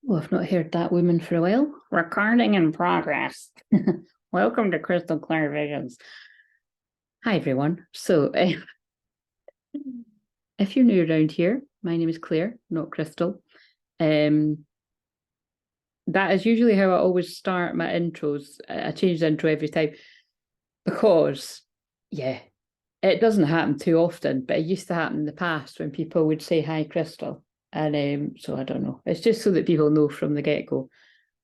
Well, I've not heard that woman for a while. Recording in progress. Welcome to Crystal Clair Visions. Hi, everyone. So, if you're new around here, my name is Claire, not Crystal. That is usually how I always start my intros. I change the intro every time because, yeah, it doesn't happen too often, but it used to happen in the past when people would say, "Hi, Crystal." And so I don't know. It's just so that people know from the get-go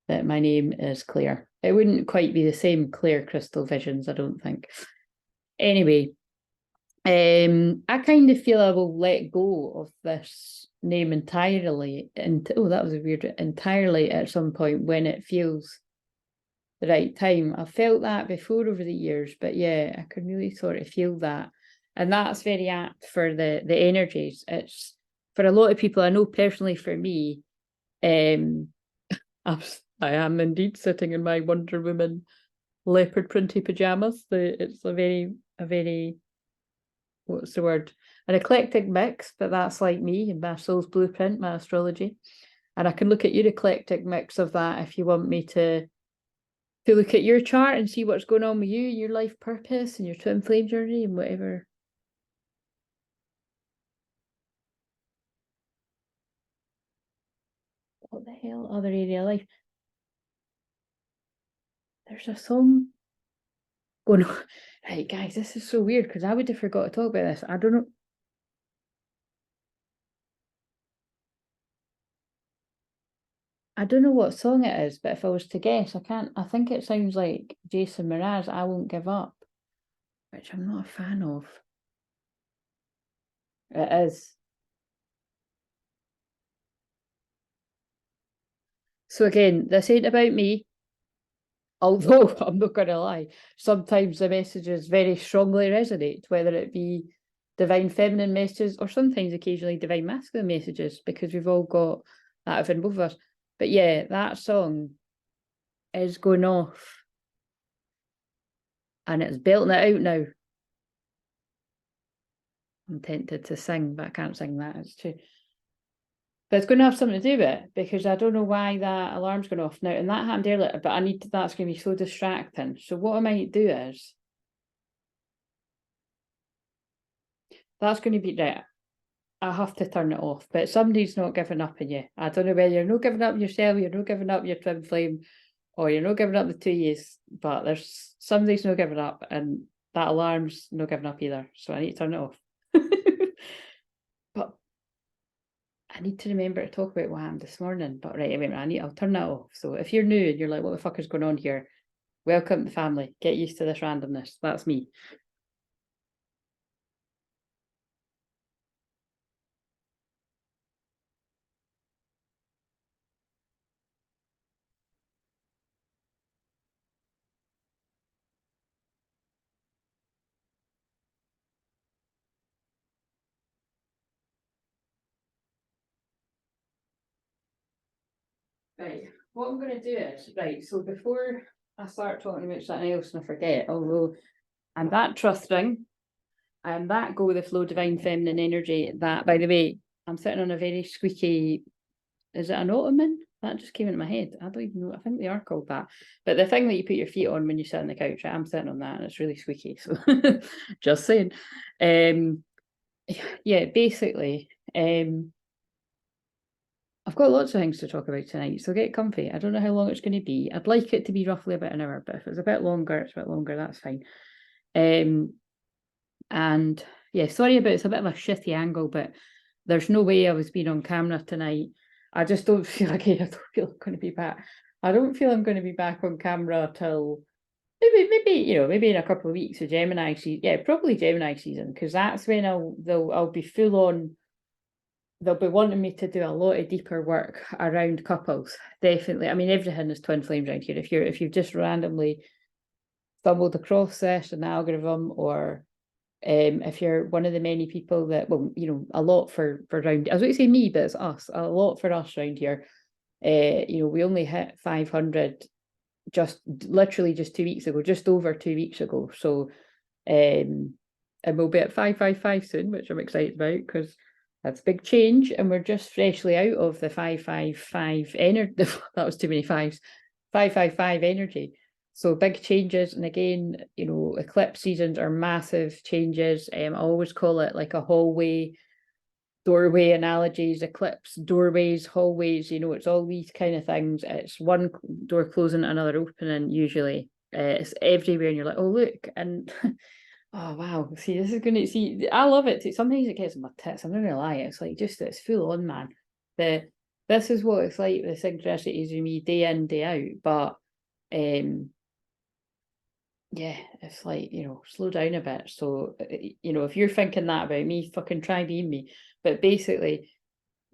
that my name is Claire. It wouldn't quite be the same Claire Crystal Visions, I don't think. Anyway, I kind of feel I will let go of this name entirely. And oh, that was a weird entirely at some point when it feels the right time. I've felt that before over the years, but yeah, I can really sort of feel that. And that's very apt for the energies. It's for a lot of people, I know personally for me, I am indeed sitting in my Wonder Woman leopard printy pajamas. It's a very, what's the word? An eclectic mix, but that's like me and my soul's blueprint, my astrology. And I can look at your eclectic mix of that if you want me to look at your chart and see what's going on with you, your life purpose and your twin flame journey and whatever. What the hell? Other area of life. There's a song going on. Right, guys, this is so weird because I would have forgot to talk about this. I don't know. I don't know what song it is, but if I was to guess, I can't. I think it sounds like Jason Mraz, "I Won't Give Up," which I'm not a fan of. It is. So again, this ain't about me, although I'm not going to lie. Sometimes the messages very strongly resonate, whether it be divine feminine messages or sometimes occasionally divine masculine messages, because we've all got that within both of us. But yeah, that song is going off and it's belting it out now. I'm tempted to sing, but I can't sing that. It's too. But it's going to have something to do with it because I don't know why that alarm's going off now. And that happened earlier, but that's going to be so distracting. So what I might do is that's going to be right. I have to turn it off, but somebody's not giving up on you. I don't know whether you're not giving up yourself, you're not giving up your twin flame, or you're not giving up the 2 years, but there's somebody's not giving up, and that alarm's not giving up either. So I need to turn it off. But I need to remember to talk about what happened this morning. But right, anyway, I'll turn that off. So if you're new and you're like, what the fuck is going on here? Welcome to the family. Get used to this randomness. That's me. Right. What I'm going to do is, right, so before I start talking about something else and I forget, although I'm that trusting, I'm that go with the flow divine feminine energy, that, by the way, I'm sitting on a very squeaky, is it an ottoman? That just came into my head. I don't even know, I think they are called that. But the thing that you put your feet on when you sit on the couch, right, I'm sitting on that and it's really squeaky. So just saying. Yeah, basically, I've got lots of things to talk about tonight, so get comfy. I don't know how long it's going to be. I'd like it to be roughly about an hour, but if it's a bit longer, it's a bit longer, that's fine. And yeah, sorry about it's a bit of a shitty angle, but there's no way I was being on camera tonight. I just don't feel like I don't feel I'm going to be back. I don't feel I'm going to be back on camera till maybe in a couple of weeks of Gemini season. Yeah, probably Gemini season, because that's when I'll be full on. They'll be wanting me to do a lot of deeper work around couples. Definitely. I mean, everything is twin flames around here. If you've just randomly stumbled across this in the algorithm, or if you're one of the many people that, well, a lot for around, I was going to say me, but it's us, a lot for us around here. We only hit 500 just literally just 2 weeks ago, just over 2 weeks ago. So, and we'll be at 555 soon, which I'm excited about because That's big change, and we're just freshly out of the 555 energy. That was too many fives. 555 energy. So big changes, and again, you know, eclipse seasons are massive changes. I always call it like a hallway, doorway analogies, eclipse, doorways, hallways, you know, it's all these kind of things. It's one door closing, another opening, usually. It's everywhere, and you're like, oh, look, and oh, wow, see, this is going to, see, I love it. Sometimes it gets on my tits, I'm not going to lie, it's like, just, it's full on, man. This is what it's like, the synchronicities with me day in, day out, but, yeah, it's like, you know, slow down a bit. So, you know, if you're thinking that about me, fucking try being me. But basically,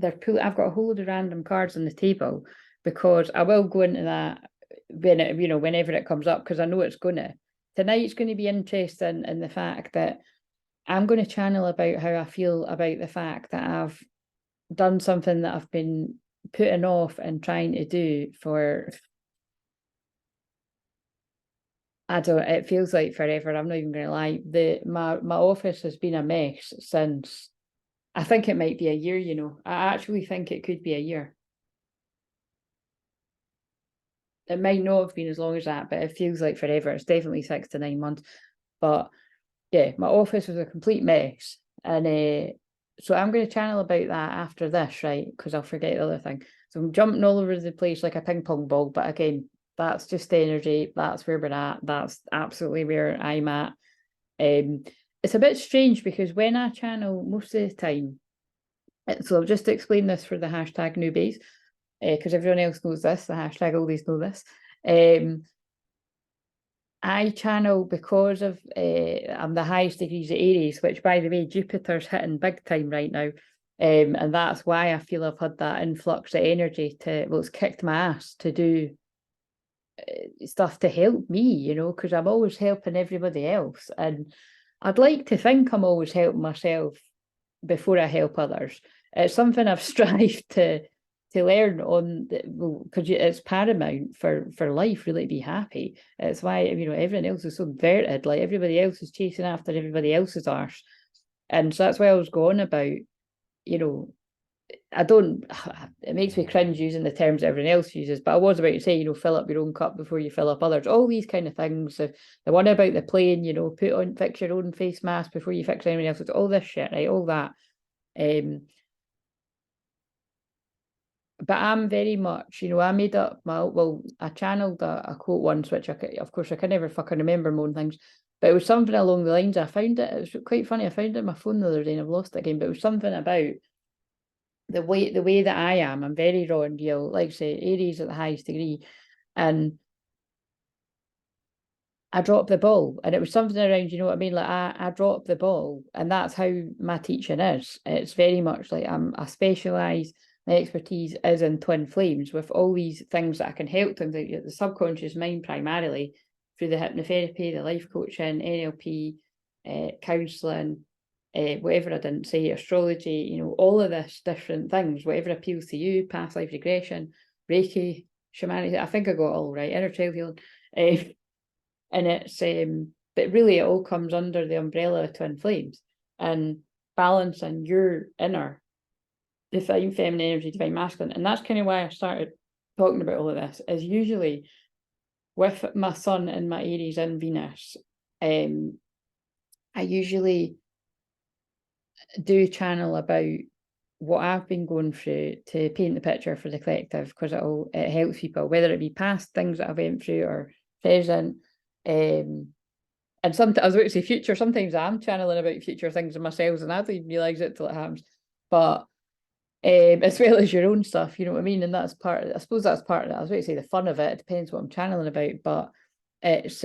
I've got a whole load of random cards on the table, because I will go into that when it, you know, whenever it comes up, because I know it's gonna. Tonight's going to be interesting in the fact that I'm going to channel about how I feel about the fact that I've done something that I've been putting off and trying to do for, I don't, it feels like forever. I'm not even going to lie. My office has been a mess since, I think it might be a year, you know. I actually think it could be a year. It might not have been as long as that, but it feels like forever. It's definitely 6 to 9 months. But yeah, my office was a complete mess. And so I'm going to channel about that after this, right? Because I'll forget the other thing. So I'm jumping all over the place like a ping pong ball. But again, that's just energy. That's where we're at. That's absolutely where I'm at. It's a bit strange because when I channel most of the time, so I'll just explain this for the hashtag newbies, because everyone else knows this, the hashtag always know this. I channel because of I'm the highest degrees of Aries, which, by the way, Jupiter's hitting big time right now. And that's why I feel I've had that influx of energy to, well, it's kicked my ass to do stuff to help me, you know, because I'm always helping everybody else. And I'd like to think I'm always helping myself before I help others. It's something I've strived to learn on, because it's paramount for life, really, to be happy. It's why, you know, everyone else is so inverted, like everybody else is chasing after everybody else's arse. And so that's why I was going about, you know, it makes me cringe using the terms everyone else uses, but I was about to say, you know, fill up your own cup before you fill up others, all these kind of things. The one about the plane, you know, fix your own face mask before you fix anyone else's, all this shit, right, all that. But I'm very much, you know, I made up I channeled a quote once, which of course I can never fucking remember more things, but it was something along the lines, it was quite funny, I found it on my phone the other day and I've lost it again, but it was something about the way that I am. I'm very raw and real, like I say, Aries at the highest degree, and I dropped the ball, and it was something around, you know what I mean, like I dropped the ball, and that's how my teaching is. It's very much like I specialise. My expertise is in twin flames, with all these things that I can help them, the subconscious mind primarily, through the hypnotherapy, the life coaching, NLP, counselling, whatever I didn't say, astrology, you know, all of this different things, whatever appeals to you, past life regression, Reiki, shamanic, I think I got it all right, inner child healing. And it's but really it all comes under the umbrella of twin flames, and balancing your inner divine feminine energy, divine masculine. And that's kind of why I started talking about all of this, is usually with my sun and my Aries and Venus, I usually do channel about what I've been going through to paint the picture for the collective, because it helps people, whether it be past things that I went through or present. And sometimes, I was about to say future, sometimes I'm channeling about future things in myself and I don't even realise it till it happens. But as well as your own stuff, you know what I mean? And that's I suppose that's part of it. I was about to say the fun of it. It depends what I'm channeling about, but it's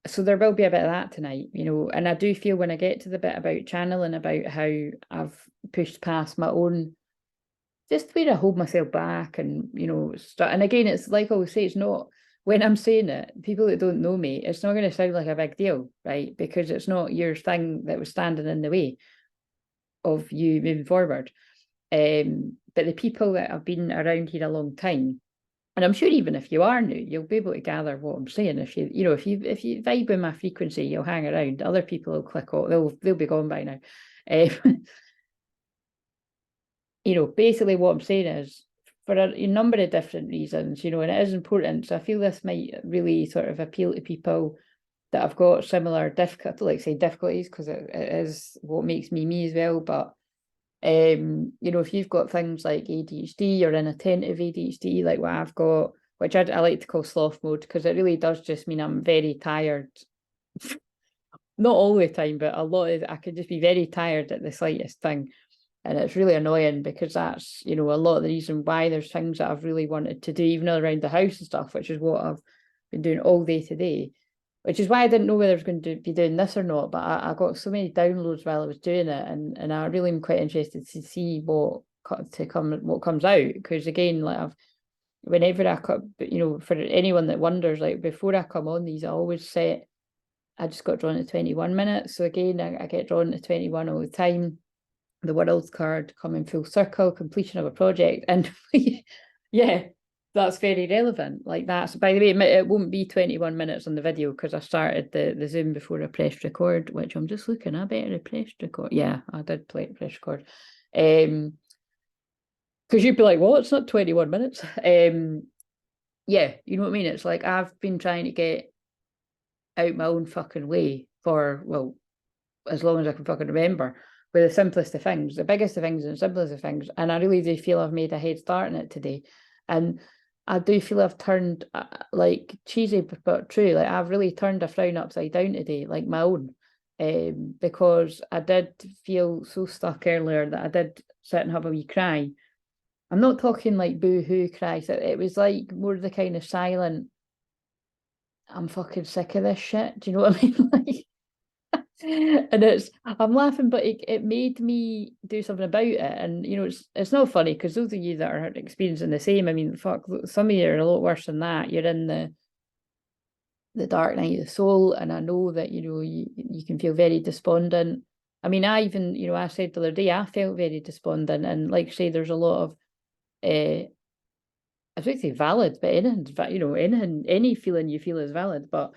so there will be a bit of that tonight, you know. And I do feel when I get to the bit about channeling, about how I've pushed past my own, just where I hold myself back, and, you know, and again, it's like I always say, it's not, when I'm saying it, people that don't know me, it's not going to sound like a big deal, right? Because it's not your thing that was standing in the way of you moving forward. But the people that have been around here a long time, and I'm sure even if you are new, you'll be able to gather what I'm saying. If you vibe with my frequency, you'll hang around. Other people will click off. They'll be gone by now. you know, basically what I'm saying is for a number of different reasons, you know, and it is important. So I feel this might really sort of appeal to people that have got similar difficulties, because it is what makes me as well. But you know, if you've got things like ADHD or inattentive ADHD, like what I've got, which I like to call sloth mode, because it really does just mean I'm very tired. Not all the time, but a lot of I could just be very tired at the slightest thing. And it's really annoying, because that's, you know, a lot of the reason why there's things that I've really wanted to do, even around the house and stuff, which is what I've been doing all day today, which is why I didn't know whether I was going to be doing this or not. But I got so many downloads while I was doing it, and I really am quite interested to see what comes out, because again, like whenever I come, you know, for anyone that wonders, like before I come on these, I always set, I just got drawn to 21 minutes. So again, I get drawn to 21 all the time. The world card coming full circle, completion of a project. And yeah, that's very relevant. Like that's, by the way, it won't be 21 minutes on the video, because I started the Zoom before I pressed record, which I'm just looking, I better have pressed record. Yeah, I did press record. Because you'd be like, well, it's not 21 minutes. Yeah, you know what I mean? It's like I've been trying to get out my own fucking way for, well, as long as I can fucking remember, with the simplest of things, the biggest of things and simplest of things. And I really do feel I've made a head start in it today. And I do feel I've turned, like cheesy but true, like I've really turned a frown upside down today, like my own. Because I did feel so stuck earlier that I did sit and have a wee cry. I'm not talking like boo-hoo cries. It was like more the kind of silent, I'm fucking sick of this shit. Do you know what I mean? Like, and I'm laughing, but it made me do something about it. And you know, it's not funny, because those of you that are experiencing the same, I mean, fuck, some of you are a lot worse than that. You're in the dark night of the soul, and I know that, you know, you can feel very despondent. I mean, I even, you know, I said the other day I felt very despondent, and like I say, there's a lot of I would say valid, but anything, you know, any feeling you feel is valid. But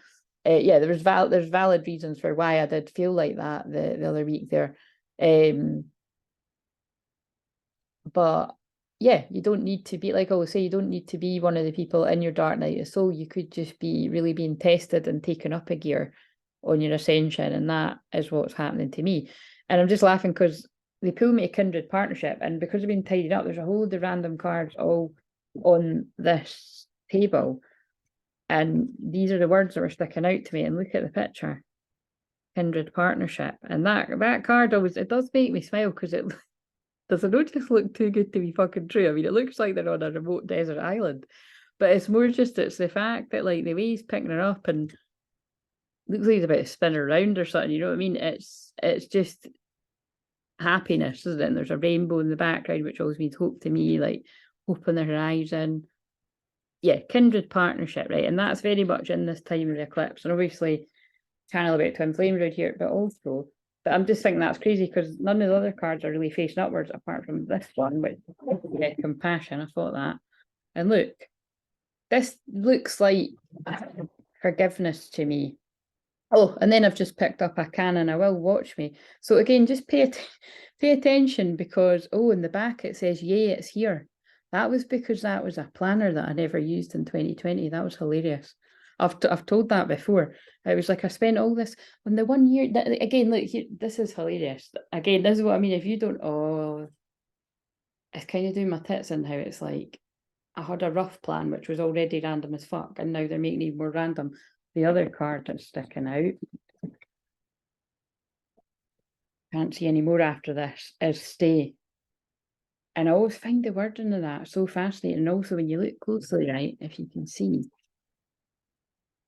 yeah, there's valid reasons for why I did feel like that the other week there. But yeah, you don't need to be, like I always say, you don't need to be one of the people in your dark night of soul. You could just be really being tested and taken up a gear on your ascension, and that is what's happening to me. And I'm just laughing because they pull me a kindred partnership, and because I've been tidied up, there's a whole load of random cards all on this table, and these are the words that were sticking out to me. And look at the picture, kindred partnership, and that card always, it does make me smile, because it does it not just look too good to be fucking true? I mean, it looks like they're on a remote desert island, but it's more just, it's the fact that like the way he's picking her up, and looks like he's about to spin her around or something, you know what I mean? It's just happiness, isn't it? And there's a rainbow in the background, which always means hope to me, like hope on the horizon. Yeah, kindred partnership, right? And that's very much in this time of the eclipse. And obviously channel about twin flames right here, but also, but I'm just thinking that's crazy, because none of the other cards are really facing upwards apart from this one, which yeah, compassion. I thought that. And look, this looks like forgiveness to me. Oh, and then I've just picked up a canon, I will watch me. So again, just pay attention, because oh, in the back it says, yay, it's here. That was because that was a planner that I never used in 2020. That was hilarious. I've told that before. It was like I spent all this on the 1 year. Again, look, this is hilarious. Again, this is what I mean. If you don't, oh, it's kind of doing my tits in how it's like I had a rough plan, which was already random as fuck, and now they're making it more random. The other card that's sticking out, can't see any more after this, is stay. And I always find the wording of that so fascinating. And also when you look closely, right, if you can see,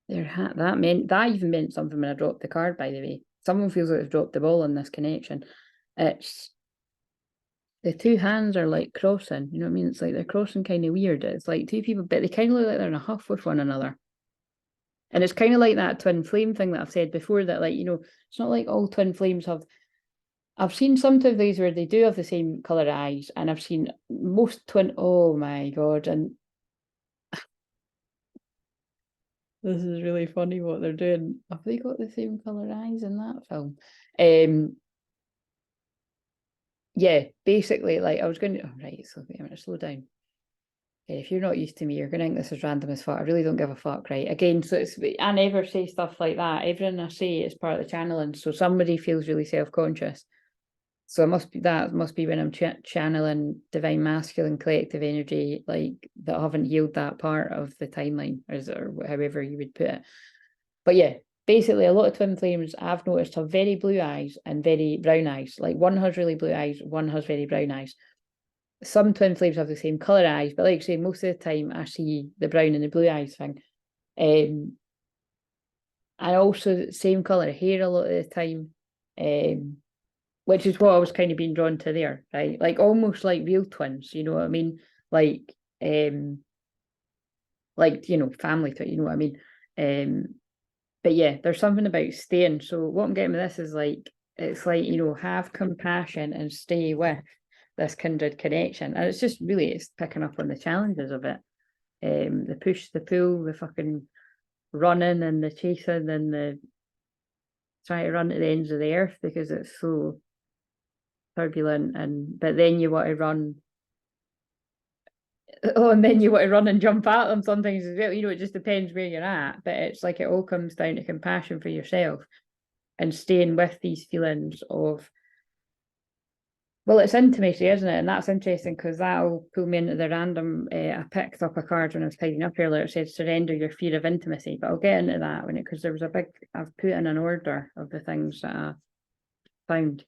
that even meant something when I dropped the card, by the way. Someone feels like they've dropped the ball in this connection. It's the two hands are like crossing, you know what I mean? It's like they're crossing kind of weird. It's like two people, but they kind of look like they're in a huff with one another. And it's kind of like that twin flame thing that I've said before, that like, you know, it's not like all twin flames have. I've seen some of these where they do have the same colour eyes, and I've seen most twin, oh my God, and this is really funny what they're doing. Have they got the same colour eyes in that film? yeah, basically, like I was going to, oh, right, so I'm going to slow down. If you're not used to me, you're going to think this is random as fuck. I really don't give a fuck, right? Again, so I never say stuff like that. Everything I say is part of the channeling. So somebody feels really self-conscious. So that must be when I'm channeling divine masculine collective energy, like that I haven't healed that part of the timeline, or however you would put it. But yeah, basically a lot of twin flames I've noticed have very blue eyes and very brown eyes. Like one has really blue eyes, one has very brown eyes. Some twin flames have the same colour eyes, but like I say, most of the time I see the brown and the blue eyes thing. And also same colour hair a lot of the time. Which is what I was kind of being drawn to there, right? Like almost like real twins, you know what I mean? Like you know, family twin, you know what I mean? But yeah, there's something about staying. So what I'm getting with this is like, it's like, you know, have compassion and stay with this kindred connection. And it's just really, it's picking up on the challenges of it. The push, the pull, the fucking running and the chasing and the trying to run to the ends of the earth because it's so turbulent. But then you want to run. Oh, and then you want to run and jump at them sometimes as well. You know, it just depends where you're at. But it's like it all comes down to compassion for yourself and staying with these feelings of, well, it's intimacy, isn't it? And that's interesting because that'll pull me into the random. I picked up a card when I was tidying up earlier. It said surrender your fear of intimacy, but I'll get into that because there was I've put in an order of the things that I found.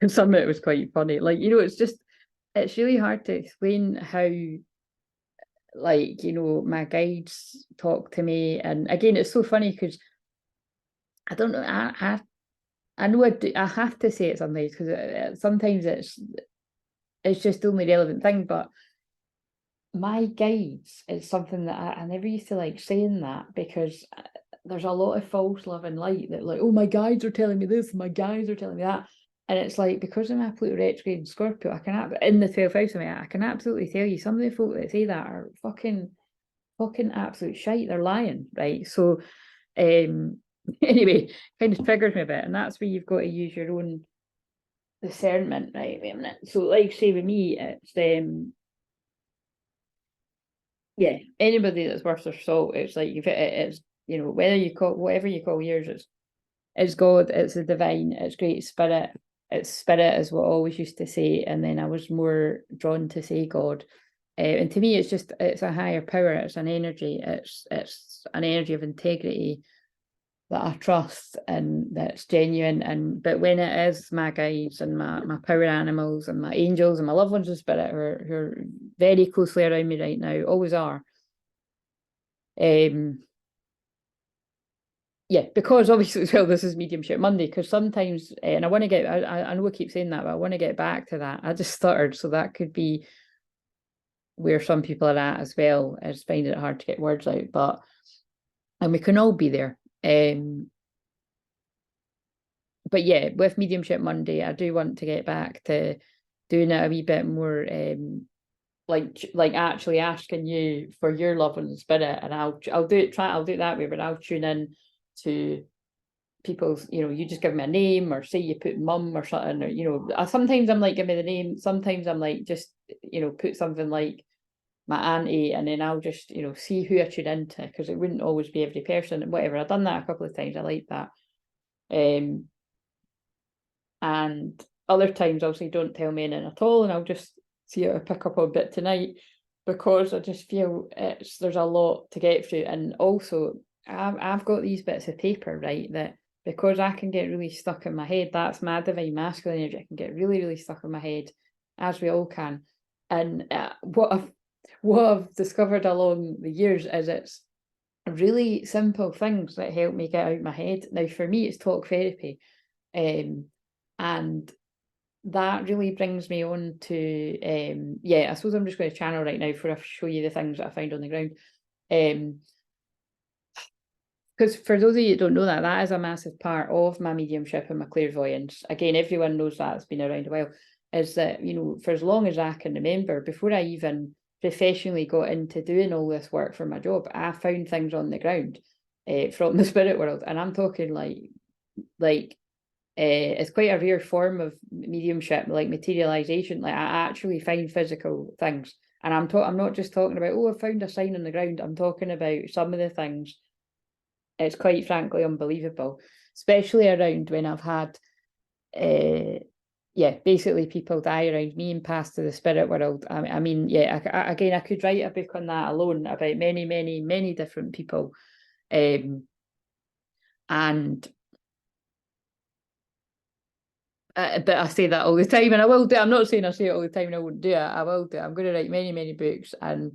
And some of it was quite funny. Like, you know, it's really hard to explain how, like, you know, my guides talk to me. And again, it's so funny because I don't know, I know I have to say it sometimes because sometimes it's just the only relevant thing, but my guides is something that I never used to like saying that because there's a lot of false love and light that like, oh, my guides are telling me this, my guides are telling me that. And it's like, because of my Pluto retrograde in Scorpio, I can, in the 12th house of me, I can absolutely tell you some of the folk that say that are fucking absolute shite. They're lying, right? So anyway, kind of triggers me a bit, and that's where you've got to use your own discernment, right? Wait a minute. So like say with me, it's yeah, anybody that's worth their salt, it's like it's, you know, whether you call whatever you call yours, it's God, it's the divine, it's great spirit. It's spirit is what I always used to say, and then I was more drawn to say God. And to me, it's a higher power. It's an energy. It's an energy of integrity that I trust and that's genuine. But when it is my guides and my power animals and my angels and my loved ones in spirit who are very closely around me right now, always are. Yeah, because obviously as well, this is Mediumship Monday, because sometimes, and I want to get, I know I keep saying that, but I want to get back to that. I just stuttered, so that could be where some people are at as well, is finding it hard to get words out, and we can all be there. But yeah, with Mediumship Monday, I do want to get back to doing it a wee bit more, like actually asking you for your love and spirit, and I'll do it that way, but I'll tune in to people's, you know, you just give me a name or say you put mum or something, or, you know, sometimes I'm like, give me the name, sometimes I'm like, just, you know, put something like my auntie, and then I'll just, you know, see who I tune into, because it wouldn't always be every person and whatever. I've done that a couple of times. I like that. And other times I'll say, don't tell me anything at all, and I'll just see if I pick up a bit tonight, because I just feel there's a lot to get through. And also I've got these bits of paper, right, that because I can get really stuck in my head, that's my divine masculine energy. I can get really, really stuck in my head, as we all can. And what I've discovered along the years is it's really simple things that help me get out of my head. Now, for me, it's talk therapy. And that really brings me on to, I suppose I'm just going to channel right now for I show you the things that I found on the ground. Because for those of you that don't know, that is a massive part of my mediumship and my clairvoyance. Again, everyone knows that, it's been around a while, is that, you know, for as long as I can remember, before I even professionally got into doing all this work for my job, I found things on the ground from the spirit world. And I'm talking like it's quite a rare form of mediumship, like materialization. Like I actually find physical things, and I'm not just talking about, oh, I found a sign on the ground. I'm talking about some of the things. It's quite frankly unbelievable, especially around when I've had, basically people die around me and pass to the spirit world. I mean, again, I could write a book on that alone about many, many, many different people, and but I say that all the time, and I will do. I'm not saying I say it all the time and I won't do it. I will do. I'm going to write many, many books, and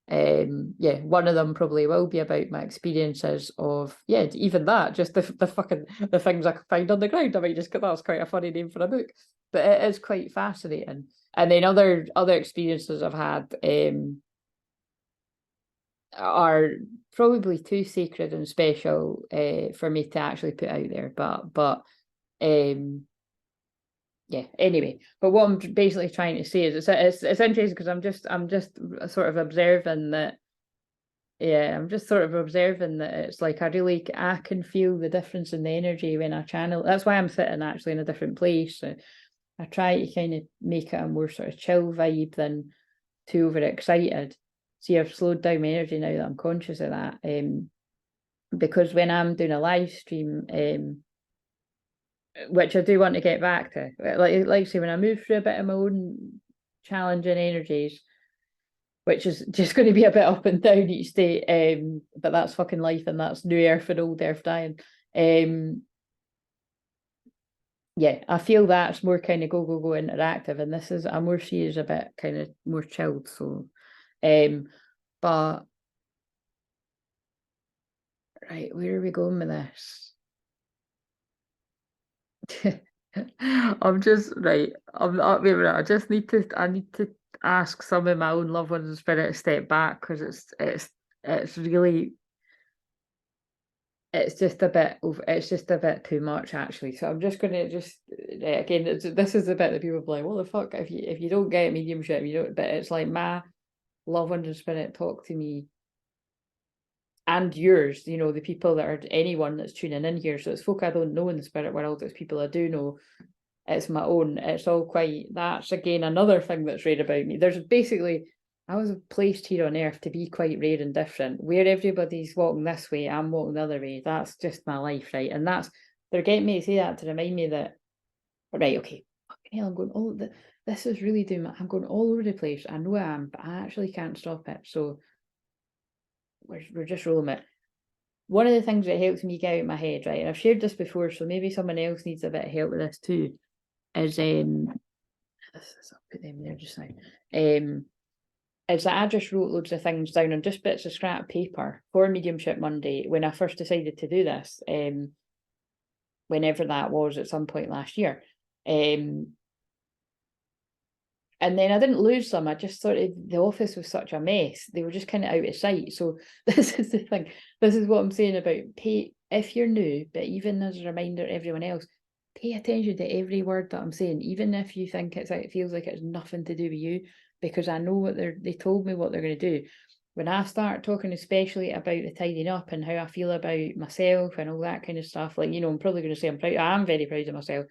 one of them probably will be about my experiences of even that, just the fucking the things I could find on the ground. I might just get that's quite a funny name for a book, but it is quite fascinating. And then other experiences I've had are probably too sacred and special for me to actually put out there, but anyway, but what I'm basically trying to say is it's interesting because I'm just sort of observing that. I'm just sort of observing that it's like I can feel the difference in the energy when I channel. That's why I'm sitting actually in a different place. So I try to kind of make it a more sort of chill vibe than too overexcited. See, I've slowed down my energy now that I'm conscious of that. Because when I'm doing a live stream, which I do want to get back to, like say, when I move through a bit of my own challenging energies, which is just going to be a bit up and down each day, but that's fucking life, and that's new earth and old earth dying. I feel that's more kind of go interactive, and this is a more serious, a bit kind of more chilled. So, but right, where are we going with this? I'm just right. I'm not. Wait a minute. I need to ask some of my own loved ones in spirit to step back, because it's really, it's just a bit too much actually. So I'm just gonna again, this is the bit that people are like, what the fuck, if you don't get mediumship, you don't. But it's like my loved ones in spirit talk to me, and yours, the people that are anyone that's tuning in here. So it's folk I don't know in the spirit world, it's people I do know. It's my own. It's all quite. That's again another thing that's rare about me. There's basically, I was placed here on earth to be quite rare and different. Where everybody's walking this way, I'm walking the other way. That's just my life, right? And they're getting me to say that to remind me that, right, okay, fucking hell, I'm going this is really doing. I'm going all over the place. I know I am, but I actually can't stop it. So we're just rolling it. One of the things that helps me get out of my head, right, and I've shared this before, so maybe someone else needs a bit of help with this too, is I'll put them there just now. Is that I just wrote loads of things down on just bits of scrap paper for Mediumship Monday when I first decided to do this, whenever that was, at some point last year. And then I didn't lose them. I just thought the office was such a mess. They were just kind of out of sight. So this is the thing. This is what I'm saying about if you're new, but even as a reminder to everyone else, pay attention to every word that I'm saying, even if you think it feels like it's nothing to do with you, because I know what they told me what they're going to do. When I start talking especially about the tidying up and how I feel about myself and all that kind of stuff, like, I'm probably going to say I'm very proud of myself.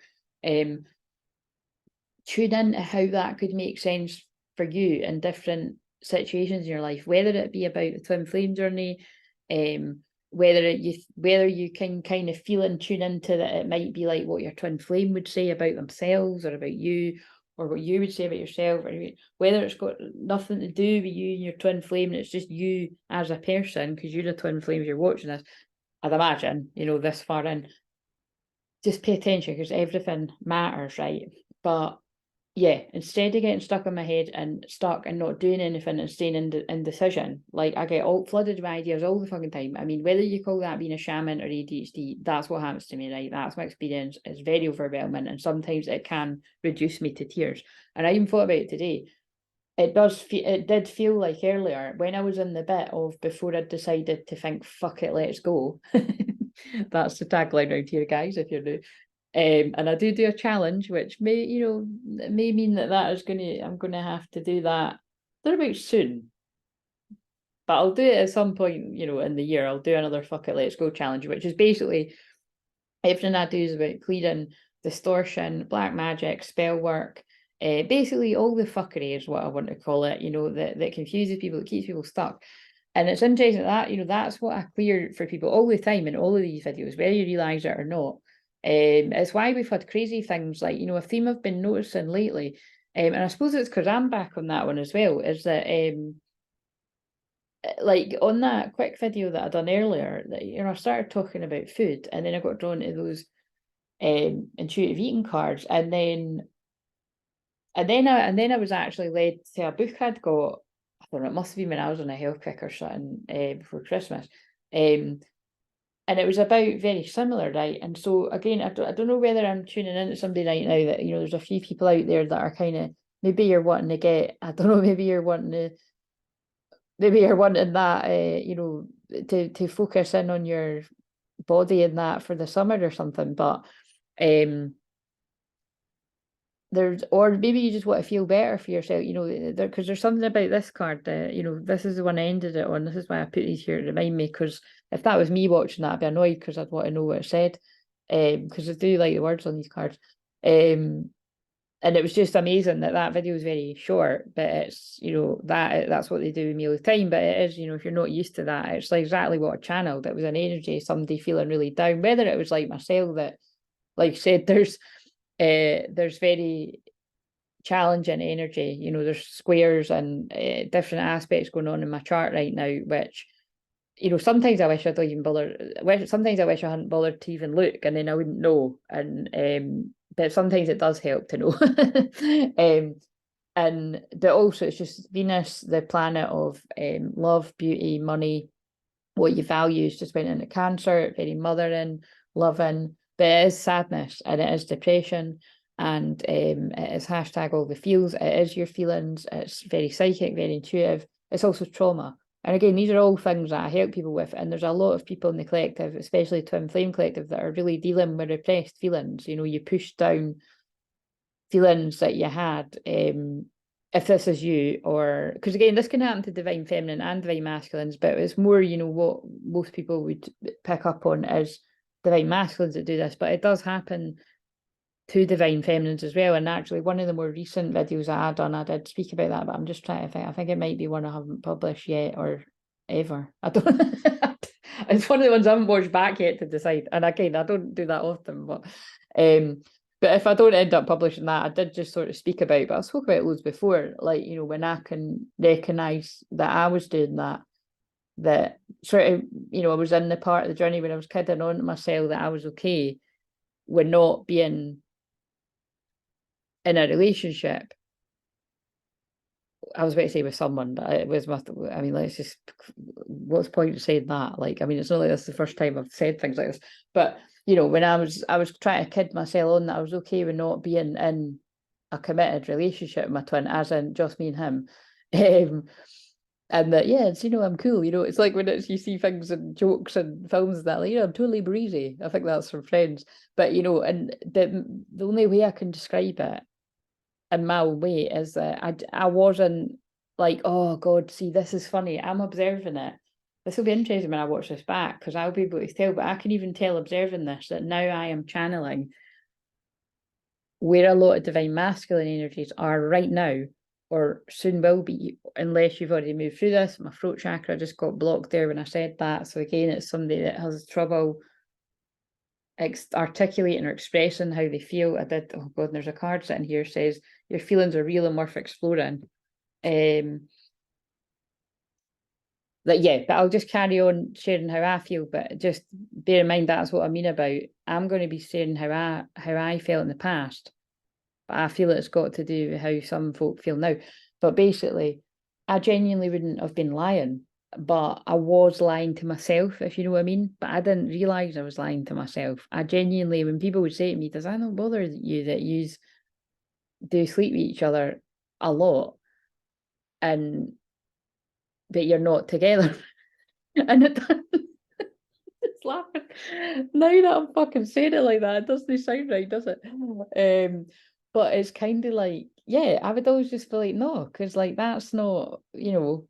Tune into how that could make sense for you in different situations in your life, whether it be about the twin flame journey, whether you can kind of feel and tune into that it might be like what your twin flame would say about themselves or about you, or what you would say about yourself, or whether it's got nothing to do with you and your twin flame and it's just you as a person, because you're the twin flames, you're watching this, I'd imagine, this far in. Just pay attention, because everything matters, right? But instead of getting stuck in my head and stuck and not doing anything and staying in indecision, like I get all flooded with ideas all the fucking time. I mean, whether you call that being a shaman or ADHD, that's what happens to me, right? That's my experience. It's very overwhelming, and sometimes it can reduce me to tears. And I even thought about it today. It did feel like earlier when I was in the bit of before I decided to think, fuck it, let's go. That's the tagline around here, guys, if you're new. And I do a challenge, which may mean that is I'm gonna have to do that about soon. But I'll do it at some point, in the year. I'll do another fuck it, let's go challenge, which is basically everything I do is about clearing distortion, black magic, spell work, basically all the fuckery is what I want to call it, you know, that confuses people, that keeps people stuck. And it's interesting that, you know, that's what I clear for people all the time in all of these videos, whether you realise it or not. It's why we've had crazy things like, you know, a theme I've been noticing lately, and I suppose it's because I'm back on that one as well, is that like on that quick video that I done earlier, that, you know, I started talking about food, and then I got drawn to those intuitive eating cards, and then I was actually led to a book I'd got. I don't know, it must have been when I was on a health kick or something before Christmas, and it was about very similar, right? And so again, I don't know whether I'm tuning into somebody right now that, you know, there's a few people out there that are kind of, maybe you're wanting to get, I don't know, maybe you're wanting that, you know, to focus in on your body and that for the summer or something, but or maybe you just want to feel better for yourself, you know, because there's something about this card that, you know, this is the one I ended it on. This is why I put these here to remind me, because if that was me watching that, I'd be annoyed because I'd want to know what it said, because I do like the words on these cards. And it was just amazing that video is very short, but it's, you know, that's what they do with me all the time. But it is, you know, if you're not used to that, it's like exactly what I channeled. It was an energy, somebody feeling really down, whether it was like myself that, like I said, there's very challenging energy, you know, there's squares and different aspects going on in my chart right now, which, you know, sometimes I wish I'd even bothered, sometimes I wish I hadn't bothered to even look, and then I wouldn't know, and but sometimes it does help to know. But also it's just Venus, the planet of love, beauty, money, what you value, is just went into Cancer, very mothering, loving, but it is sadness and it is depression, and it is hashtag all the feels, it is your feelings, it's very psychic, very intuitive, it's also trauma. And again, these are all things that I help people with, and there's a lot of people in the collective, especially Twin Flame Collective, that are really dealing with repressed feelings. You know, you push down feelings that you had, if this is you, or because again, this can happen to divine feminine and divine masculines, but it's more, you know, what most people would pick up on is divine masculines that do this, but it does happen to divine feminines as well. And actually, one of the more recent videos I had done, I did speak about that, but I'm just trying to think. I think it might be one I haven't published yet or ever. I don't. It's one of the ones I haven't watched back yet to decide. And again, I don't do that often, but if I don't end up publishing that, I did just sort of speak about, but I spoke about it loads before, like, you know, when I can recognise that I was doing that sort of, you know, I was in the part of the journey when I was kidding on to myself that I was okay with not being in a relationship. I was about to say with someone, but it was I mean, let's just, what's the point of saying that? Like, I mean, it's not like this is the first time I've said things like this, but you know, when I was trying to kid myself on that I was okay with not being in a committed relationship with my twin, as in just me and him. And that, yeah, it's, you know, I'm cool, you know, it's like when you see things and jokes and films that, like, you know, I'm totally breezy. I think that's from Friends. But, you know, and the only way I can describe it in my own way is that I wasn't like, oh God, see, this is funny, I'm observing it. This will be interesting when I watch this back, because I'll be able to tell, but I can even tell observing this that now I am channeling where a lot of divine masculine energies are right now, or soon will be, unless you've already moved through this. My throat chakra just got blocked there when I said that. So again, it's somebody that has trouble articulating or expressing how they feel. Oh God, and there's a card sitting here says your feelings are real and worth exploring. But I'll just carry on sharing how I feel, but just bear in mind that's what I mean about, I'm going to be sharing how I felt in the past, but I feel it's got to do with how some folk feel now. But basically, I genuinely wouldn't have been lying, but I was lying to myself, if you know what I mean. But I didn't realise I was lying to myself. I genuinely, when people would say to me, does that not bother you that you do sleep with each other a lot, but you're not together? And it's laughing. Now that I'm fucking saying it like that, it doesn't sound right, does it? But it's kind of like, yeah, I would always just feel like, no, because like that's not, you know,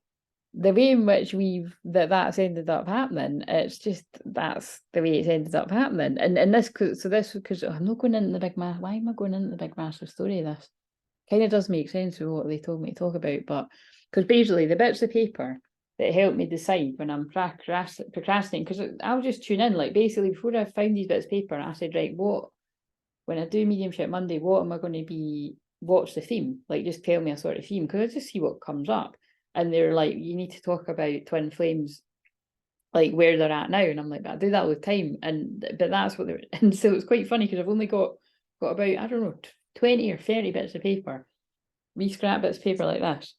the way in which that's ended up happening, it's just that's the way it's ended up happening. And this because I'm not going into the big mass. Why am I going into the big massive story of this? Kind of does make sense with what they told me to talk about, but because basically the bits of paper that help me decide when I'm procrastinating, because I'll just tune in, like basically before I found these bits of paper, I said, right, when I do Mediumship Monday, what am I going to be, what's the theme? Like just tell me a sort of theme, because I just see what comes up. And they're like, you need to talk about twin flames, like where they're at now. And I'm like, but I do that all the time. But that's what they're, and so it's quite funny because I've only got about, I don't know, 20 or 30 bits of paper, wee scrap bits of paper like this.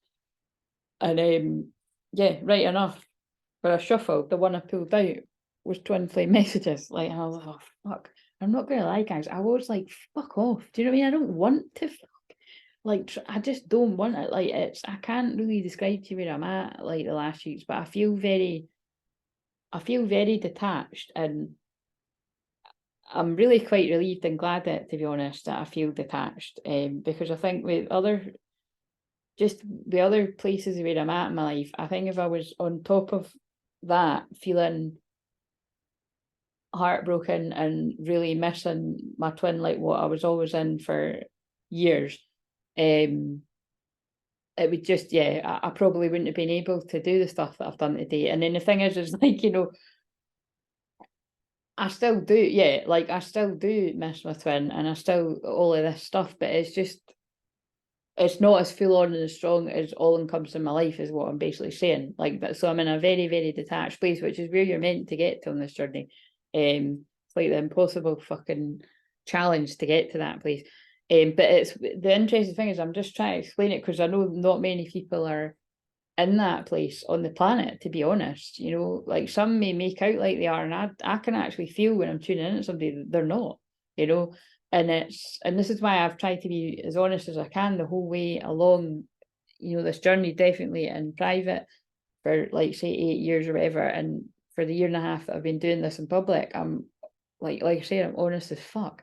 And yeah, right enough, for a shuffle, the one I pulled out was twin flame messages. Like, I was like, oh, fuck. I'm not going to lie, guys. I was like, fuck off. Do you know what I mean? I don't want to fuck. Like, I just don't want it. Like, I can't really describe to you where I'm at, like, the last weeks, but I feel very detached, and I'm really quite relieved and glad that, to be honest, that I feel detached. Because I think with other places where I'm at in my life, I think if I was on top of that, feeling heartbroken and really missing my twin, like what I was always in for years, it would just, I probably wouldn't have been able to do the stuff that I've done today. And then the thing is like, you know, I still do, like I still do miss my twin, and I still all of this stuff, but it's just, it's not as full on and as strong as all encompassing my life, is what I'm basically saying. Like that, so I'm in a very, very detached place, which is where you're meant to get to on this journey. It's like the impossible fucking challenge to get to that place. But it's the interesting thing is I'm just trying to explain it because I know not many people are in that place on the planet, to be honest. You know, like some may make out like they are, and I can actually feel when I'm tuning in at somebody that they're not, you know. And this is why I've tried to be as honest as I can the whole way along, you know, this journey, definitely in private for like say 8 years or whatever, and for the 1.5 years that I've been doing this in public, I'm like I say, I'm honest as fuck.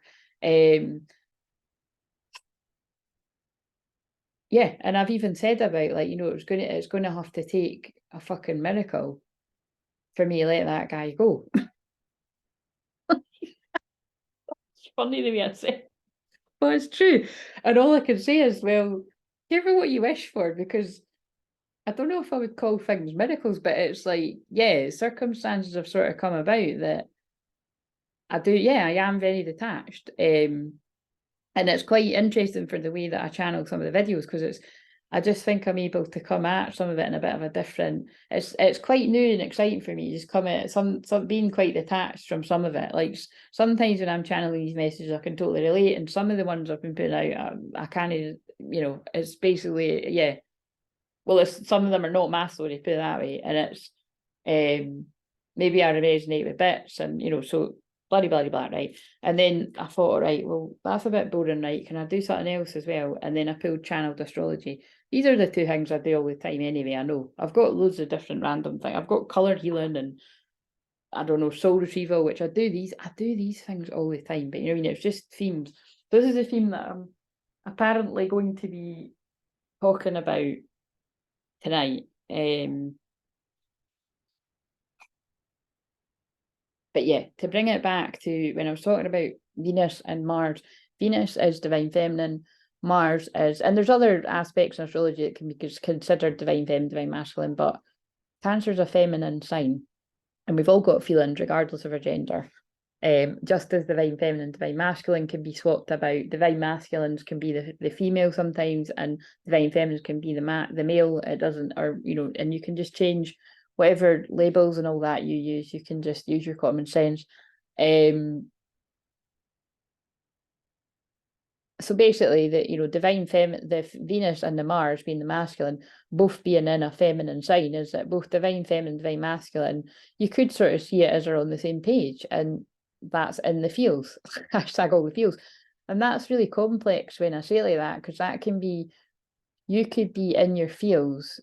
Yeah, and I've even said about, like, you know, it's going to have to take a fucking miracle for me to let that guy go. It's funny the way I say it, but it's true. And all I can say is, well, give her what you wish for, because I don't know if I would call things miracles, but it's like, yeah, circumstances have sort of come about that I do, I am very detached. And it's quite interesting for the way that I channel some of the videos, because I just think I'm able to come at some of it in a bit of a different, it's quite new and exciting for me, just come at some being quite detached from some of it. Like sometimes when I'm channeling these messages, I can totally relate, and some of the ones I've been putting out, I can't, you know, it's basically, well, some of them are not my story, put it that way, and it's maybe I resonate with bits, and you know, so blah blah blah, right? And then I thought, all right, well, that's a bit boring, right? Can I do something else as well? And then I pulled channeled astrology. These are the two things I do all the time anyway. I know I've got loads of different random things. I've got color healing and I don't know, soul retrieval, which I do these things all the time, but you know, it's just themes. This is a theme that I'm apparently going to be talking about tonight. But yeah, to bring it back to when I was talking about Venus and Mars, Venus is divine feminine, Mars is, and there's other aspects in astrology that can be considered divine feminine, divine masculine, but Cancer is a feminine sign, and we've all got feelings regardless of our gender. Just as divine feminine, divine masculine can be swapped about, divine masculines can be the female sometimes, and divine feminines can be the male. It doesn't, or you know, and you can just change whatever labels and all that you use. You can just use your common sense. So basically, the Venus and the Mars being the masculine, both being in a feminine sign, is that both divine feminine, divine masculine, you could sort of see it as they're on the same page, and that's in the fields. Hashtag all the fields. And that's really complex when I say it like that, because that can be, you could be in your fields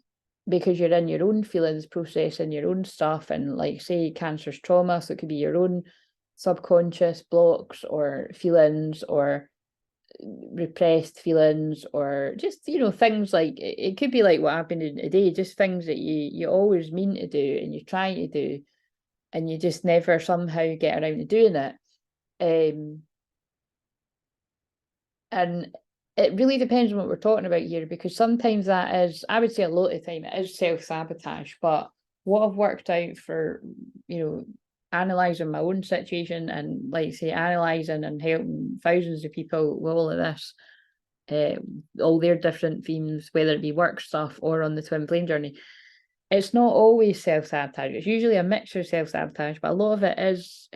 because you're in your own feelings, processing your own stuff, and like say Cancer's trauma, so it could be your own subconscious blocks or feelings or repressed feelings, or just, you know, things like, it could be like what I've been doing today, just things that you always mean to do and you try to do, and you just never somehow get around to doing it. And it really depends on what we're talking about here, because sometimes that is, I would say a lot of the time, it is self-sabotage. But what I've worked out for, you know, analysing my own situation, and like say analysing and helping thousands of people with all of this, all their different themes, whether it be work stuff or on the twin flame journey, it's not always self-sabotage. It's usually a mixture of self-sabotage, but a lot of it is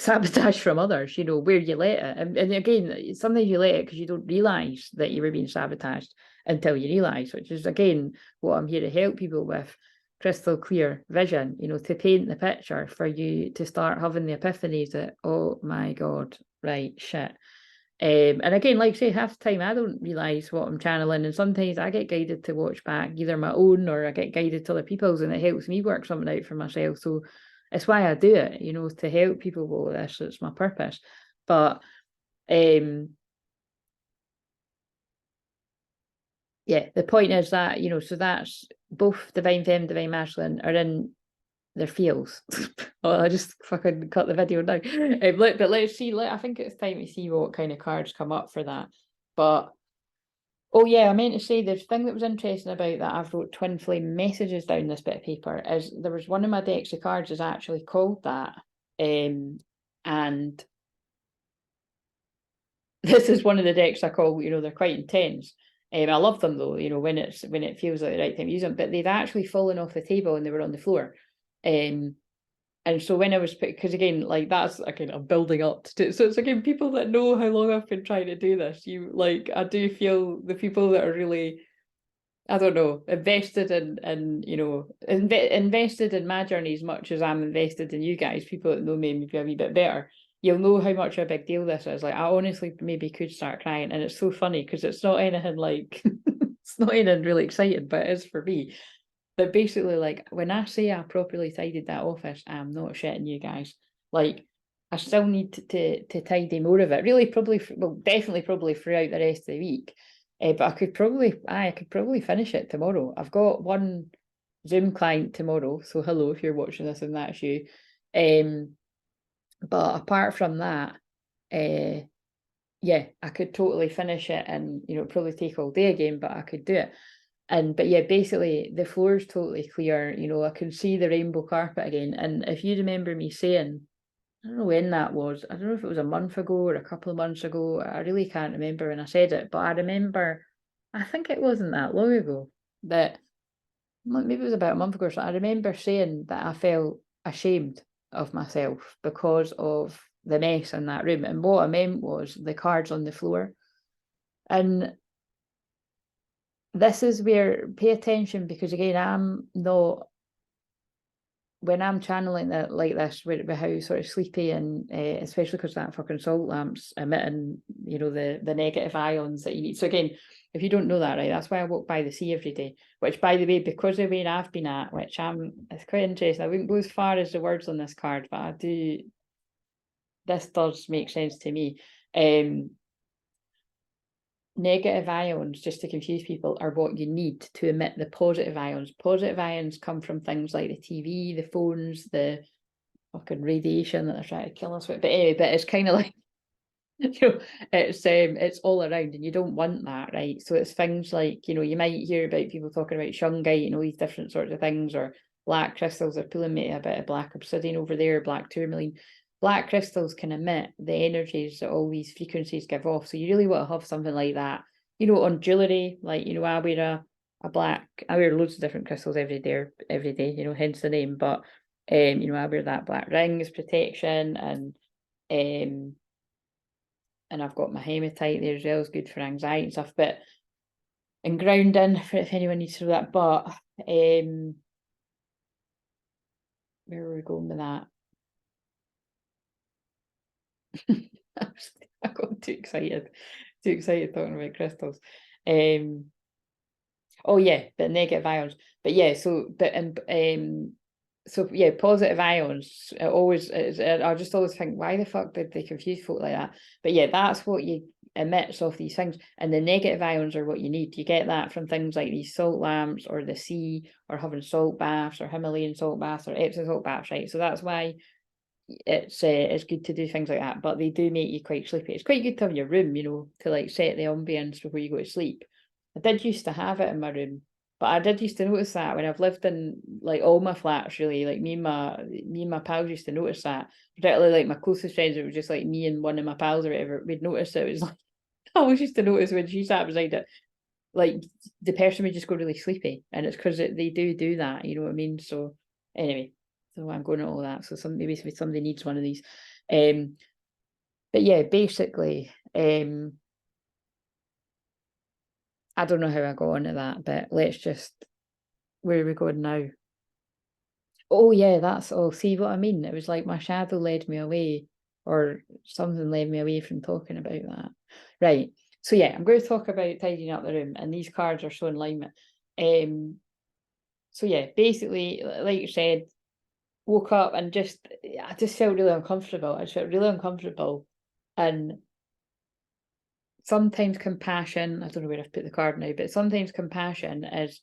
sabotage from others, you know, where you let it. And again, sometimes you let it because you don't realise that you were being sabotaged until you realise, which is, again, what I'm here to help people with. Crystal clear vision, you know, to paint the picture for you to start having the epiphanies that, oh my God, right, shit. And again, like I say, half the time I don't realise what I'm channeling, and sometimes I get guided to watch back either my own, or I get guided to other people's, and it helps me work something out for myself. So it's why I do it, you know, to help people with this. It's my purpose. But yeah, the point is that, you know, so that's both divine femme, divine masculine are in their fields. Oh, I just fucking cut the video now. But let's see. I think it's time to see what kind of cards come up for that. But oh yeah, I meant to say, the thing that was interesting about that, I've wrote twin flame messages down this bit of paper, is there was one of my decks of cards is actually called that. And this is one of the decks I call, you know, they're quite intense. I love them though, you know, when it feels like the right time to use them, but they've actually fallen off the table and they were on the floor. And so when I was, because again, like that's again, I'm building up to it. So it's again, people that know how long I've been trying to do this, you like, I do feel the people that are really, I don't know, invested in you know, invested in my journey as much as I'm invested in you guys, people that know me maybe a wee bit better, you'll know how much of a big deal this is. Like, I honestly maybe could start crying, and it's so funny because it's not anything like, it's not anything really exciting, but it is for me. But basically, like, when I say I properly tidied that office, I'm not shitting you guys. Like, I still need to tidy more of it. Really, probably, well, definitely probably throughout the rest of the week. But I could probably finish it tomorrow. I've got one Zoom client tomorrow, so hello if you're watching this and that's you. But apart from that, yeah, I could totally finish it, and you know, probably take all day again, but I could do it. But yeah, basically the floor is totally clear. You know, I can see the rainbow carpet again. And if you remember me saying, I don't know when that was, I don't know if it was a month ago or a couple of months ago, I really can't remember when I said it, but I remember, I think it wasn't that long ago, that maybe it was about a month ago or so, I remember saying that I felt ashamed of myself because of the mess in that room. And what I meant was the cards on the floor. And this is where, pay attention, because again, I'm not, when I'm channeling it like this, with how sort of sleepy, and especially because that fucking salt lamp's emitting, you know, the negative ions that you need. So again, if you don't know that, right, that's why I walk by the sea every day, which, by the way, because of where I've been at, which it's quite interesting. I wouldn't go as far as the words on this card, but I do, this does make sense to me. Negative ions, just to confuse people, are what you need to emit the positive ions. Positive ions come from things like the TV, the phones, the fucking radiation that they're trying to kill us with. But anyway, but it's kind of like, you know, it's all around, and you don't want that, right? So it's things like, you know, you might hear about people talking about shungite and all these different sorts of things, or black crystals. Are pulling me a bit of black obsidian over there, black tourmaline. Black crystals can emit the energies that all these frequencies give off. So you really want to have something like that, you know, on jewellery. Like, you know, I wear a black, I wear loads of different crystals every day, you know, hence the name. But you know, I wear that black ring as protection, and I've got my hematite there as well, is good for anxiety and stuff. But, and grounding, for if anyone needs to know that. But where were we going with that? I got too excited talking about crystals. Oh yeah, the negative ions. But yeah, so, but so yeah, positive ions, I just always think, why the fuck did they confuse folk like that? But yeah, that's what you emits off these things, and the negative ions are what you need. You get that from things like these salt lamps, or the sea, or having salt baths, or Himalayan salt baths, or Epsom salt baths, right? So that's why it's good to do things like that, but they do make you quite sleepy. It's quite good to have in your room, you know, to like set the ambience before you go to sleep. I did used to have it in my room, but I did used to notice that when I've lived in like all my flats, really, like me and my pals used to notice that, particularly like my closest friends. It was just like me and one of my pals or whatever. We'd notice it was like I always used to notice when she sat beside it, like the person would just go really sleepy, and it's because they do that, you know what I mean? So anyway, so I'm going to all that. So maybe somebody needs one of these. But yeah, basically, I don't know how I got onto that, but let's just, where are we going now? Oh yeah, see what I mean? It was like my shadow led me away, or something led me away from talking about that. Right. So yeah, I'm going to talk about tidying up the room, and these cards are showing alignment. So yeah, basically, like you said, woke up and I just felt really uncomfortable. I felt really uncomfortable, and sometimes compassion, I don't know where I've put the card now, but sometimes compassion is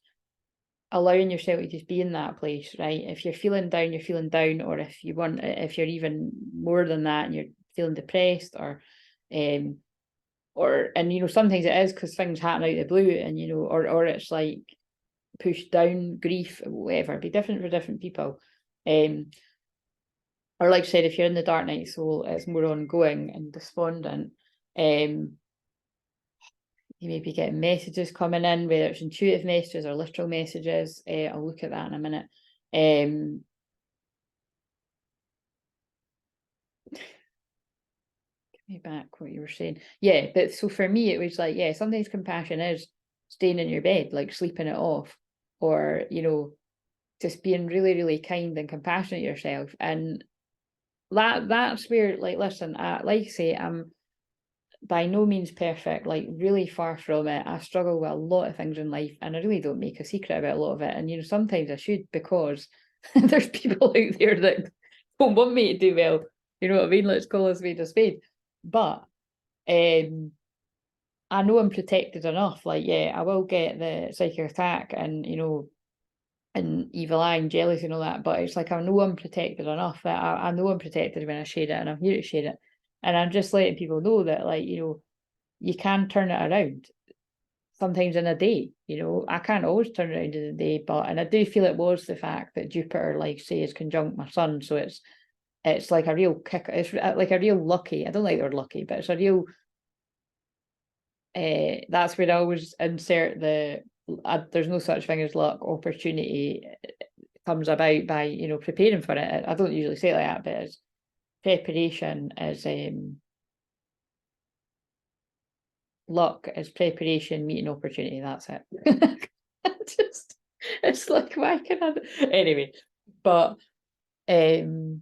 allowing yourself to just be in that place, right? If you're feeling down, you're feeling down, or if you're even more than that and you're feeling depressed, or and you know, sometimes it is because things happen out of the blue, and you know, or it's like pushed down grief, whatever. It'd be different for different people. Or like I said, if you're in the dark night soul, it's more ongoing and despondent. You may be getting messages coming in, whether it's intuitive messages or literal messages. I'll look at that in a minute. Give me back what you were saying. Yeah, but so for me, it was like, yeah, sometimes compassion is staying in your bed, like sleeping it off, or, you know, just being really, really kind and compassionate to yourself. And that's where, like, listen, like I say, I'm by no means perfect, like really far from it. I struggle with a lot of things in life, and I really don't make a secret about a lot of it. And you know, sometimes I should, because there's people out there that don't want me to do well. You know what I mean? Let's call a spade a spade. But I know I'm protected enough. Like, yeah, I will get the psychic attack, and you know, and evil eye and jealousy and all that. But it's like, I know I'm protected enough that I know I'm protected when I share it, and I'm here to share it. And I'm just letting people know that, like, you know, you can turn it around sometimes in a day. You know, I can't always turn it around in a day, and I do feel it was the fact that Jupiter, like say, is conjunct my sun, so it's like a real kick. It's like a real lucky. I don't like the word lucky, but it's a real. That's where I always insert there's no such thing as luck. Opportunity comes about by, you know, preparing for it. I don't usually say it like that, but it's preparation is luck is preparation meeting opportunity. That's it. Just, it's like, why can I anyway? But and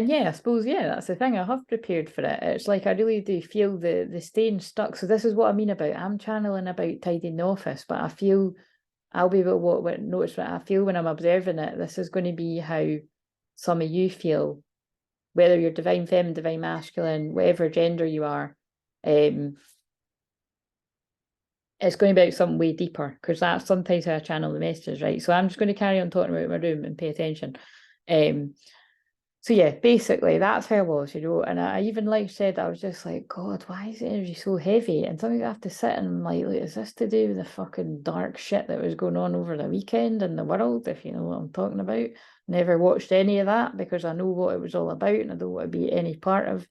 yeah, I suppose, yeah, that's the thing. I have prepared for it. It's like I really do feel the staying stuck. So this is what I mean about, I'm channeling about tidying the office, but I feel I'll be able to notice what I feel when I'm observing it. This is going to be how some of you feel, whether you're divine feminine, divine masculine, whatever gender you are. It's going to be something way deeper, because that's sometimes how I channel the messages, right? So I'm just going to carry on talking about my room and pay attention. So yeah, basically that's how I was, you know. And I even, like said, I was just like, God, why is the energy so heavy? And sometimes I have to sit and like, is this to do with the fucking dark shit that was going on over the weekend in the world, if you know what I'm talking about? Never watched any of that, because I know what it was all about, and I don't want to be any part of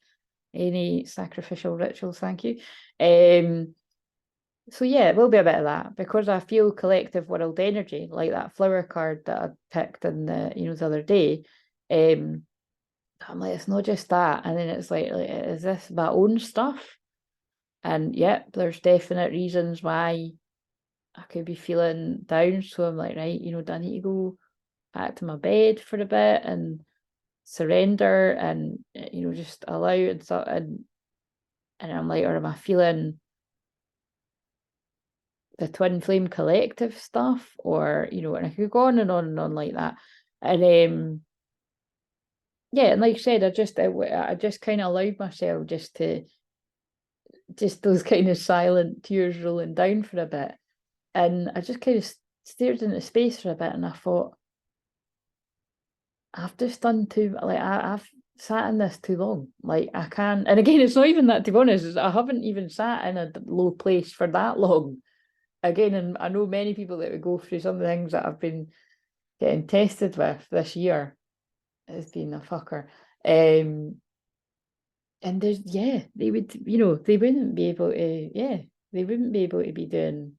any sacrificial rituals, thank you. So yeah, it will be a bit of that, because I feel collective world energy, like that flower card that I picked in the other day. I'm like, it's not just that. And then it's like, is this my own stuff? And yep, there's definite reasons why I could be feeling down. So I'm like, right, do I need to go back to my bed for a bit and surrender and just allow and so and I'm like, or am I feeling the twin flame collective stuff? Or and I could go on and on and on like that. And yeah, and like I said, I just kind of allowed myself just those kind of silent tears rolling down for a bit. And I just kind of stared into space for a bit, and I thought, I've just done I've sat in this too long. Like, I can't. And again, it's not even that, to be honest, I haven't even sat in a low place for that long. Again, and I know many people that would go through some of the things that I've been getting tested with this year. It's been a fucker. And there's, they would, they wouldn't be able to, they wouldn't be able to be doing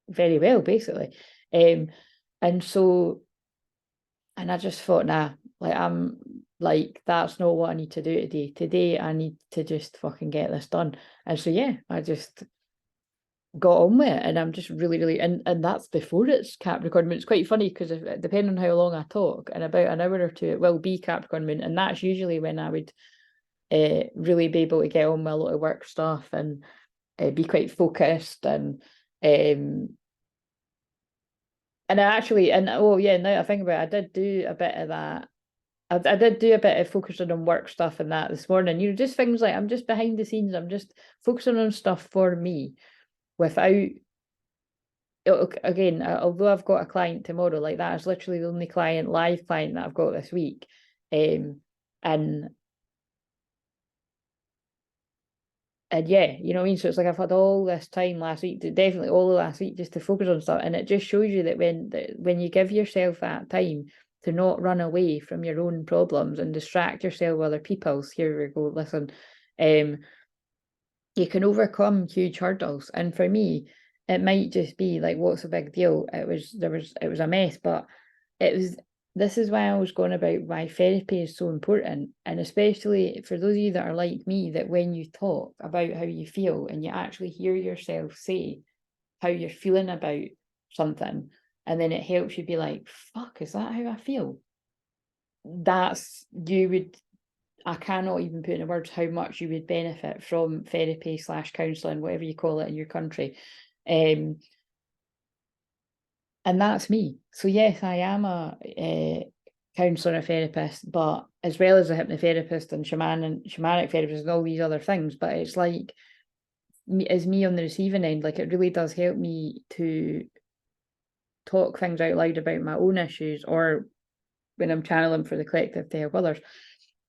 very well, basically. And so, and I just thought, nah, like, I'm like, that's not what I need to do today. Today, I need to just fucking get this done. And so, I just got on with it, and I'm just really, and that's before it's Capricorn moon. It's quite funny because depending on how long I talk, in about an hour or two, it will be Capricorn moon, and that's usually when I would really be able to get on with a lot of work stuff and be quite focused and I actually, and now I think about it, I did do a bit of that. I did do a bit of focusing on work stuff and that this morning, just things like, I'm just behind the scenes, I'm just focusing on stuff for me without, again, although I've got a client tomorrow, like, that is literally the only live client that I've got this week. And yeah, you know what I mean? So it's like I've had all this time last week, definitely all of last week, just to focus on stuff. And it just shows you that when you give yourself that time to not run away from your own problems and distract yourself with other people's, here we go, listen, you can overcome huge hurdles. And for me, it might just be like, what's the big deal? It was a mess, but this is why I was going about why therapy is so important. And especially for those of you that are like me, that when you talk about how you feel and you actually hear yourself say how you're feeling about something, and then it helps you be like, fuck, is that how I feel? I cannot even put in words how much you would benefit from therapy / counselling, whatever you call it in your country. And that's me. So yes, I am a counsellor, a therapist, but as well as a hypnotherapist and shamanic therapist and all these other things. But it's like, as me on the receiving end, like, it really does help me to talk things out loud about my own issues, or when I'm channeling for the collective to help others.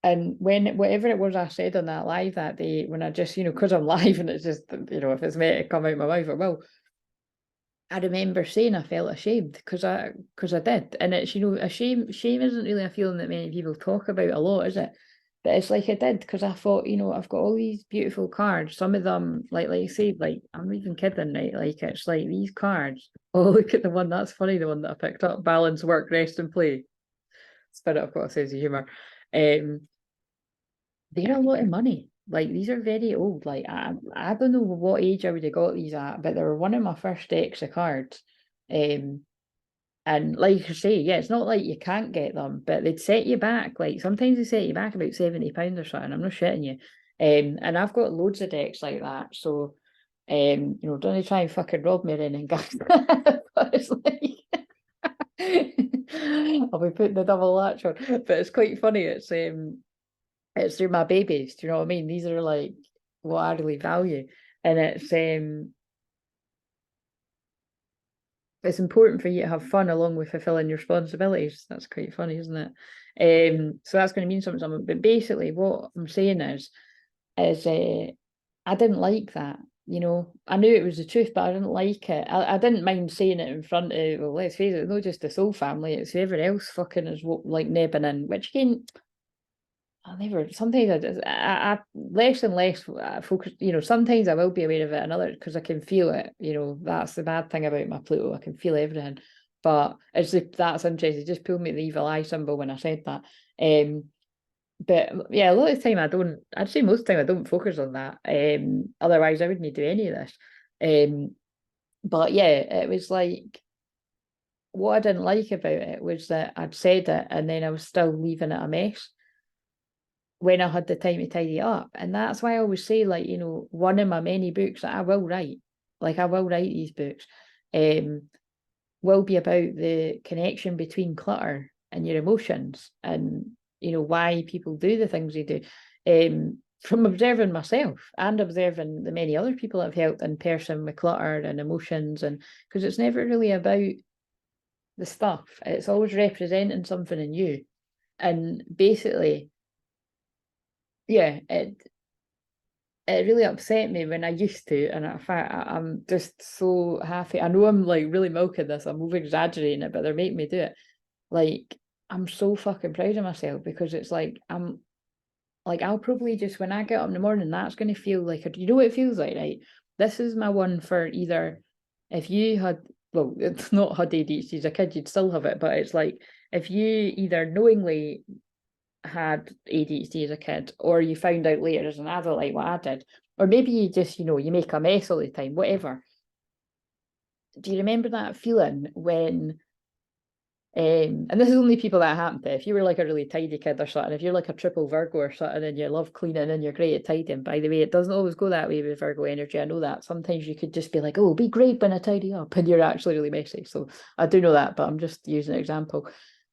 And whatever it was I said on that live that day, when I just, because I'm live and it's just, if it's meant to come out my mouth, it will. I remember saying I felt ashamed because I did. And it's, a shame isn't really a feeling that many people talk about a lot, is it? But it's like I did, because I thought, I've got all these beautiful cards. Some of them, like I say, like, I'm not even kidding, right? Like, it's like these cards. Oh, look at the one, that's funny, the one that I picked up. Balance, work, rest and play. Spirit, I've got a sense of humour. They're a lot of money. Like, these are very old. Like, I don't know what age I would have got these at, but they were one of my first decks of cards. And like I say, it's not like you can't get them, but they'd set you back. Like, sometimes they set you back about £70 or something. I'm not shitting you. And I've got loads of decks like that. So, don't try and fucking rob me or anything, guys. But it's like, I'll be putting the double latch on. But it's quite funny. It's through my babies. Do you know what I mean? These are like what I really value. And it's important for you to have fun along with fulfilling your responsibilities. That's quite funny, isn't it? So that's going to mean something. But basically, what I'm saying is I didn't like that. I knew it was the truth, but I didn't like it. I didn't mind saying it in front of, well, let's face it, not just the soul family, it's whoever else fucking is like nebbing in, which again, sometimes I less and less focus, sometimes I will be aware of it, and others, because I can feel it, that's the bad thing about my Pluto, I can feel everything. But that's interesting, it just pulled me the evil eye symbol when I said that. But yeah, a lot of the time I'd say most of the time I don't focus on that. Otherwise I wouldn't do any of this. But yeah, it was like, what I didn't like about it was that I'd said it and then I was still leaving it a mess when I had the time to tidy it up. And that's why I always say, like, one of my many books that I will write, like, I will write these books. will be about the connection between clutter and your emotions, and you know why people do the things they do. From observing myself and observing the many other people I've helped in person with clutter and emotions, and because it's never really about the stuff, it's always representing something in you. And basically, yeah, it really upset me when I used to, and in fact I'm just so happy. I know I'm like really milking this, I'm over exaggerating it, but they're making me do it. Like, I'm so fucking proud of myself, because it's like I'm like, I'll probably just, when I get up in the morning, that's going to feel like, you know what it feels like, right? This is my one for either, if you had, well, it's not had ADHD as a kid, you'd still have it, but it's like, if you either knowingly had ADHD as a kid, or you found out later as an adult, like what I did, or maybe you just, you know, you make a mess all the time, whatever. Do you remember that feeling when, and this is only people that happen to, if you were like a really tidy kid or something, if you're like a triple Virgo or something and you love cleaning and you're great at tidying, by the way, it doesn't always go that way with Virgo energy. I know that sometimes you could just be like, oh, be great when I tidy up, and you're actually really messy. So I do know that, but I'm just using an example.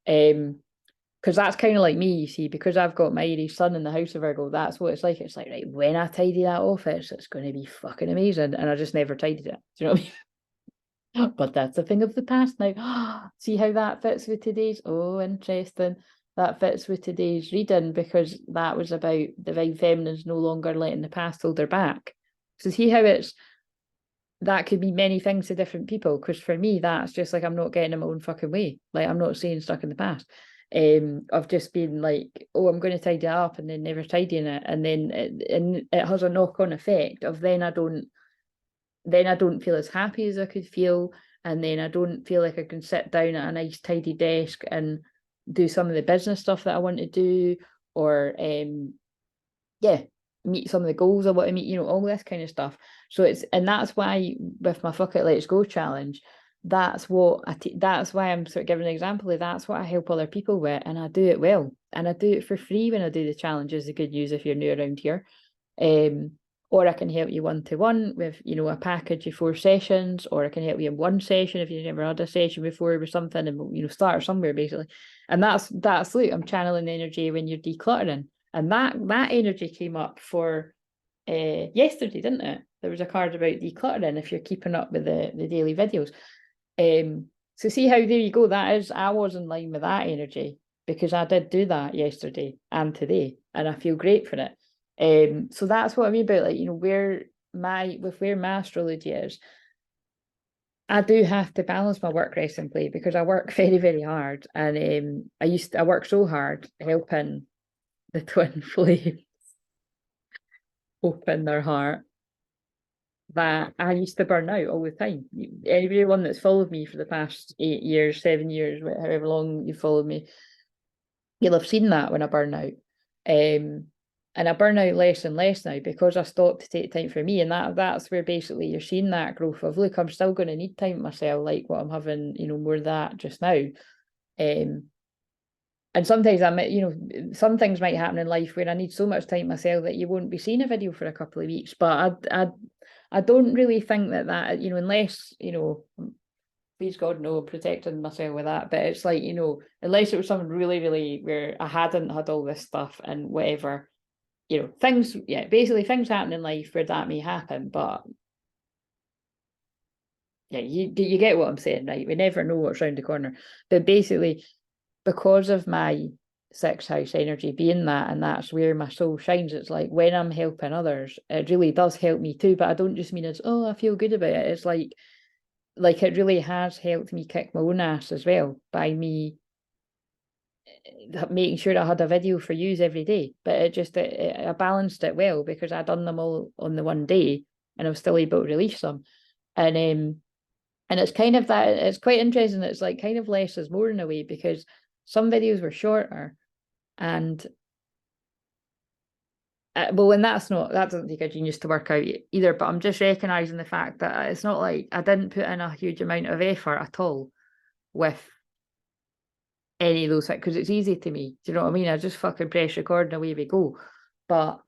Because that's kind of like me, you see, because I've got my Aries sun in the house of Virgo, that's what it's like. It's like, right, when I tidy that office, it's going to be fucking amazing. And I just never tidied it. Do you know what I mean? But that's a thing of the past now. See how that fits with today's? Oh, interesting. That fits with today's reading, because that was about divine feminines no longer letting the past hold her back. So see how it's, that could be many things to different people, because for me, that's just like, I'm not getting in my own fucking way. Like, I'm not staying stuck in the past. Of just being like, oh, I'm going to tidy it up, and then never tidying it. And then it has a knock-on effect of then I don't feel as happy as I could feel, and then I don't feel like I can sit down at a nice tidy desk and do some of the business stuff that I want to do, or meet some of the goals I want to meet, you know, all this kind of stuff. So and that's why with my Fuck It Let's Go challenge, that's what that's why I'm sort of giving an example of, that's what I help other people with, and I do it well, and I do it for free when I do the challenges. The good news, if you're new around here. Or I can help you one-to-one with, you know, a package of 4 sessions, or I can help you in one session if you've never had a session before with something, and, you know, start somewhere basically. And that's look, I'm channeling energy when you're decluttering. And that energy came up for yesterday, didn't it? There was a card about decluttering, if you're keeping up with the daily videos. So see how, there you go, that is, I was in line with that energy, because I did do that yesterday and today, and I feel great for it. So that's what I mean about, like, you know, where my astrology is. I do have to balance my work, rest and play, because I work very, very hard, and I work so hard helping the twin flames open their heart, that I used to burn out all the time. Everyone that's followed me for the past 8 years, 7 years, however long you followed me, you'll have seen that when I burn out. And I burn out less and less now, because I stopped to take time for me. And that's where basically you're seeing that growth of, look, I'm still going to need time myself, like what I'm having, you know, more of that just now. And sometimes some things might happen in life where I need so much time myself that you won't be seeing a video for a couple of weeks. But I don't really think that, you know, unless, you know, please God, no, I'm protecting myself with that. But it's like, you know, unless it was something really, really where I hadn't had all this stuff and whatever, you know, basically things happen in life where that may happen. But yeah, you get what I'm saying, right? We never know what's around the corner. But basically, because of my 6th house energy being that, and that's where my soul shines, it's like when I'm helping others, it really does help me too. But I don't just mean as, oh, I feel good about it. It's like it really has helped me kick my own ass as well, by me making sure I had a video for use every day. But I balanced it well, because I'd done them all on the one day, and I was still able to release them. And it's kind of that, it's quite interesting. It's like kind of less is more in a way, because some videos were shorter, and well, and that doesn't take a genius to work out either, but I'm just recognizing the fact that it's not like I didn't put in a huge amount of effort at all with any of those things, because it's easy to me. Do you know what I mean? I just fucking press record and away we go. But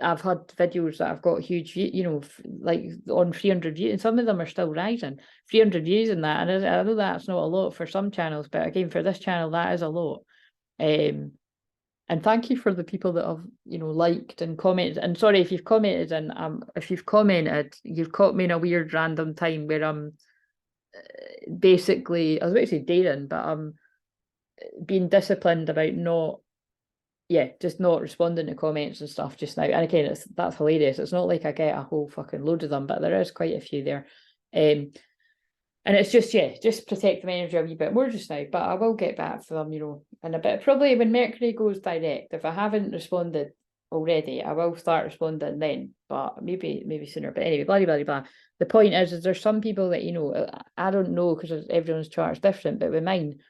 I've had videos that I've got huge view, you know, like on 300 views, and some of them are still rising. 300 views in that, and I know that's not a lot for some channels, but again, for this channel, that is a lot. And thank you for the people that have, you know, liked and commented. And sorry if you've commented, and if you've commented, you've caught me in a weird random time where I'm basically, I was about to say daring, but I'm being disciplined about not, just not responding to comments and stuff just now. And again, that's hilarious. It's not like I get a whole fucking load of them, but there is quite a few there. And it's just protect the energy a wee bit more just now, but I will get back to them, you know, in a bit. Probably when Mercury goes direct, if I haven't responded already, I will start responding then, but maybe sooner. But anyway, blah, blah, blah. The point is there's some people that, you know, I don't know because everyone's chart's different, but with mine,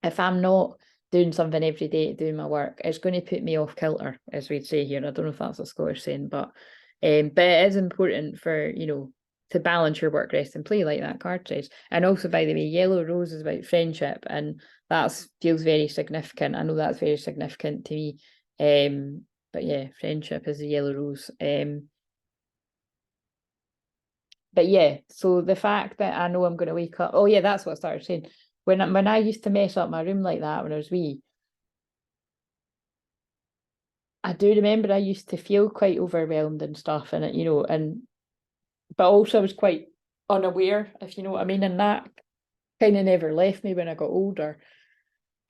if I'm not doing something every day, doing my work, it's going to put me off kilter, as we'd say here. I don't know if that's a Scottish saying, but it is important for, you know, to balance your work, rest and play, like that card says. And also, by the way, yellow rose is about friendship, and that feels very significant. I know that's very significant to me. But yeah, friendship is a yellow rose. But yeah, so the fact that I know I'm going to wake up, oh yeah, that's what I started saying. When I used to mess up my room like that when I was wee, I do remember I used to feel quite overwhelmed and stuff, and you know, but also I was quite unaware, if you know what I mean, and that kind of never left me when I got older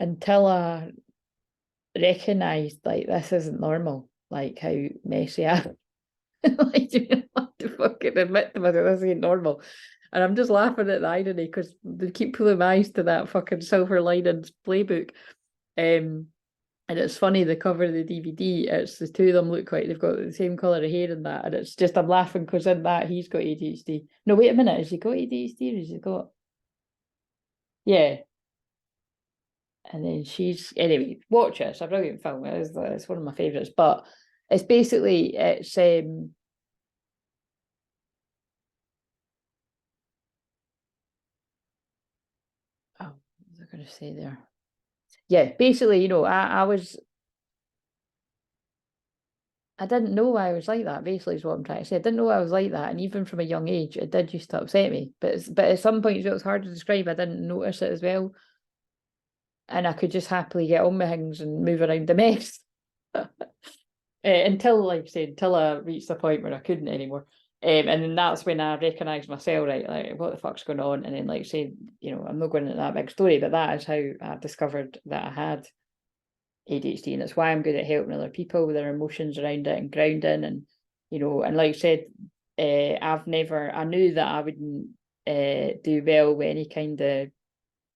until I recognised, like, this isn't normal, like how messy I am. Like, you know, I have to fucking admit to myself this ain't normal. And I'm just laughing at the irony because they keep pulling my eyes to that fucking Silver Linings playbook. And it's funny, the cover of the DVD, it's the two of them look like they've got the same colour of hair in that. And it's just, I'm laughing because in that he's got ADHD. No, wait a minute, has he got ADHD or has he got? Yeah. And then anyway, watch it. It's a brilliant film. It's one of my favourites. But it's basically, oh, what was I going to say there? Yeah, basically, you know, I didn't know I was like that, basically is what I'm trying to say. I didn't know I was like that. And even from a young age, it did used to upset me. But at some point, it was hard to describe. I didn't notice it as well. And I could just happily get on with things and move around the mess. Until, like I said, until I reached the point where I couldn't anymore. And then that's when I recognised myself, right, like, what the fuck's going on? And then, like I say, you know, I'm not going into that big story, but that is how I discovered that I had ADHD, and it's why I'm good at helping other people with their emotions around it and grounding, and you know, and like I said, I knew that I wouldn't do well with any kind of,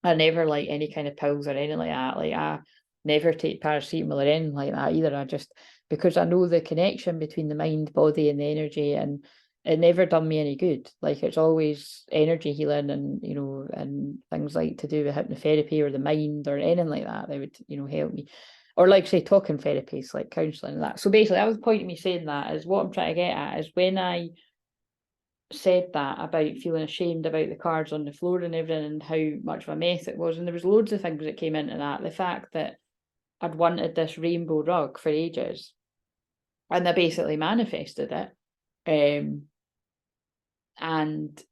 I never like any kind of pills or anything like that. Like, I never take paracetamol or anything like that either. I just, because I know the connection between the mind, body, and the energy, and it never done me any good. Like, it's always energy healing, and you know, and things like to do with hypnotherapy or the mind or anything like that. They would, you know, help me. Or like say talking therapies, like counselling and that. So basically, that was the point of me saying that, is what I'm trying to get at is when I said that about feeling ashamed about the cards on the floor and everything and how much of a mess it was, and there was loads of things that came into that. The fact that I'd wanted this rainbow rug for ages, and I basically manifested it, and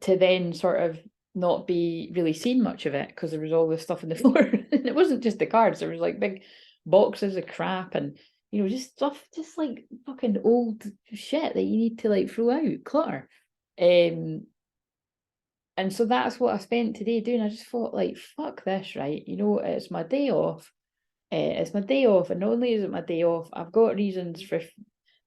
to then sort of not be really seeing much of it because there was all this stuff on the floor. And it wasn't just the cards, there was like big boxes of crap and, you know, just stuff, just like fucking old shit that you need to like throw out, clutter. And so that's what I spent today doing. I just thought, like, fuck this, right? You know, it's my day off. It's my day off, and not only is it my day off, I've got reasons for,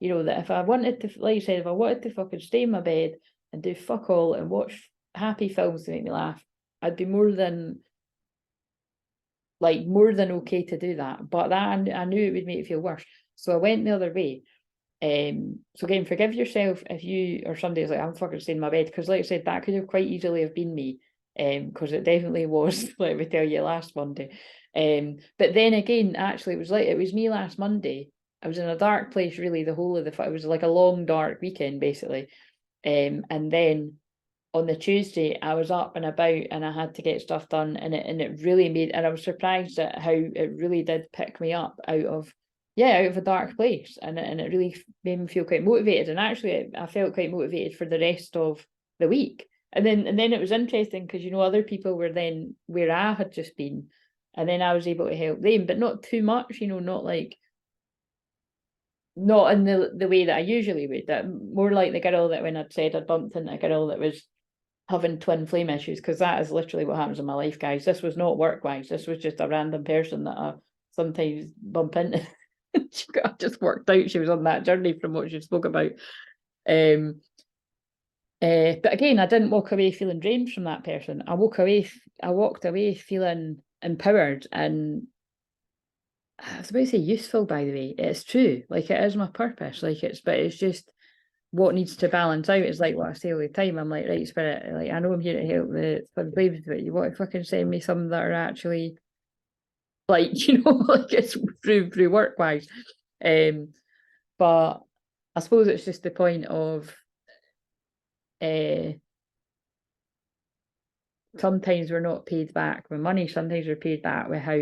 you know, that if I wanted to, like I said, if I wanted to fucking stay in my bed and do fuck all and watch happy films to make me laugh, I'd be more than okay to do that. But that, I knew it would make it feel worse, so I went the other way. So again, forgive yourself if you or somebody's like, I'm fucking staying in my bed, because like I said, that could have quite easily have been me, because it definitely was. Let me tell you, last Monday. But then again, actually, it was me last Monday. I was in a dark place really the whole of it was like a long dark weekend basically. And then on the Tuesday I was up and about and I had to get stuff done, and it really made, and I was surprised at how it really did pick me up out of yeah, out of a dark place, and it really made me feel quite motivated. And actually, I felt quite motivated for the rest of the week. And then it was interesting because, you know, other people were then where I had just been, and then I was able to help them, but not too much, you know, not in the way that I usually would. That more like the girl that, when I'd said I'd bumped into a girl that was having twin flame issues, because that is literally what happens in my life, guys. This was not work wise. This was just a random person that I sometimes bump into. She got just worked out. She was on that journey from what she spoke about. But again, I didn't walk away feeling drained from that person. I walked away feeling empowered, and I was about to say useful, by the way. It's true. Like, it is my purpose. But it's just what needs to balance out. Is like what I say all the time. I'm like, right, Spirit, like, I know I'm here to help the twin flames, but you want to fucking send me some that are actually, like, you know, like, it's through work wise. But I suppose it's just the point of sometimes we're not paid back with money. Sometimes we're paid back with how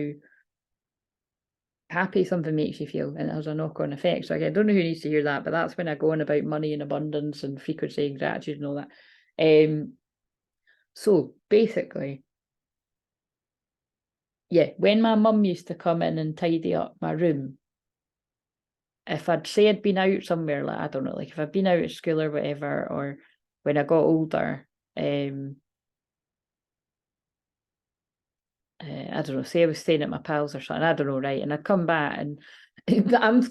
happy something makes you feel, and it has a knock-on effect. So again, I don't know who needs to hear that, but that's when I go on about money and abundance and frequency and gratitude and all that. So basically, yeah, when my mum used to come in and tidy up my room, if I'd say I'd been out somewhere, like, I don't know, like if I'd been out at school or whatever, or when I got older, I don't know, say I was staying at my pals or something, I don't know, right? And I'd come back, and I'm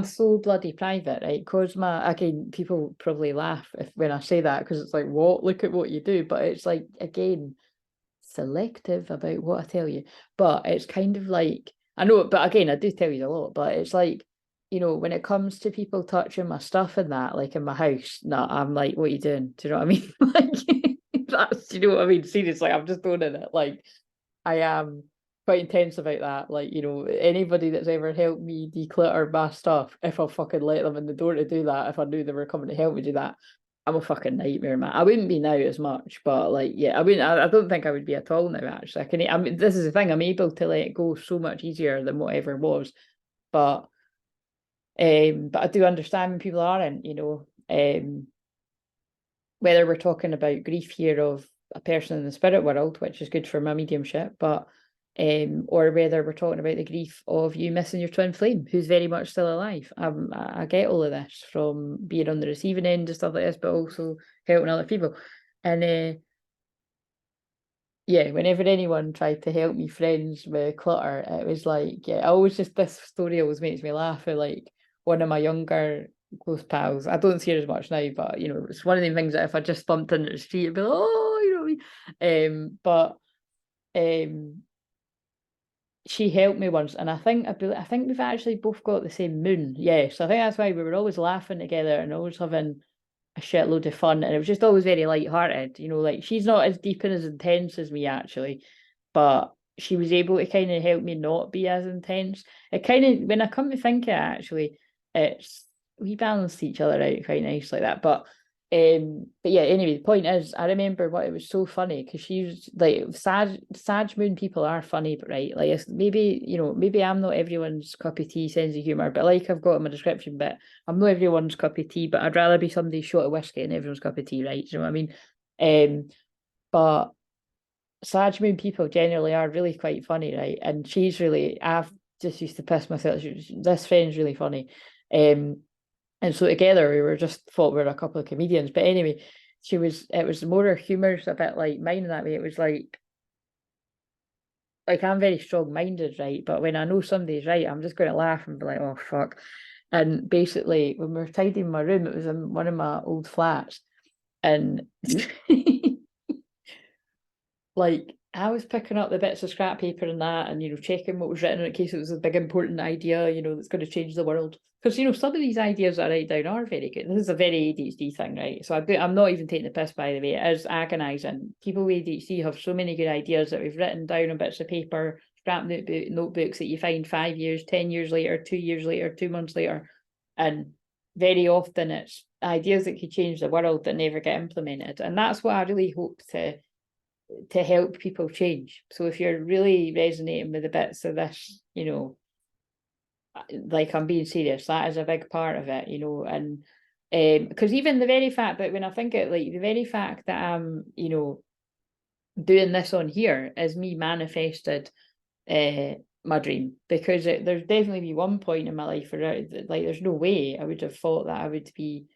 so bloody private, right? Because again, people probably laugh when I say that, because it's like, what? Look at what you do. But it's like, again, selective about what I tell you. But it's kind of like, I know, but again, I do tell you a lot, but it's like, you know, when it comes to people touching my stuff and that, like in my house, no, I'm like, what are you doing? Do you know what I mean? Like, that's, you know what I mean? Seriously, I'm just owning it. Like, I am quite intense about that. Like, you know, anybody that's ever helped me declutter my stuff, if I fucking let them in the door to do that, if I knew they were coming to help me do that, I'm a fucking nightmare, man. I wouldn't be now as much, but like, yeah, I wouldn't. I don't think I would be at all now. Actually, I mean, this is the thing. I'm able to let go so much easier than whatever was. But I do understand when people aren't. You know, whether we're talking about grief here of a person in the spirit world, which is good for my mediumship, but or whether we're talking about the grief of you missing your twin flame, who's very much still alive. I get all of this from being on the receiving end and stuff like this, but also helping other people. And yeah, whenever anyone tried to help me friends with clutter, it was like, yeah, this story always makes me laugh. Like, one of my younger close pals, I don't see her as much now, but you know, it's one of the things that if I just bumped into the street, I'd be like, oh, you know what I mean? But she helped me once, and I think we've actually both got the same moon. Yeah, so I think that's why we were always laughing together and always having a shitload of fun, and it was just always very light-hearted. You know, like, she's not as deep and as intense as me actually, but she was able to kind of help me not be as intense. It kind of, when I come to think of it, actually, we balanced each other out quite nice like that. But yeah, anyway, the point is, I remember what, it was so funny because she was like, Sag Moon people are funny, but right, like, maybe, you know, maybe I'm not everyone's cup of tea sense of humor, but like I've got in my description, but I'm not everyone's cup of tea, but I'd rather be somebody's shot of whiskey and everyone's cup of tea, right? Do you know what I mean? But Sag Moon people generally are really quite funny, right? And I've just used to piss myself. This friend's really funny. And so together we were just thought we were a couple of comedians. But anyway, it was more her humour's a bit like mine in that way. It was like I'm very strong-minded, right? But when I know somebody's right, I'm just going to laugh and be like, oh, fuck. And basically, when we were tidying my room, it was in one of my old flats. And like, I was picking up the bits of scrap paper and that, and, you know, checking what was written in case it was a big important idea, you know, that's going to change the world. Because, you know, some of these ideas that I write down are very good. This is a very ADHD thing, right? So I'm not even taking the piss, by the way. It is agonising. People with ADHD have so many good ideas that we've written down on bits of paper, scrap notebooks that you find 5 years, 10 years later, 2 years later, 2 months later. And very often it's ideas that could change the world that never get implemented. And that's what I really hope to help people change. So if you're really resonating with the bits of this, you know, like, I'm being serious. That is a big part of it, you know. And because even the very fact that when I think it, like the very fact that I'm, you know, doing this on here is me manifested my dream, because there's definitely be one point in my life where like there's no way I would have thought that I would be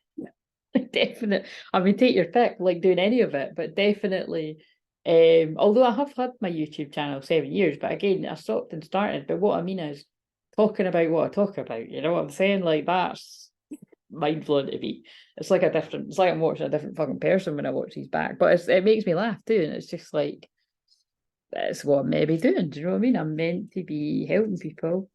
definite. I mean, take your pick, like doing any of it, but definitely. Although I have had my YouTube channel 7 years, but again, I stopped and started. But what I mean is talking about what I talk about. You know what I'm saying? Like, that's mind blowing to me. It's like it's like I'm watching a different fucking person when I watch these back. But it makes me laugh too, and it's just like, that's what I'm meant to be doing. Do you know what I mean? I'm meant to be helping people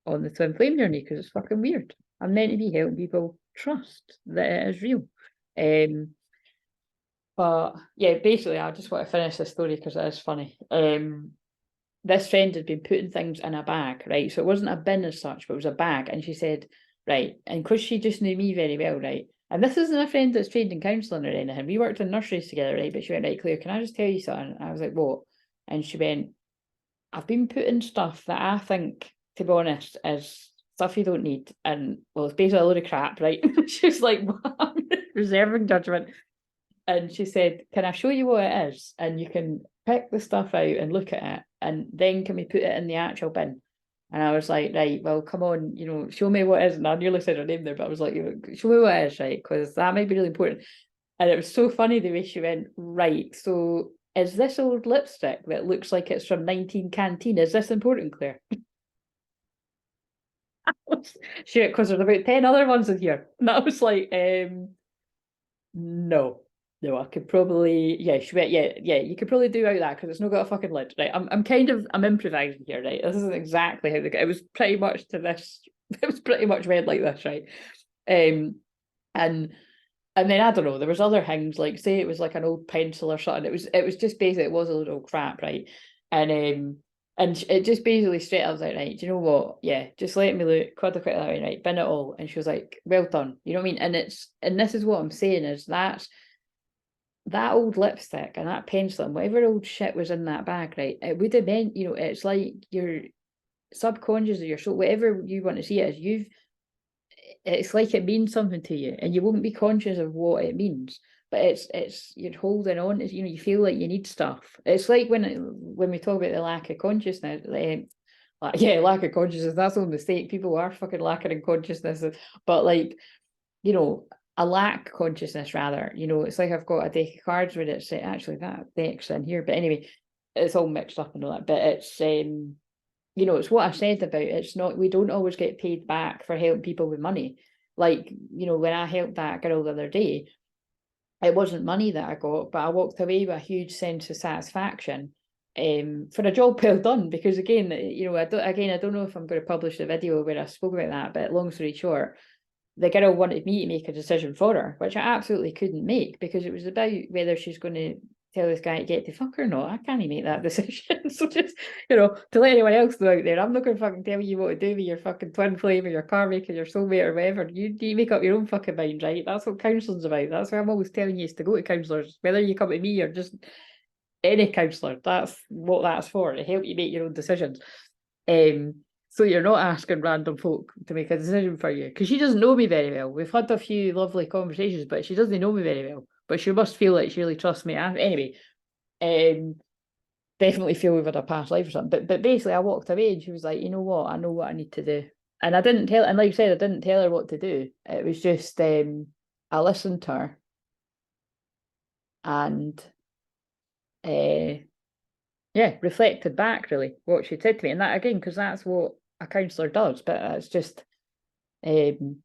on the twin flame journey, because it's fucking weird. I'm meant to be helping people trust that it is real. But yeah, basically, I just want to finish this story because it is funny. This friend had been putting things in a bag, right? So it wasn't a bin as such, but it was a bag. And she said, right, and because she just knew me very well, right? And this isn't a friend that's trained in counselling or anything. We worked in nurseries together, right? But she went, right, Claire, can I just tell you something? And I was like, what? And she went, I've been putting stuff that I think, to be honest, is stuff you don't need. And well, it's basically a load of crap, right? She's like, reserving judgment. And she said, can I show you what it is? And you can pick the stuff out and look at it. And then can we put it in the actual bin? And I was like, right, well, come on, you know, show me what it is. And I nearly said her name there, but I was like, show me what it is, right? Because that might be really important. And it was so funny the way she went, right, so is this old lipstick that looks like it's from 19 Canteen? Is this important, Claire? Shit, because there's about 10 other ones in here. And I was like, no. No, I could probably, yeah, she went, yeah, you could probably do out that because it's not got a fucking lid, right? I'm improvising here, right? This isn't exactly how it was pretty much to this, it was pretty much read like this, right? And then I don't know, there was other things, like say it was like an old pencil or something. It was just basically, it was a little crap, right? And it just basically straight, I was like, right, do you know what? Yeah, just let me look, quite that way, right? Bin it all. And she was like, well done. You know what I mean? And this is what I'm saying is that old lipstick and that pencil and whatever old shit was in that bag, right? It would have meant, you know, it's like your subconscious or your soul, whatever you want to see it as, it's like it means something to you and you won't be conscious of what it means. But it's you're holding on, you know, you feel like you need stuff. It's like when we talk about the lack of consciousness, lack of consciousness, that's no mistake. People are fucking lacking in consciousness. But like, you know, a lack consciousness rather, you know, it's like I've got a deck of cards where it's actually that deck's in here, but anyway, it's all mixed up and all that. But it's you know, it's what I said about it's not, we don't always get paid back for helping people with money. Like, you know, when I helped that girl the other day, it wasn't money that I got, but I walked away with a huge sense of satisfaction for a job well done. Because again, you know, I don't know if I'm going to publish the video where I spoke about that, but long story short, the girl wanted me to make a decision for her, which I absolutely couldn't make because it was about whether she's going to tell this guy to get the fuck or not. I can't make that decision. So just, you know, to let anyone else know out there, I'm not going to fucking tell you what to do with your fucking twin flame or your karmic or your soulmate or whatever. You make up your own fucking mind, right? That's what counselling's about. That's why I'm always telling you is to go to counsellors, whether you come to me or just any counsellor. That's what that's for, to help you make your own decisions. So you're not asking random folk to make a decision for you, because she doesn't know me very well. We've had a few lovely conversations, but she doesn't know me very well. But she must feel like she really trusts me. Anyway, definitely feel we've had a past life or something. But basically, I walked away and she was like, you know what? I know what I need to do. And I didn't tell, and like I said, I didn't tell her what to do. It was just I listened to her, and reflected back really what she said to me. And that again, because that's what a counsellor does, but it's just and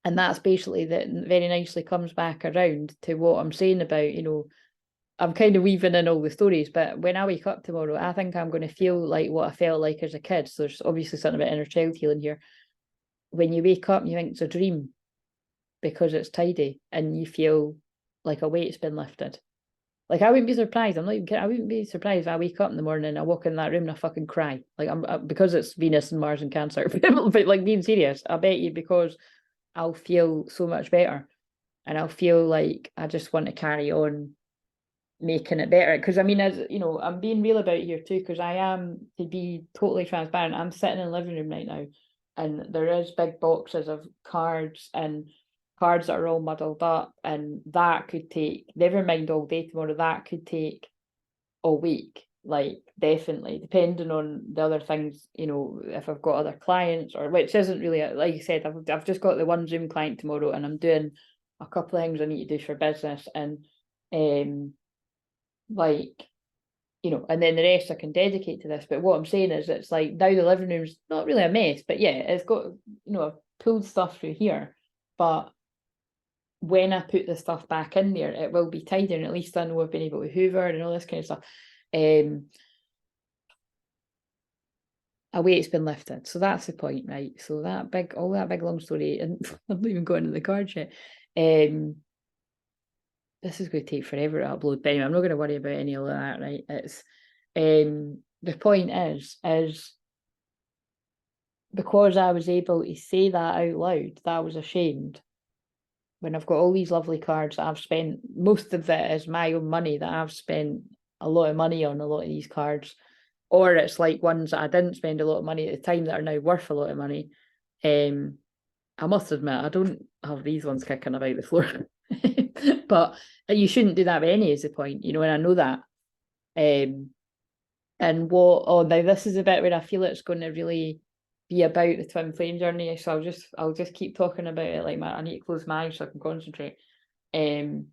that's basically that very nicely comes back around to what I'm saying about, you know, I'm kind of weaving in all the stories, but when I wake up tomorrow, I think I'm going to feel like what I felt like as a kid. So there's obviously something about inner child healing here. When you wake up and you think it's a dream because it's tidy and you feel like a weight's been lifted. Like, I wouldn't be surprised. I'm not even kidding. I wouldn't be surprised if I wake up in the morning and I walk in that room and I fucking cry. Like, because it's Venus and Mars and Cancer. But like, being serious, I bet you, because I'll feel so much better, and I'll feel like I just want to carry on making it better. Because I mean, as you know, I'm being real about it here too, because I am, to be totally transparent, I'm sitting in the living room right now, and there is big boxes of cards and cards that are all muddled up, and that could take, never mind all day tomorrow, that could take a week, like definitely, depending on the other things, you know, if I've got other clients, or which isn't really, like you said, I've just got the one Zoom client tomorrow, and I'm doing a couple of things I need to do for business, and like, you know, and then the rest I can dedicate to this. But what I'm saying is, it's like now the living room's not really a mess, but yeah, it's got, you know, I've pulled stuff through here, but when I put the stuff back in there, it will be tidy, and at least I know I've been able to hoover and all this kind of stuff. A weight's been lifted, so that's the point, right? So that big, all that big long story, and I'm not even going into the cards yet. This is going to take forever to upload, but anyway, I'm not going to worry about any of that, right? It's the point is because I was able to say that out loud, that I was ashamed, when I've got all these lovely cards that I've spent, most of it is my own money that I've spent a lot of money on a lot of these cards, or it's like ones that I didn't spend a lot of money at the time that are now worth a lot of money. I must admit, I don't have these ones kicking about the floor. But you shouldn't do that with any, is the point, you know, and I know that. And what, oh, now this is a bit where I feel it's going to really be about the twin flame journey, so I'll just keep talking about it, like I need to close my eyes so I can concentrate. It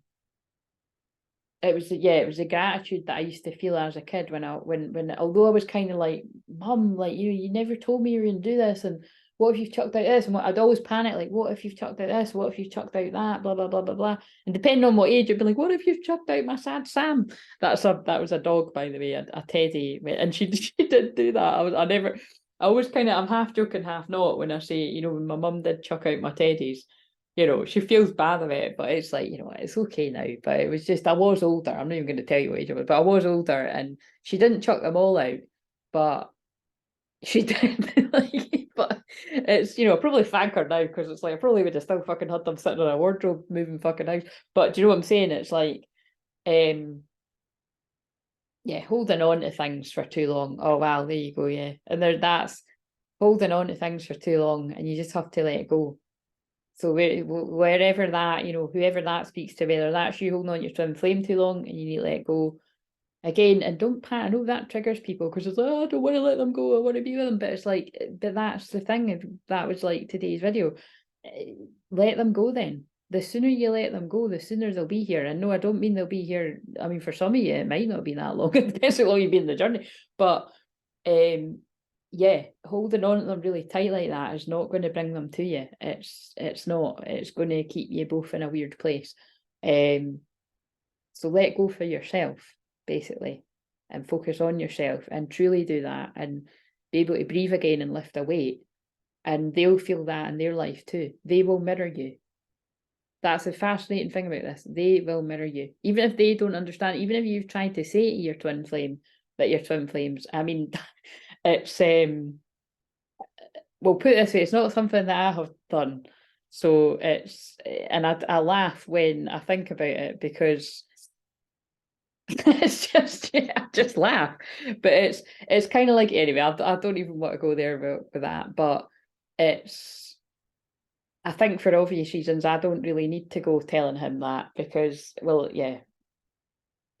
was a gratitude that I used to feel as a kid when although I was kind of like, Mum, like, you never told me you were going to do this, and what if you've chucked out this, and I'd always panic, like, what if you've chucked out this, what if you've chucked out that, blah blah blah blah blah, and depending on what age, it'd be like, what if you've chucked out my sad Sam? That was a dog, by the way, a teddy, and she did do that. I always kind of, I'm half joking, half not, when I say, you know, when my mum did chuck out my teddies, you know, she feels bad about it, but it's like, you know, it's okay now. But it was just, I was older. I'm not even going to tell you what age I was, but I was older, and she didn't chuck them all out, but she did. Like, but it's, you know, probably thank her now, because it's like I probably would have still fucking had them sitting in a wardrobe moving fucking house. But do you know what I'm saying? It's like, yeah, holding on to things for too long. Oh wow, there you go, yeah. And that's holding on to things for too long, and you just have to let it go. So wherever that, you know, whoever that speaks to, whether that's you holding on your twin flame too long and you need to let go again, and don't pat. I know that triggers people, because it's like, oh, I don't want to let them go, I want to be with them, but it's like, but that's the thing. If that was like today's video, let them go. Then the sooner you let them go, the sooner they'll be here. And no, I don't mean they'll be here, I mean, for some of you it might not be that long, it depends how long you've been in the journey, but yeah, holding on to them really tight like that is not going to bring them to you. It's not. It's going to keep you both in a weird place. So let go for yourself, basically, and focus on yourself, and truly do that, and be able to breathe again and lift a weight. And they'll feel that in their life too. They will mirror you. That's the fascinating thing about this. They will mirror you, even if they don't understand. Even if you've tried to say to your twin flame that you're twin flames. I mean, it's we'll put it this way, it's not something that I have done. So it's, and I laugh when I think about it, because it's just, yeah, I just laugh. But it's kind of like, anyway, I don't even want to go there with that. But it's, I think for obvious reasons, I don't really need to go telling him that, because, well, yeah,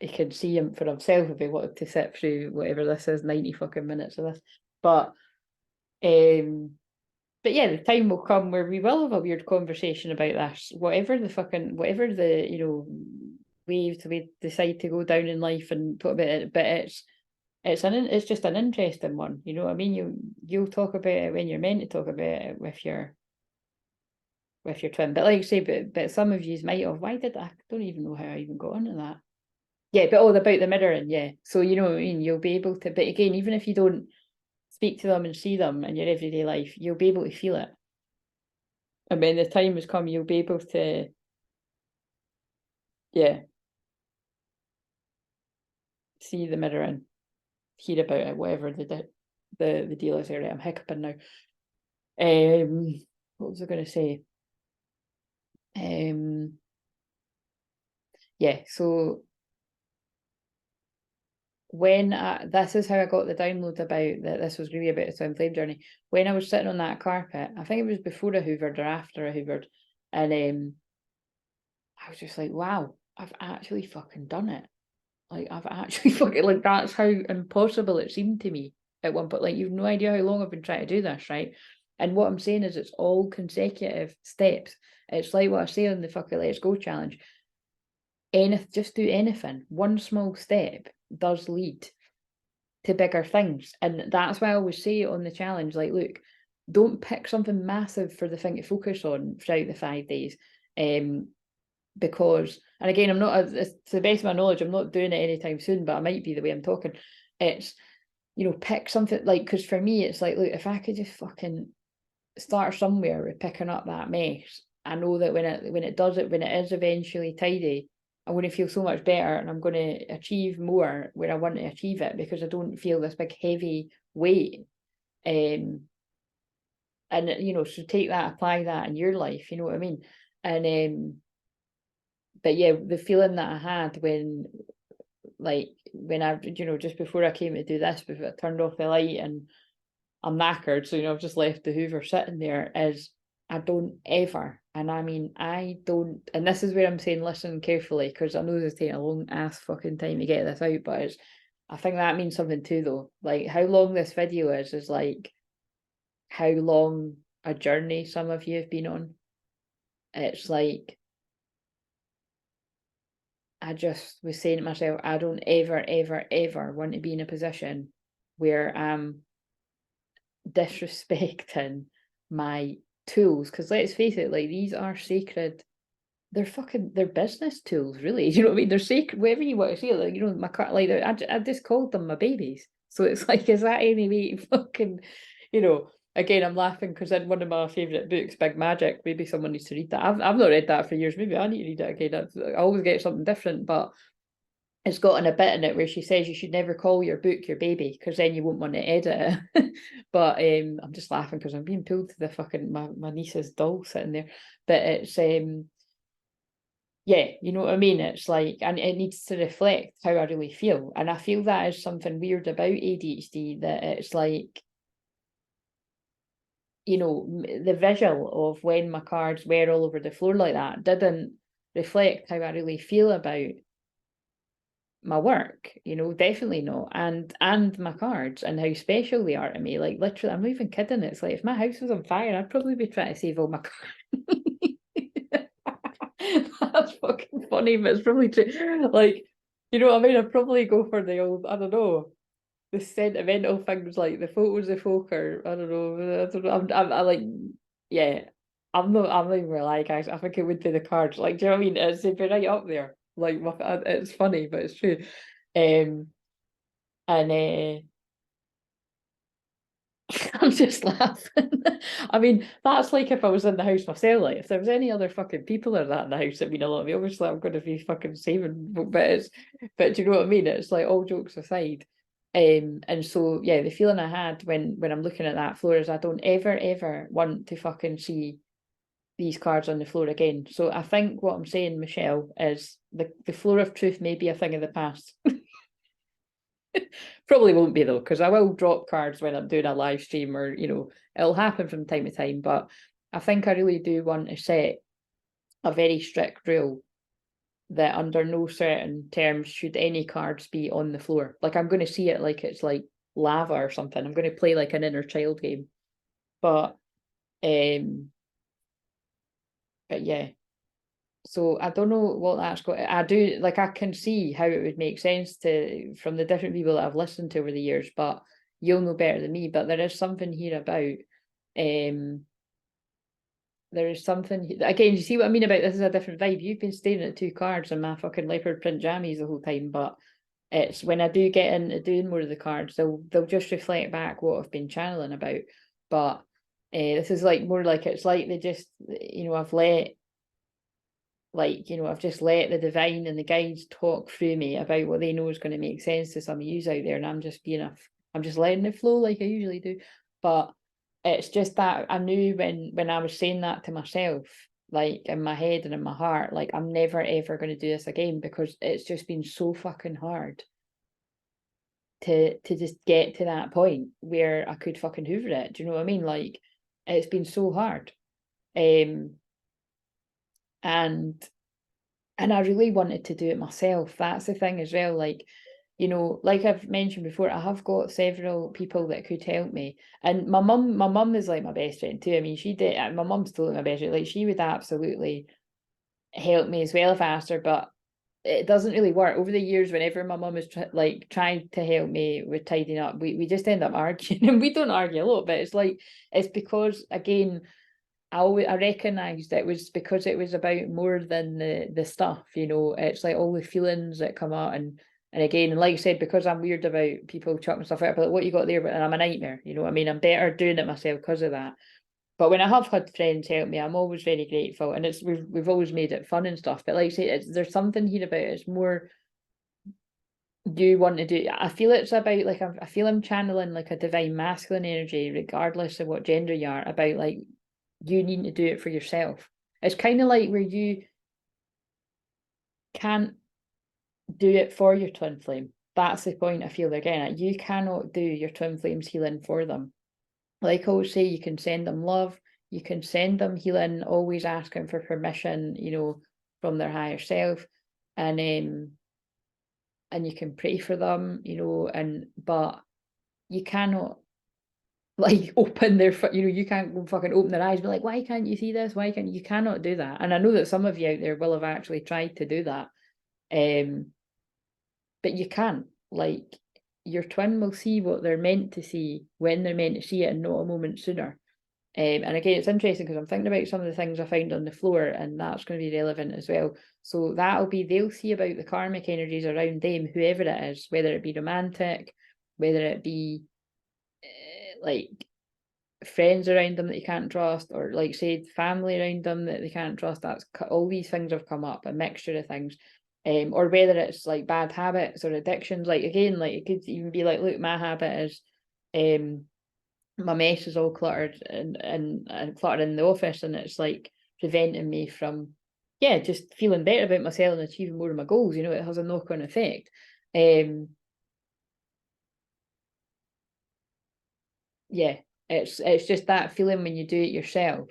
he can see him for himself if he wanted to sit through whatever this is, 90 fucking minutes of this. But yeah, the time will come where we will have a weird conversation about this, whatever the, you know, waves we decide to go down in life and talk about it. But it's just an interesting one, you know what I mean? You'll talk about it when you're meant to talk about it with your twin. But like I say, but some of you might have, I don't even know how I even got onto that. Yeah, but all about the mirroring, yeah. So you know what I mean, you'll be able to, but again, even if you don't speak to them and see them in your everyday life, you'll be able to feel it. And when the time has come, you'll be able to, yeah, see the mirroring, hear about it, whatever the deal is. Right, I'm hiccuping now. What was I going to say? Yeah, so this is how I got the download about that this was going to be about a twin flame journey. When I was sitting on that carpet, I think it was before I hoovered or after I hoovered, and I was just like, wow, I've actually fucking done it. Like, I've actually fucking, like, that's how impossible it seemed to me at one point. Like, you've no idea how long I've been trying to do this, right? And what I'm saying is it's all consecutive steps. It's like what I say on the fucking Let's Go challenge. Just do anything. One small step does lead to bigger things. And that's why I always say on the challenge, like, look, don't pick something massive for the thing to focus on throughout the 5 days. Because, and again, I'm not, to the best of my knowledge, I'm not doing it anytime soon, but I might be the way I'm talking. It's, you know, pick something, like, because for me, it's like, look, if I could just fucking start somewhere with picking up that mess, I know that when it is eventually tidy, I'm going to feel so much better, and I'm going to achieve more where I want to achieve it, because I don't feel this big heavy weight. And you know, so take that, apply that in your life, you know what I mean? And but yeah, the feeling that I had when I, you know, just before I came to do this, before I turned off the light and I'm knackered, so, you know, I've just left the hoover sitting there, is I don't ever, and I mean, I don't, and this is where I'm saying listen carefully, because I know this is taking a long ass fucking time to get this out, but I think that means something too, though. Like, how long this video is like how long a journey some of you have been on. It's like, I just was saying to myself, I don't ever, ever, ever want to be in a position where I'm disrespecting my tools. Because let's face it, like, these are sacred. They're business tools, really. You know what I mean? They're sacred, whatever you want to say. Like, you know, my car, like, I just called them my babies. So it's like, is that any way fucking, you know? Again, I'm laughing because in one of my favourite books, Big Magic, maybe someone needs to read that. I've not read that for years. Maybe I need to read it again. I always get something different, but it's got a bit in it where she says you should never call your book your baby, because then you won't want to edit it. But I'm just laughing because I'm being pulled to the fucking my niece's doll sitting there. But it's yeah, you know what I mean? It's like, and it needs to reflect how I really feel. And I feel that is something weird about ADHD, that it's like, you know, the visual of when my cards were all over the floor like that didn't reflect how I really feel about my work, you know, definitely not. And my cards and how special they are to me. Like, literally, I'm not even kidding. It's like, if my house was on fire, I'd probably be trying to save all my cards. That's fucking funny, but it's probably true. Like, you know what I mean? I'd probably go for the old, I don't know, the sentimental things, like the photos of folk, or I don't know. I like, yeah. I'm not even gonna lie, guys. I think it would be the cards. Like, do you know what I mean? It'd be right up there. Like, it's funny, but it's true. And I'm just laughing. I mean, that's like if I was in the house myself. Like, if there was any other fucking people in the house, I mean, a lot of me, obviously, I'm going to be fucking saving. But do you know what I mean? It's like, all jokes aside. And so yeah, the feeling I had when I'm looking at that floor is I don't ever want to fucking see these cards on the floor again. So I think what I'm saying, Michelle, is the floor of truth may be a thing of the past. Probably won't be, though, because I will drop cards when I'm doing a live stream, or, you know, it'll happen from time to time. But I think I really do want to set a very strict rule that under no certain terms should any cards be on the floor. Like, I'm going to see it like it's like lava or something. I'm going to play like an inner child game. But yeah. So I don't know what that's got. I do, like, I can see how it would make sense to, from the different people that I've listened to over the years, but you'll know better than me. But there is something here about there is something, again, you see what I mean about this is a different vibe. You've been staring at 2 cards and my fucking leopard print jammies the whole time, but it's when I do get into doing more of the cards, they'll just reflect back what I've been channeling about. But this is like more like, it's like they just, you know, I've just let the divine and the guides talk through me about what they know is going to make sense to some of you out there, and I'm just letting it flow like I usually do. But it's just that I knew when I was saying that to myself, like in my head and in my heart, like, I'm never ever going to do this again, because it's just been so fucking hard. to just get to that point where I could fucking hoover it. Do you know what I mean? Like, it's been so hard. And I really wanted to do it myself. That's the thing as well. Like, you know, like I've mentioned before, I have got several people that could help me. And my mum is like my best friend too. I mean, she did, my mum's still my best friend. Like, she would absolutely help me as well if I asked her, but it doesn't really work. Over the years, whenever my mum is trying to help me with tidying up, we just end up arguing. And we don't argue a lot, but it's because, again, I recognised it was because it was about more than the stuff, you know. It's like all the feelings that come out, and again, like I said, because I'm weird about people chucking stuff out, but like, what you got there, and I'm a nightmare, you know what I mean? I'm better doing it myself because of that. But when I have had friends help me, I'm always very grateful, and we've always made it fun and stuff. But like I say, there's something here about it. It's more you want to do. I feel it's about, like, I feel I'm channeling like a divine masculine energy, regardless of what gender you are, about like you needing to do it for yourself. It's kind of like where you can't do it for your twin flame. That's the point I feel they're getting at. You cannot do your twin flames healing for them. Like I always say, you can send them love, you can send them healing, always asking for permission, you know, from their higher self, and you can pray for them, you know, but you cannot like open their, you know, you can't go fucking open their eyes and be like, why can't you see this? Why can't you cannot do that? And I know that some of you out there will have actually tried to do that, but you can't. Like, your twin will see what they're meant to see when they're meant to see it, and not a moment sooner. And again, it's interesting because I'm thinking about some of the things I found on the floor, and that's going to be relevant as well. So they'll see about the karmic energies around them, whoever it is, whether it be romantic, whether it be like friends around them that you can't trust, or like say family around them that they can't trust. That's all these things have come up, a mixture of things. Or whether it's like bad habits or addictions. Like, again, like it could even be like, look, my habit is my mess is all cluttered and cluttered in the office, and it's like preventing me from just feeling better about myself and achieving more of my goals. You know, it has a knock-on effect. It's just that feeling when you do it yourself,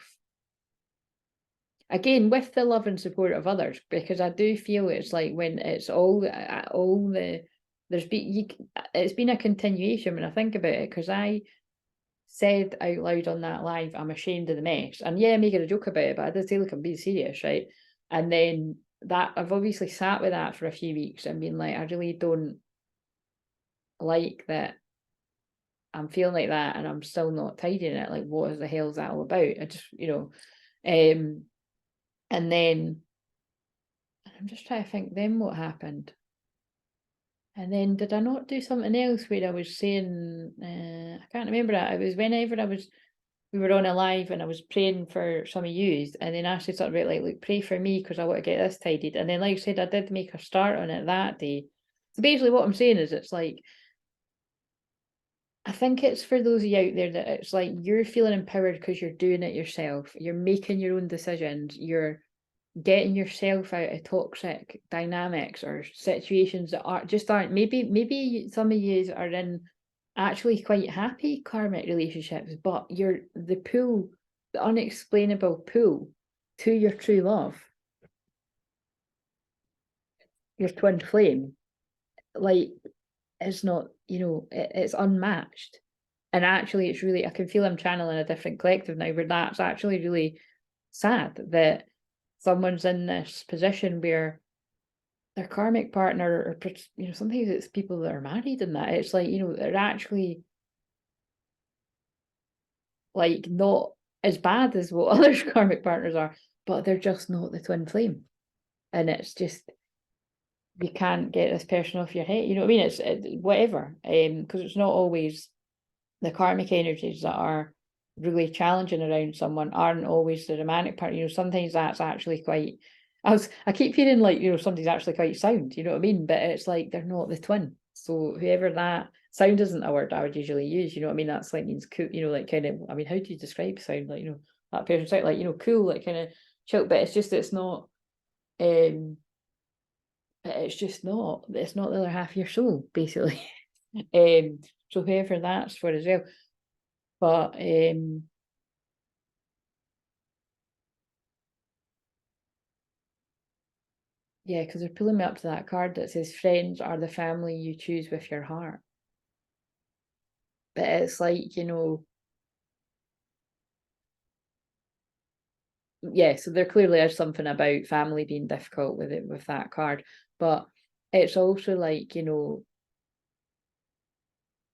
again with the love and support of others, because I do feel it's like when it's all the it's been a continuation when I think about it, because I said out loud on that live, I'm ashamed of the mess, and I making a joke about it, but I did say, look, I'm being serious, right? And then that I've obviously sat with that for a few weeks and been like, I really don't like that I'm feeling like that and I'm still not tidying it. Like, what the hell is that all about? I just, you know, and then I'm just trying to think then what happened. And then did I not do something else where I was saying, I can't remember that. It was whenever we were on a live and I was praying for some of yous, and then Ashley started about like, look, pray for me because I want to get this tidied. And then, like I said, I did make a start on it that day. So basically what I'm saying is, it's like, I think it's for those of you out there that it's like you're feeling empowered because you're doing it yourself. You're making your own decisions. You're getting yourself out of toxic dynamics or situations that aren't maybe some of you are in actually quite happy karmic relationships, but you're the unexplainable pull to your true love, your twin flame, like, it's not, you know, it's unmatched. And actually, it's really, I can feel I'm channeling a different collective now, where that's actually really sad that someone's in this position where their karmic partner, or, you know, sometimes it's people that are married, and that it's like, you know, they're actually like not as bad as what other karmic partners are, but they're just not the twin flame. And it's just, you can't get this person off your head, you know what I mean? It's whatever, because it's not always the karmic energies that are really challenging around someone, aren't always the romantic part. You know, sometimes that's actually quite, I keep hearing like, you know, somebody's actually quite sound, you know what I mean? But it's like, they're not the twin. So whoever that, sound isn't a word I would usually use, you know what I mean? That's like means cool, you know, like kind of, I mean, how do you describe sound? Like, you know, that person sound like, you know, cool, like kind of chill, but it's just, it's not, it's just not, it's not the other half of your soul, basically. So whoever that's for as well. But yeah, because they're pulling me up to that card that says friends are the family you choose with your heart. But it's like, you know, yeah, so there clearly is something about family being difficult with it, with that card. But it's also like, you know,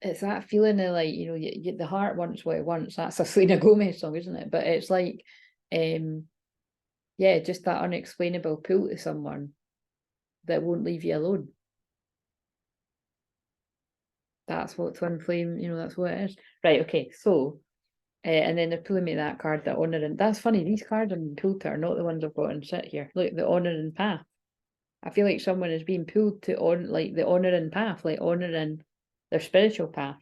it's that feeling of like, you know, the heart wants what it wants. That's a Selena Gomez song, isn't it? But it's like, yeah, just that unexplainable pull to someone that won't leave you alone. That's what twin flame, you know, that's what it is. Right, okay, so and then they're pulling me that card, the honor, and that's funny, these cards I'm pulled to are not the ones I've got and sit here. Look, the honor and path. I feel like someone is being pulled to on like the honor and path, like honoring their spiritual path.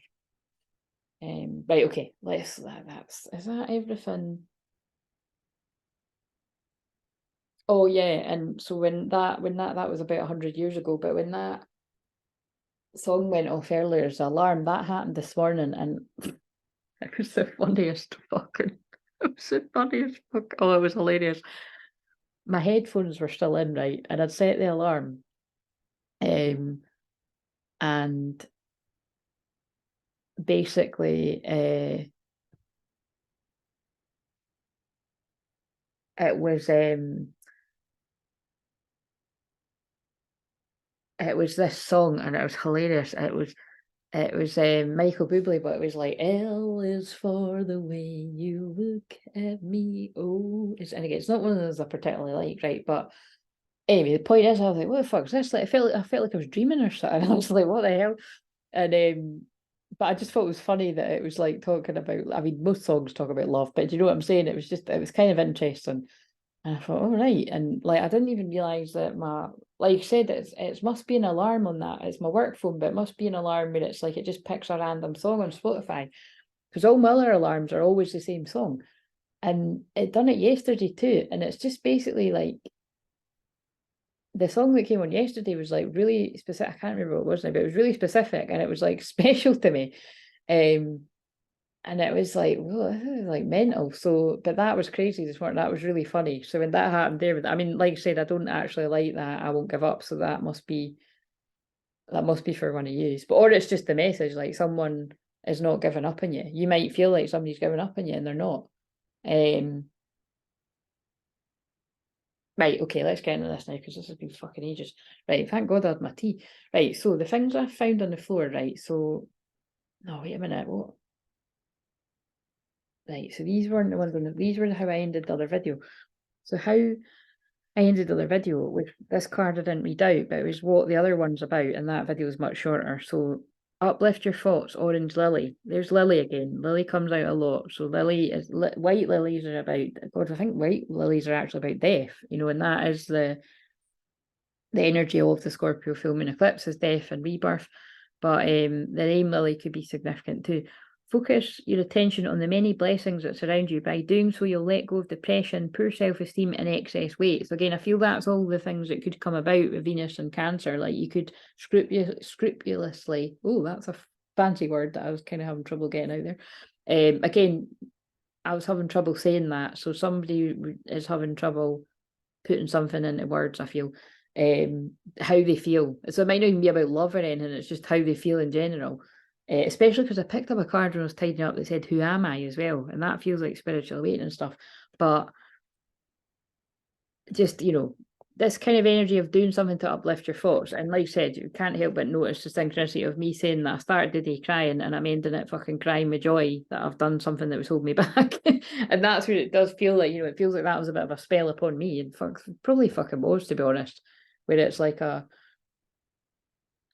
Right, okay, let's that's is that everything? Oh yeah, and so when that was about 100 years ago, but when that song went off earlier as an alarm, that happened this morning, and it was the funniest fucking. It was the funniest fuck. Oh, it was hilarious. My headphones were still in, right, and I'd set the alarm, and basically, it was this song, and it was hilarious. It was Michael Bublé, but it was like L is for the way you look at me. Oh, and again, it's not one of those I particularly like, right? But anyway, the point is, I was like, what the fuck is this? Like, I felt like I was dreaming or something. I was like, what the hell? And but I just thought it was funny that it was like talking about. I mean, most songs talk about love, but do you know what I'm saying? It was kind of interesting. And I thought, all right, and like I didn't even realise that like you said, it must be an alarm on that. It's my work phone, but it must be an alarm where it's like it just picks a random song on Spotify. Because all my other alarms are always the same song. And it done it yesterday too. And it's just basically like the song that came on yesterday was like really specific. I can't remember what it was now, but it was really specific and it was like special to me. And it was like, well, this is like mental. So, but that was crazy this morning. That was really funny. So when that happened there, I mean, like I said, I don't actually like that. I won't give up. So that must be for one of you. But or it's just the message, like someone is not giving up on you. You might feel like somebody's giving up on you and they're not. Right, okay, let's get into this now because this has been fucking ages. Right, thank God I had my tea. Right, so the things I found on the floor, right, so no, wait a minute, what? Right, so these weren't the ones on these were how I ended the other video. So how I ended the other video with this card I didn't read out, but it was what the other one's about, and that video is much shorter. So uplift your thoughts, orange lily. There's Lily again. Lily comes out a lot. So Lily is white lilies are about God, I think white lilies are actually about death, you know, and that is the energy of the Scorpio full moon eclipse is death and rebirth. But the name Lily could be significant too. Focus your attention on the many blessings that surround you. By doing so, you'll let go of depression, poor self-esteem, and excess weight. So again, I feel that's all the things that could come about with Venus and Cancer. Like you could scrupulously, oh, that's a fancy word that I was kind of having trouble getting out there. Again, I was having trouble saying that. So somebody is having trouble putting something into words, I feel. How they feel. So it might not even be about love or anything, it's just how they feel in general. Especially because I picked up a card when I was tidying up that said, who am I as well? And that feels like spiritual awakening and stuff. But just, you know, this kind of energy of doing something to uplift your thoughts. And like I said, you can't help but notice the synchronicity of me saying that I started the day crying and I'm ending it fucking crying with joy that I've done something that was holding me back. And that's what it does feel like, you know, it feels like that was a bit of a spell upon me. And probably fucking was, to be honest, where it's like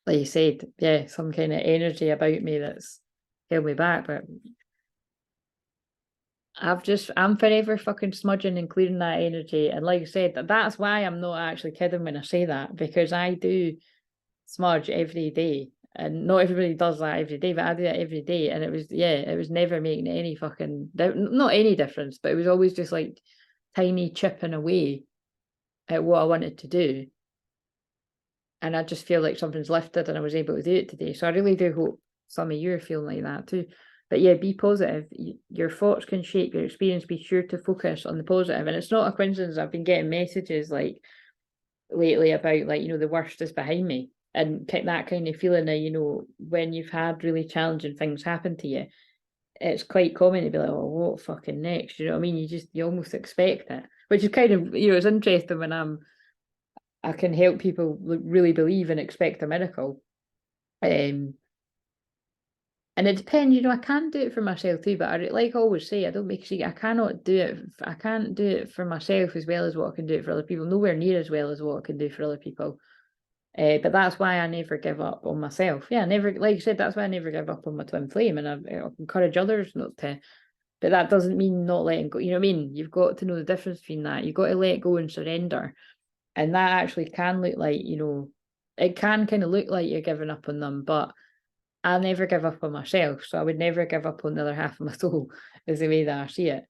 like you said, yeah, some kind of energy about me that's held me back. But I'm forever fucking smudging and clearing that energy. And like I said, that's why I'm not actually kidding when I say that, because I do smudge every day. And not everybody does that every day, but I do that every day. And it was never making any fucking, not any difference, but it was always just like tiny chipping away at what I wanted to do. and I just feel like something's lifted and I was able to do it today. So I really do hope some of you are feeling like that too. But yeah, be positive. Your thoughts can shape your experience. Be sure to focus on the positive. And it's not a coincidence I've been getting messages like lately about like, you know, the worst is behind me. And that kind of feeling of, you know, when you've had really challenging things happen to you, it's quite common to be like, oh, what fucking next? You know what I mean? You almost expect it, which is kind of, you know, it's interesting when I can help people really believe and expect a miracle. And it depends, you know, I can do it for myself too, but like I always say, I don't make I can't do it for myself as well as what I can do it for other people, nowhere near as well as what I can do for other people. But that's why I never give up on myself. Yeah, like I said, that's why I never give up on my twin flame, and I encourage others not to. But that doesn't mean not letting go. You know what I mean? You've got to know the difference between that. You've got to let go and surrender. And that actually can look like, you know, it can kind of look like you're giving up on them, but I'll never give up on myself. So I would never give up on the other half of my soul, is the way that I see it.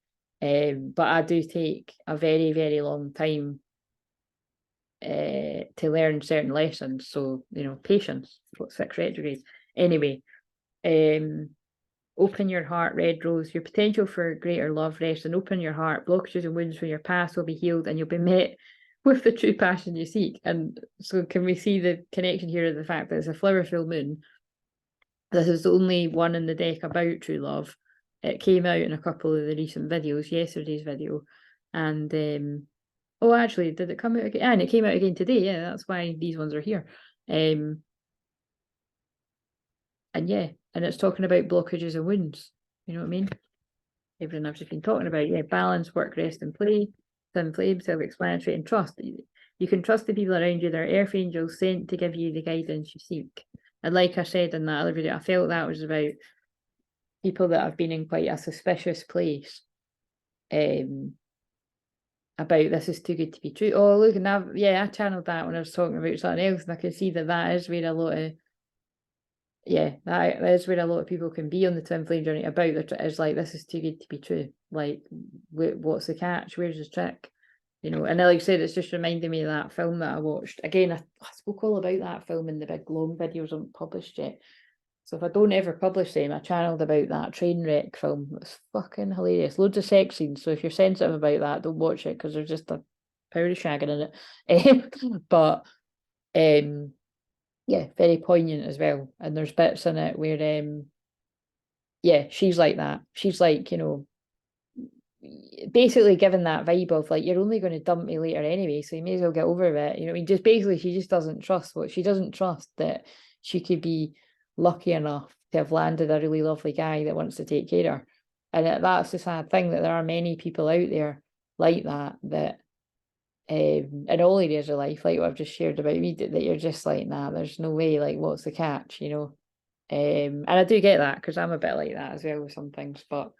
But I do take a very, very long time to learn certain lessons. So, you know, patience, 6 retrogrades. Anyway, open your heart, Red Rose. Your potential for greater love rests and open your heart. Blockages and wounds from your past will be healed and you'll be met with the true passion you seek. And so can we see the connection here of the fact that it's a flower full moon? This is the only one in the deck about true love. It came out in a couple of the recent videos, yesterday's video. And oh, actually, did it come out again? And it came out again today. Yeah, that's why these ones are here. And yeah, and it's talking about blockages and wounds. You know what I mean? Everything I've just been talking about. Yeah, balance, work, rest, and play. Twin flame, self-explanatory, and trust. You can trust the people around you. They're earth angels sent to give you the guidance you seek. And like I said in that other video, I felt that was about people that have been in quite a suspicious place. About this is too good to be true. Oh, look, and I channeled that when I was talking about something else, and I can see that is where a lot of that is where a lot of people can be on the twin flame journey about is like, this is too good to be true. Like, what's the catch? Where's the trick? You know, and like I said, it's just reminding me of that film that I watched. Again, I spoke all about that film in the big long videos aren't published yet. So if I don't ever publish them, I channeled about that train wreck film. It's fucking hilarious. Loads of sex scenes. So if you're sensitive about that, don't watch it because there's just a power of shagging in it. But yeah, very poignant as well. And there's bits in it where yeah, she's like that. She's like, you know, basically given that vibe of like, you're only going to dump me later anyway, so you may as well get over it. You know what I mean? Just basically, she just doesn't trust she doesn't trust that she could be lucky enough to have landed a really lovely guy that wants to take care of her. And that's the sad thing, that there are many people out there like that in all areas of life, like what I've just shared about me, that you're just like, nah, there's no way, like, what's the catch, you know? And I do get that because I'm a bit like that as well with some things, but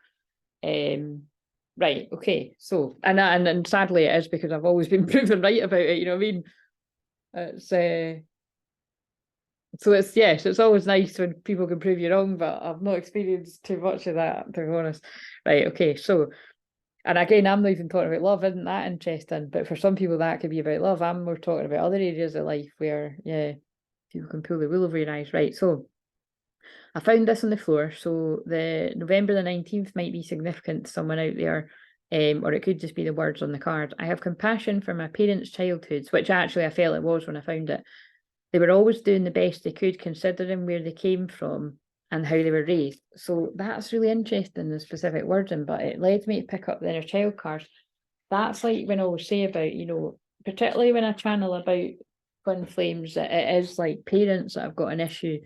right, okay, so and sadly it is because I've always been proven right about it, you know what I mean? It's so it's it's always nice when people can prove you wrong, but I've not experienced too much of that, to be honest. Right, okay, so, and again, I'm not even talking about love, isn't that interesting? But for some people that could be about love. I'm more talking about other areas of life where, yeah, people can pull the wool over your eyes. Right, so I found this on the floor. So the November the 19th might be significant to someone out there, or it could just be the words on the card. I have compassion for my parents' childhoods, which actually I felt it was when I found it. They were always doing the best they could, considering where they came from and how they were raised. So that's really interesting, the specific wording, but it led me to pick up the inner child cards. That's like when I always say about, you know, particularly when I channel about twin flames, it is like parents that have got an issue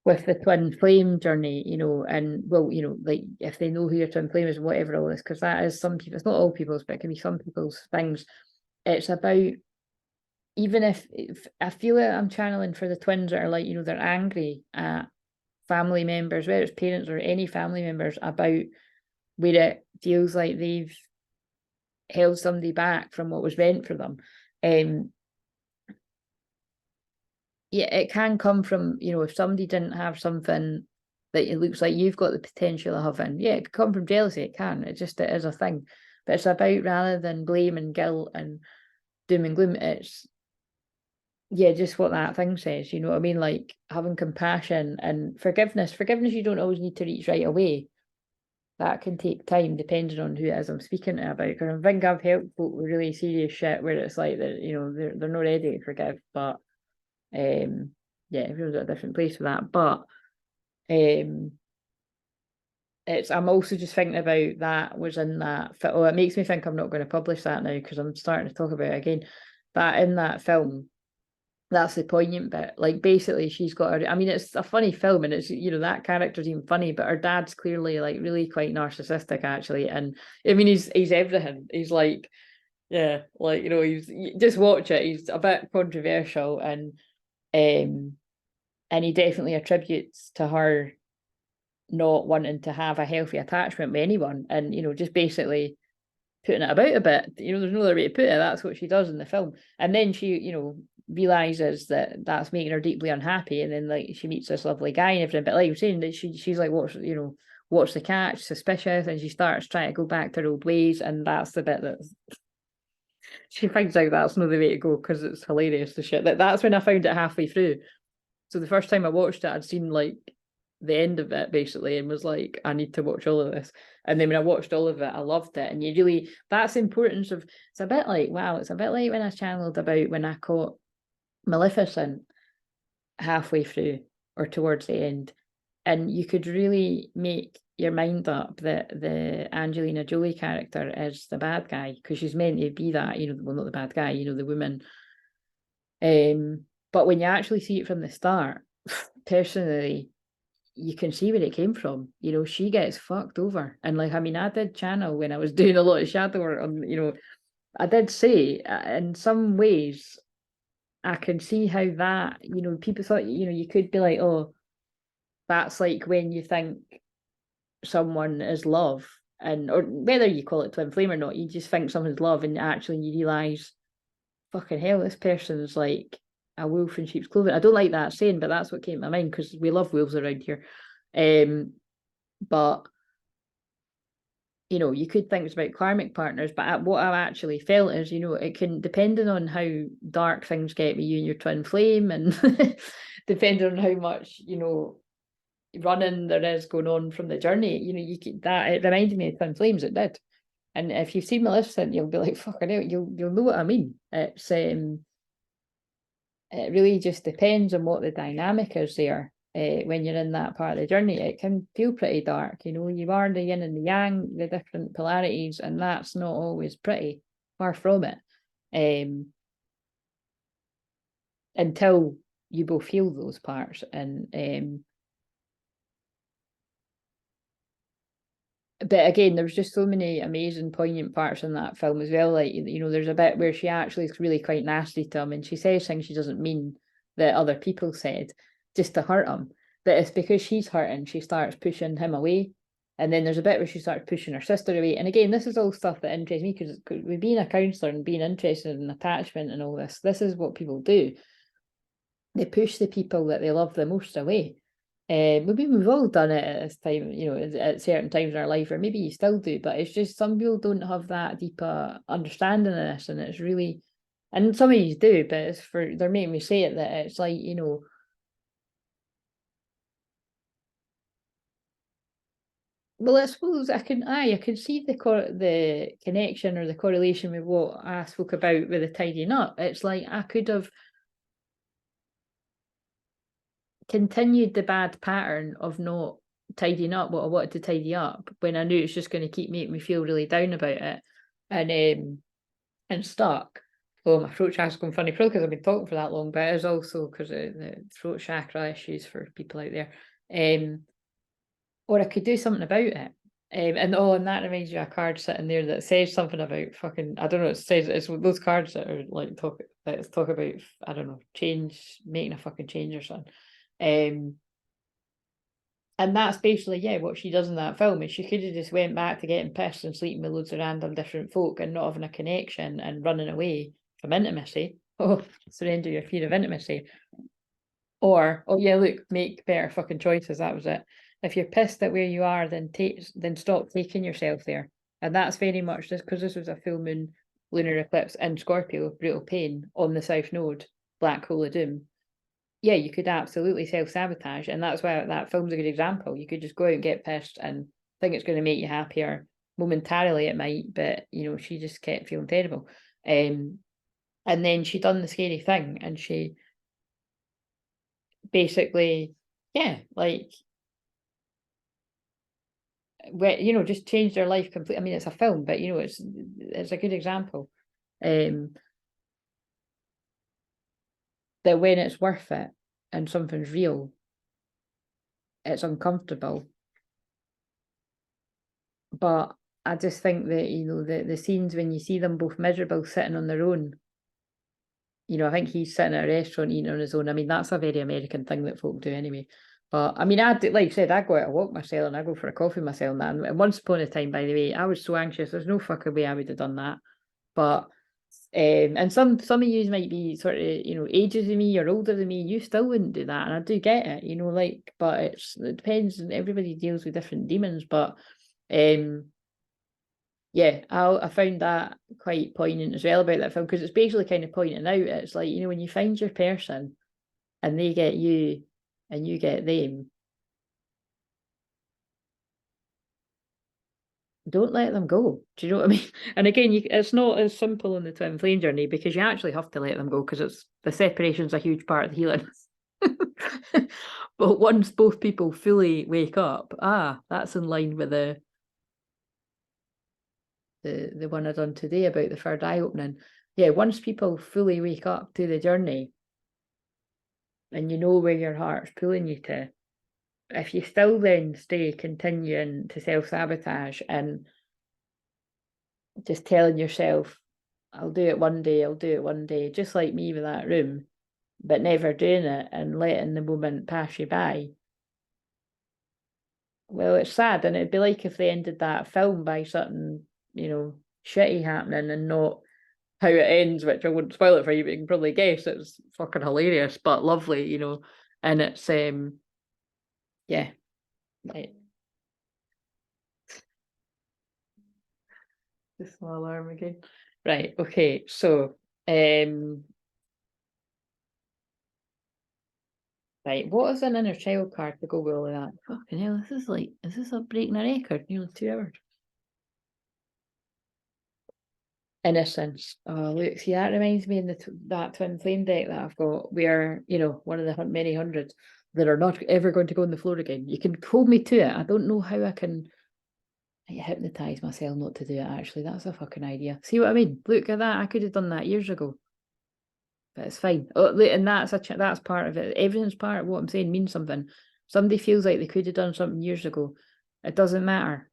with the twin flame journey, you know, and well, you know, like if they know who your twin flame is and whatever all this, because that is some people, it's not all people's, but it can be some people's things. It's about, even if I feel like I'm channeling for the twins that are like, you know, they're angry at family members, whether it's parents or any family members, about where it feels like they've held somebody back from what was meant for them. Yeah, it can come from, you know, if somebody didn't have something that it looks like you've got the potential of having, yeah, it could come from jealousy, it can, it is a thing. But it's about, rather than blame and guilt and doom and gloom, it's yeah, just what that thing says, you know what I mean? Like having compassion and forgiveness. Forgiveness you don't always need to reach right away. That can take time depending on who it is I'm speaking to about. Because I think I've helped folk with really serious shit where it's like that, you know, they're not ready to forgive. But yeah, everyone's at a different place with that. But I'm also just thinking about that was in that oh, it makes me think I'm not going to publish that now because I'm starting to talk about it again. That in that film, that's the poignant bit. Like basically she's got I mean, it's a funny film and it's, you know, that character's even funny, but her dad's clearly like really quite narcissistic actually. And I mean he's everything. He's like, yeah, like, you know, you just watch it, he's a bit controversial and he definitely attributes to her not wanting to have a healthy attachment with anyone and, you know, just basically putting it about a bit. You know, there's no other way to put it. That's what she does in the film. And then she, you know, realizes that that's making her deeply unhappy. And then like she meets this lovely guy and everything. But like you're saying, that she's like, what's the catch? Suspicious, and she starts trying to go back to her old ways. And that's the bit that she finds out that's not the way to go because it's hilarious. The shit that's when I found it halfway through. So the first time I watched it, I'd seen like the end of it basically and was like, I need to watch all of this. And then when I watched all of it, I loved it. And you really, that's the importance of, it's a bit like, wow, it's a bit like when I channeled about when I caught Maleficent halfway through or towards the end. And you could really make your mind up that the Angelina Jolie character is the bad guy because she's meant to be that, you know, well, not the bad guy, you know, the woman. But when you actually see it from the start, personally, you can see where it came from. You know, she gets fucked over. And like, I mean, I did channel when I was doing a lot of shadow work on, you know, I did say in some ways, I can see how that, you know, people thought, you know, you could be like, oh, that's like when you think someone is love. And, or whether you call it twin flame or not, you just think someone's love and actually you realise, fucking hell, this person's like a wolf in sheep's clothing. I don't like that saying, but that's what came to my mind because we love wolves around here. But you know, you could think it's about karmic partners, but what I've actually felt is, you know, it can, depending on how dark things get with you and your twin flame, and depending on how much, you know, running there is going on from the journey, you know, you could, that it reminded me of twin flames, it did. And if you've seen Maleficent, you'll be like, fucking hell, you'll know what I mean. It's it really just depends on what the dynamic is there. When you're in that part of the journey, it can feel pretty dark. You know, you are the yin and the yang, the different polarities, and that's not always pretty. Far from it. Until you both feel those parts. And but again, there's just so many amazing, poignant parts in that film as well. Like, you know, there's a bit where she actually is really quite nasty to him, and she says things she doesn't mean that other people said, just to hurt him. But it's because she's hurting, she starts pushing him away. And then there's a bit where she starts pushing her sister away. And again, this is all stuff that interests me because with being a counsellor and being interested in attachment and all this is what people do. They push the people that they love the most away. Maybe we've all done it at this time, you know, at certain times in our life, or maybe you still do, but it's just some people don't have that deeper understanding of this, and it's really, and some of you do, but it's for, they're making me say it, that it's like, you know, well, I suppose I can see the connection or the correlation with what I spoke about with the tidying up. It's like I could have continued the bad pattern of not tidying up what I wanted to tidy up when I knew it's just going to keep making me feel really down about it and stuck. Oh, my throat chakra's going funny, probably because I've been talking for that long, but it is also because of the throat chakra issues for people out there. Or I could do something about it. And that reminds you of a card sitting there that says something about fucking, I don't know, it says it's those cards that are like talk about, I don't know, change, making a fucking change or something. And that's basically, yeah, what she does in that film is she could have just went back to getting pissed and sleeping with loads of random different folk and not having a connection and running away from intimacy. Oh, surrender your fear of intimacy. Or, oh yeah, look, make better fucking choices. That was it. If you're pissed at where you are, then stop taking yourself there. And that's very much just because this was a full moon lunar eclipse in Scorpio, brutal pain on the South Node. black hole of doom, yeah, you could absolutely self-sabotage. And that's why that film's a good example. You could just go out and get pissed and think it's going to make you happier. Momentarily it might, but you know, she just kept feeling terrible. And then she done the scary thing, and she basically, yeah, like, you know, just changed her life completely. I mean, it's a film, but you know, it's a good example. That when it's worth it and something's real, it's uncomfortable. But I just think that, you know, the scenes when you see them both miserable sitting on their own, you know, I think he's sitting at a restaurant eating on his own. I mean, that's a very American thing that folk do anyway. But I mean, like I said, I go out and walk myself and I go for a coffee myself. And once upon a time, by the way, I was so anxious. There's no fucking way I would have done that. But and some of you might be sort of, you know, ages than me or older than me. You still wouldn't do that, and I do get it, you know, like. But it depends. Everybody deals with different demons, but yeah, I found that quite poignant as well about that film, because it's basically kind of pointing out, it's like, you know, when you find your person and they get you and you get them, don't let them go. Do you know what I mean? And again, it's not as simple in the twin flame journey, because you actually have to let them go, because it's the separation's a huge part of the healing. But once both people fully wake up, that's in line with the one I done today about the third eye opening. Yeah, once people fully wake up to the journey and you know where your heart's pulling you to, if you still then stay continuing to self-sabotage and just telling yourself, I'll do it one day, I'll do it one day, just like me with that room, but never doing it and letting the moment pass you by, well, it's sad. And it'd be like if they ended that film by something, you know, shitty happening and not how it ends, which I wouldn't spoil it for you, but you can probably guess it's fucking hilarious, but lovely, you know. And it's yeah, right. The small alarm again. Right, okay, so right, what is an inner child card to go with all of that? Fucking hell, is this a breaking a record? Nearly 2 hours. Innocence. Oh, look, see, that reminds me in that twin flame deck that I've got, where, you know, one of the many hundreds that are not ever going to go on the floor again. You can hold me to it. I don't know how I can hypnotize myself not to do it, actually. That's a fucking idea. See what I mean? Look at that. I could have done that years ago. But it's fine. Oh, and that's part of it. Everything's part of what I'm saying means something. Somebody feels like they could have done something years ago. It doesn't matter.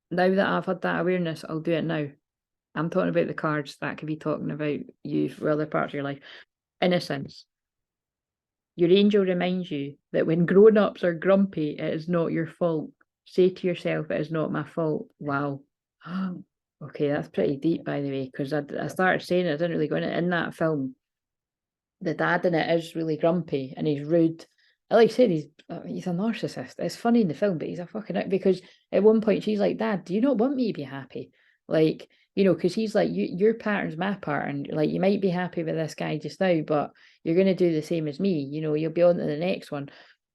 Now that I've had that awareness, I'll do it now. I'm talking about the cards. That could be talking about you for other parts of your life. Innocence. Your angel reminds you that when grown-ups are grumpy, it is not your fault. Say to yourself, it is not my fault. Wow. Okay, that's pretty deep, by the way, because I started saying it, I didn't really go in that film. The dad in it is really grumpy and he's rude. Like I said, he's a narcissist. It's funny in the film, but he's a fucking, because at one point she's like, Dad, do you not want me to be happy? Like, you know, because he's like, your pattern's my pattern. Like, you might be happy with this guy just now, but you're going to do the same as me. You know, you'll be on to the next one.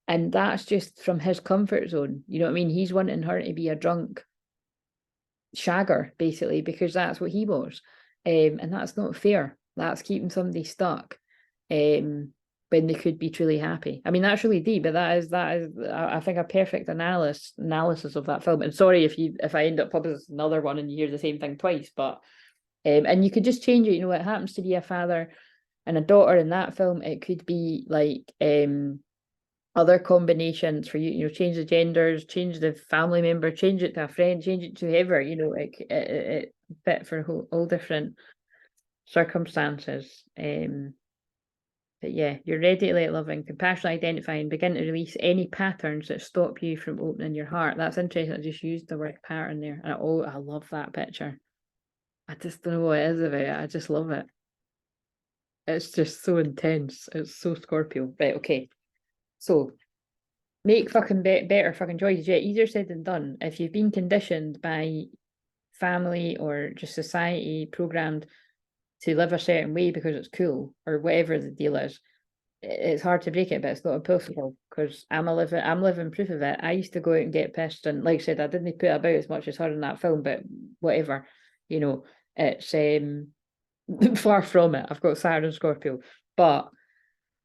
And that's just from his comfort zone. You know what I mean? He's wanting her to be a drunk shagger, basically, because that's what he was. And that's not fair. That's keeping somebody stuck when they could be truly happy. I mean, that's really deep, but that is I think a perfect analysis of that film. And sorry if I end up publishing another one and you hear the same thing twice, but and you could just change it. You know, it happens to be a father and a daughter in that film. It could be like other combinations for you. You know, change the genders, change the family member, change it to a friend, change it to whoever. You know, it fit for all different circumstances. But yeah, you're ready to let love in, compassionately identify and begin to release any patterns that stop you from opening your heart. That's interesting. I just used the word pattern there. And I love that picture. I just don't know what it is about it. I just love it. It's just so intense. It's so Scorpio. Right, okay. So make fucking better fucking choices. Yeah, easier said than done. If you've been conditioned by family or just society programmed to live a certain way because it's cool or whatever the deal is, it's hard to break it, but it's not impossible because I'm living proof of it. I used to go out and get pissed, and like I said, I didn't put about as much as her in that film, but whatever, you know, it's far from it. I've got Saturn and Scorpio, but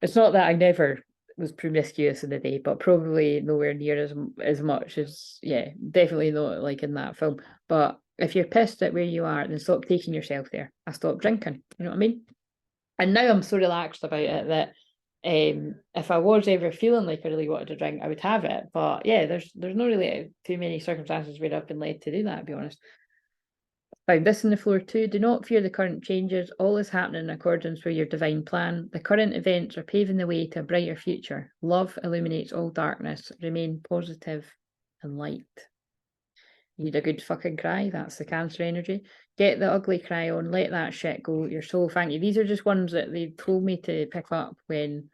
it's not that I never was promiscuous in the day, but probably nowhere near as much as, yeah, definitely not like in that film. But if you're pissed at where you are, then stop taking yourself there. I stopped drinking. You know what I mean? And now I'm so relaxed about it that if I was ever feeling like I really wanted to drink, I would have it. But yeah, there's not really too many circumstances where I've been led to do that, to be honest. Found this on the floor too. Do not fear the current changes. All is happening in accordance with your divine plan. The current events are paving the way to a brighter future. Love illuminates all darkness. Remain positive and light. You need a good fucking cry. That's the Cancer energy. Get the ugly cry on. Let that shit go. You're so thank you. These are just ones that they told me to pick up when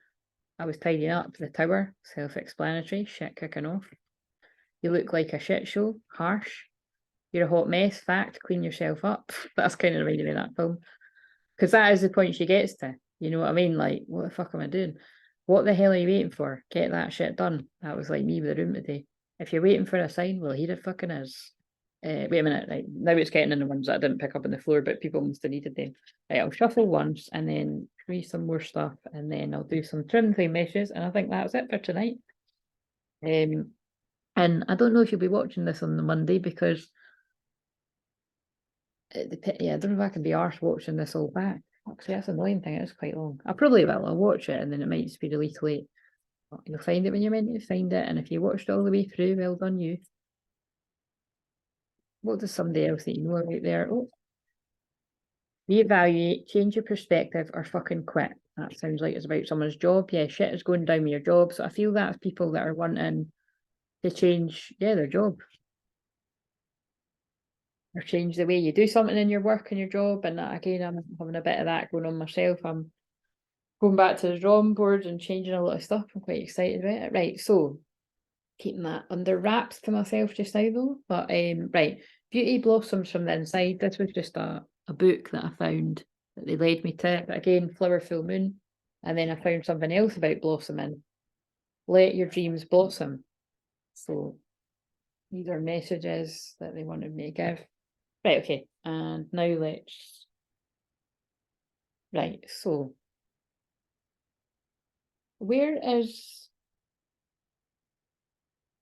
I was tidying up the tower. Self-explanatory. Shit kicking off. You look like a shit show. Harsh. You're a hot mess. Fact. Clean yourself up. That's kind of reminded me of that film. Because that is the point she gets to. You know what I mean? Like, what the fuck am I doing? What the hell are you waiting for? Get that shit done. That was like me with the room today. If you're waiting for a sign, well, here it fucking is. Wait a minute, right, now it's getting in the ones that I didn't pick up on the floor, but people must have needed them. Right, I'll shuffle once and then read some more stuff, and then I'll do some TWINFLAME meshes, and I think that's it for tonight. And I don't know if you'll be watching this on the Monday because I don't know if I can be arsed watching this all back. Actually, that's the annoying thing, it's quite long. I probably will, I'll watch it and then it might just be released late. But you'll find it when you're meant to find it, and if you watched it all the way through, well done you. What does somebody else that you know about there? Oh, reevaluate, change your perspective, or fucking quit. That sounds like it's about someone's job. Yeah, shit is going down with your job. So I feel that's people that are wanting to change, their job. Or change the way you do something in your work and your job. And that, again, I'm having a bit of that going on myself. I'm going back to the drawing board and changing a lot of stuff. I'm quite excited about it. Right, so keeping that under wraps to myself just now though. But right, Beauty Blossoms from the Inside. This was just a book that I found that they led me to. But again, Flower Full Moon. And then I found something else about blossoming. Let your dreams blossom. So these are messages that they wanted me to give. Right, okay. And now let's... Right, so where is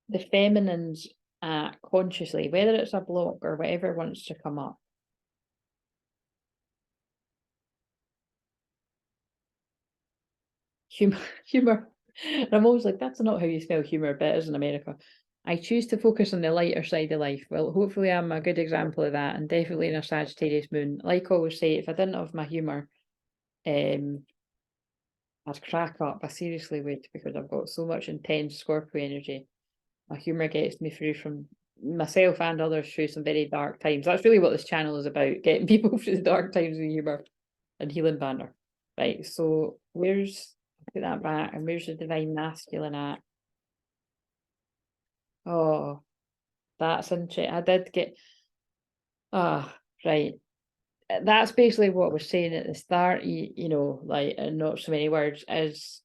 the feminines at consciously, whether it's a block or whatever wants to come up? Humor. And I'm always like, that's not how you spell humor, but it is in America. I choose to focus on the lighter side of life. Well, hopefully I'm a good example of that, and definitely in a Sagittarius moon. Like I always say, if I didn't have my humor, I'd crack up. I seriously would, because I've got so much intense Scorpio energy. My humor gets me through from myself and others through some very dark times. That's really what this channel is about, getting people through the dark times with humor and healing banter. Right, so put that back, and where's the divine masculine at? Oh, that's interesting. I did get, right. That's basically what we're saying at the start, you know, like, in not so many words, is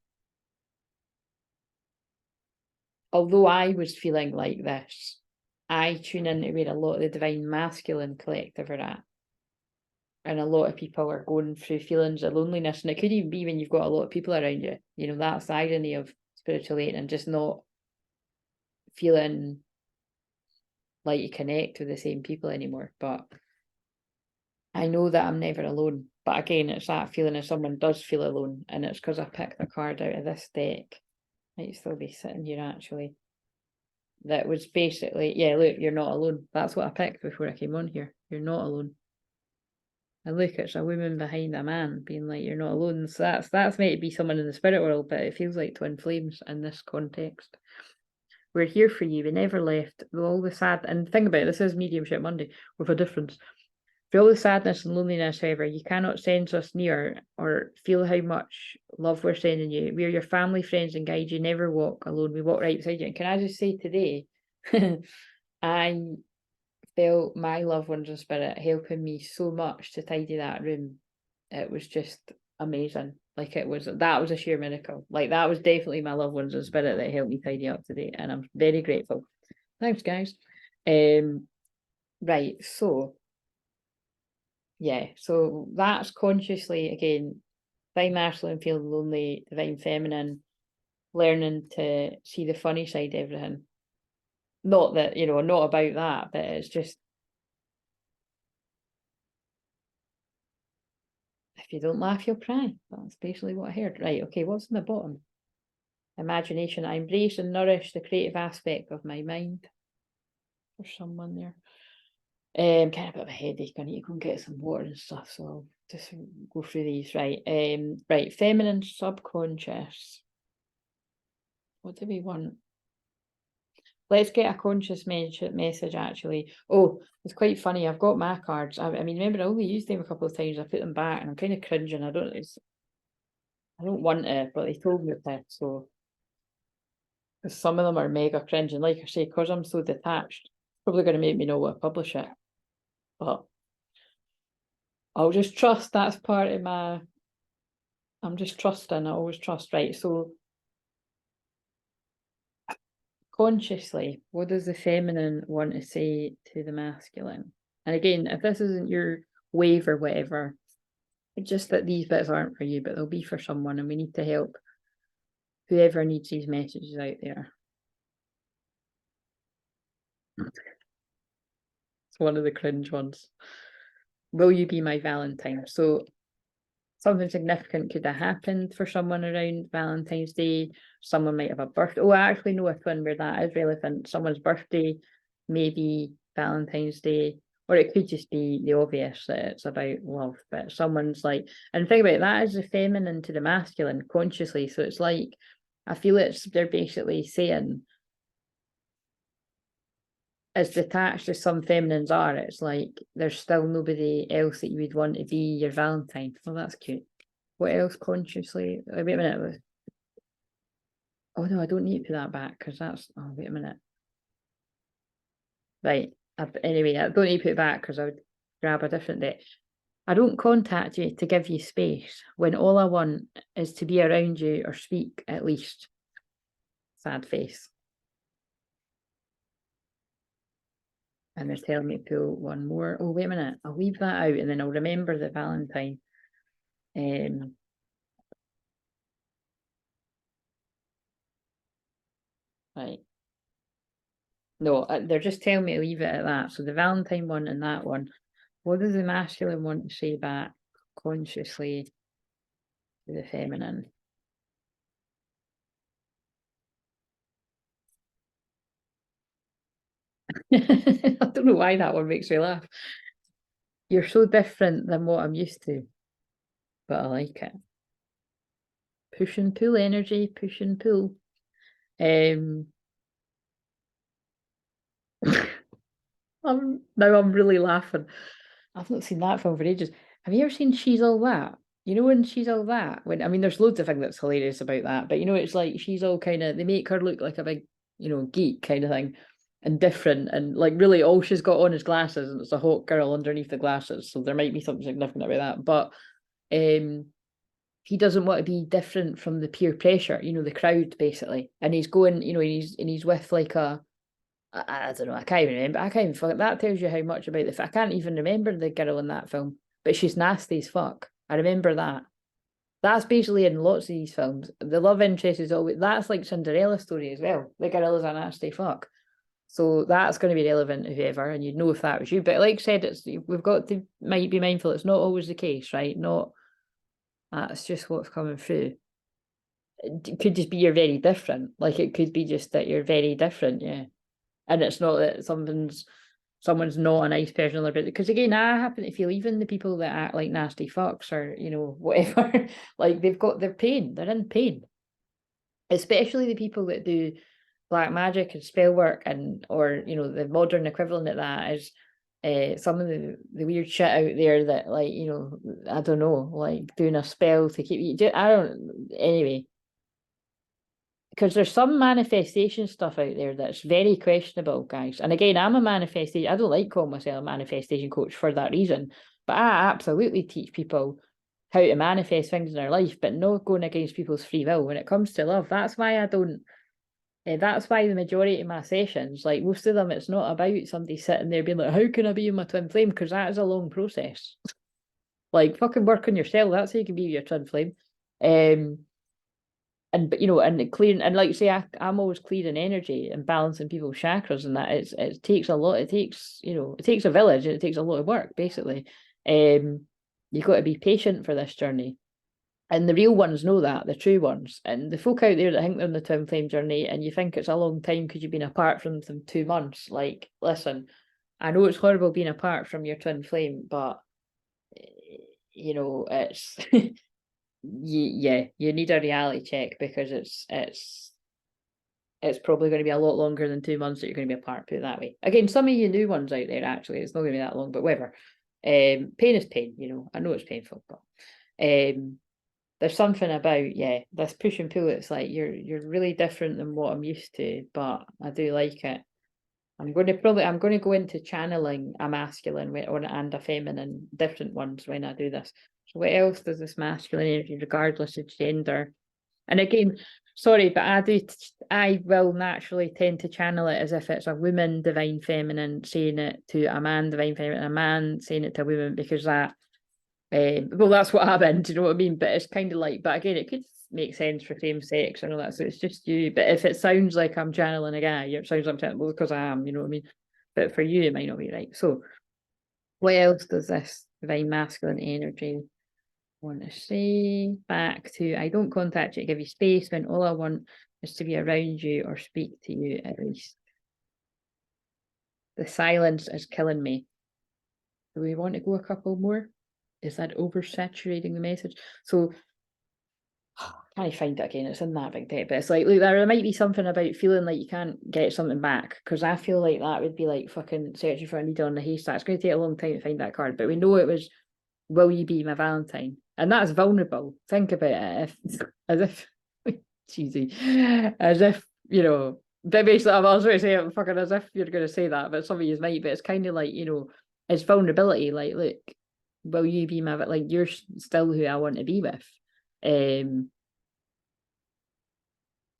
although I was feeling like this, I tune into where a lot of the divine masculine collective are at. And a lot of people are going through feelings of loneliness. And it could even be when you've got a lot of people around you. You know, that's the irony of spirituality and just not feeling like you connect with the same people anymore. But I know that I'm never alone. But again, it's that feeling if someone does feel alone. And it's because I picked a card out of this deck. Might still be sitting here actually. That was basically, yeah, look, you're not alone. That's what I picked before I came on here. You're not alone. And look, it's a woman behind a man being like, you're not alone. So that's meant to be someone in the spirit world, but it feels like twin flames in this context. We're here for you. We never left. With all the sad, and think about it, this is Mediumship Monday with a difference. For all the sadness and loneliness, however, you cannot sense us near or feel how much love we're sending you. We are your family, friends, and guides. You never walk alone. We walk right beside you. And can I just say today, I felt my loved ones in spirit helping me so much to tidy that room. it was just amazing. Like that was a sheer miracle. Like that was definitely my loved ones in spirit that helped me tidy up today, and I'm very grateful. Thanks, guys. Right, so yeah, so that's consciously again, divine masculine, feeling lonely, divine feminine, learning to see the funny side of everything. Not that, not about that, but it's just, if you don't laugh, you'll cry. That's basically what I heard. Right, okay, what's in the bottom? Imagination. I embrace and nourish the creative aspect of my mind. For someone there. Kind of a bit of a headache. I need to go and get some water and stuff, so I'll just go through these. Right. Right, feminine subconscious. What do we want? Let's get a conscious message, actually. Oh, it's quite funny. I've got my cards. I mean, remember, I only used them a couple of times. I put them back and I'm kind of cringing. I don't want to, but they told me to, so some of them are mega cringing. Like I say, because I'm so detached, probably going to make me not want to publish it. But I'll just trust. That's part of my... I'm just trusting. I always trust. Right, so consciously, what does the feminine want to say to the masculine? And again, if this isn't your wave or whatever, it's just that these bits aren't for you, but they'll be for someone, and we need to help whoever needs these messages out there. It's one of the cringe ones. Will you be my Valentine? So something significant could have happened for someone around Valentine's Day. Someone might have a birthday. Oh, I actually know a twin where that is relevant. Someone's birthday, maybe Valentine's Day, or it could just be the obvious that it's about love. But someone's like, and think about it, that is the feminine to the masculine consciously. So it's like, I feel they're basically saying, as detached as some feminines are, it's like there's still nobody else that you would want to be your Valentine. Well, that's cute. What else consciously? Wait a minute. Oh no, I don't need to put that back because that's... Oh, wait a minute. Right. Anyway, I don't need to put it back because I would grab a different deck. I don't contact you to give you space when all I want is to be around you or speak, at least. Sad face. And they're telling me to pull one more. Oh, wait a minute. I'll leave that out and then I'll remember the Valentine. Right. No, they're just telling me to leave it at that. So the Valentine one and that one. What does the masculine want to say back consciously to the feminine? I don't know why that one makes me laugh. You're so different than what I'm used to, but I like it. Push and pull energy, push and pull. I'm really laughing. I've not seen that film for ages. Have you ever seen She's All That? You know, when She's All That, when, I mean, there's loads of things that's hilarious about that, but it's like she's all kind of, they make her look like a big, geek kind of thing, and different, and like really all she's got on is glasses, and it's a hot girl underneath the glasses, so there might be something significant about that. But he doesn't want to be different from the peer pressure, the crowd basically, and he's going, he's with like I don't know, I can't even remember. I can't even fuck. That tells you how much about I can't even remember the girl in that film, but she's nasty as fuck. I remember that. That's basically in lots of these films. The love interest is always, that's like Cinderella story as well. The girl is a nasty fuck. So that's going to be relevant to whoever, and you'd know if that was you. But like I said, we've got to might be mindful. It's not always the case, right? Not that's just what's coming through. It could just be you're very different. Like it could be just that you're very different, yeah. And it's not that someone's not a nice person, because again, I happen to feel even the people that act like nasty fucks or whatever, like they've got their pain, they're in pain, especially the people that do black magic and spell work, and or the modern equivalent of that is some of the weird shit out there that, like, I don't know, like doing a spell to keep you, I don't, anyway, because there's some manifestation stuff out there that's very questionable, guys. And again, I'm a manifestation. I don't like calling myself a manifestation coach for that reason, but I absolutely teach people how to manifest things in our life, but not going against people's free will when it comes to love. That's why I don't. That's why the majority of my sessions, like most of them, it's not about somebody sitting there being like, how can I be in my twin flame? Because that is a long process. Like, fucking work on yourself. That's how you can be your twin flame. But you know, and clearing, and like you say, I'm always clearing energy and balancing people's chakras, and that it takes a lot. It takes, you know, it takes a village, and it takes a lot of work, basically. You've got to be patient for this journey. And the real ones know that, the true ones. And the folk out there that think they're on the twin flame journey and you think it's a long time because you've been apart from them 2 months, like, listen, I know it's horrible being apart from your twin flame, but, you know, it's, yeah, you need a reality check, because it's probably going to be a lot longer than 2 months that you're going to be apart, put it that way. Again, some of you new ones out there, actually, it's not going to be that long, but whatever. Pain is pain, you know, I know it's painful, but there's something about, yeah, this push and pull. It's like you're really different than what I'm used to, but I do like it. I'm going to go into channeling a masculine and a feminine, different ones, when I do this. So what else does this masculine energy, regardless of gender? And again, sorry, but I will naturally tend to channel it as if it's a woman divine feminine saying it to a man divine feminine, a man saying it to a woman, because that, well, that's what I'm in, do you know what I mean? But it's kind of like, but again, it could make sense for same sex and all that, so it's just you. But if it sounds like I'm channeling a guy, it sounds like I'm channeling, well, because I am, you know what I mean? But for you, it might not be right. So what else does this divine masculine energy want to say back to? I don't contact you to give you space when all I want is to be around you or speak to you, at least. The silence is killing me. Do we want to go a couple more? Is that oversaturating the message? So can I find it again? It's in that big deck, but it's like, look, there might be something about feeling like you can't get something back, because I feel like that would be like fucking searching for a needle in a haystack. It's going to take a long time to find that card, but we know it was, will you be my Valentine? And that's vulnerable. Think about it, as if cheesy, as if, you know, but basically I was going to say it fucking as if you're going to say that, but some of you might, but it's kind of like, you know, it's vulnerability. Like, look, will you be my, like, you're still who I want to be with. And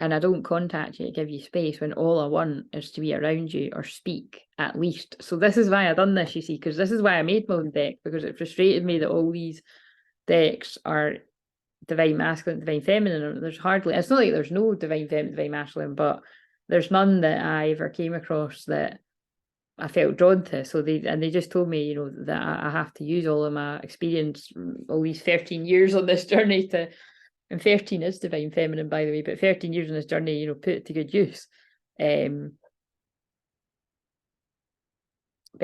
I don't contact you to give you space when all I want is to be around you or speak, at least. So this is why I done this, you see, because this is why I made my own deck, because it frustrated me that all these decks are divine masculine, divine feminine. There's hardly, it's not like there's no divine feminine, divine masculine, but there's none that I ever came across that I felt drawn to. So they just told me, you know, that I have to use all of my experience, all these 13 years on this journey to, and 13 is divine feminine, by the way, but 13 years on this journey, you know, put it to good use. But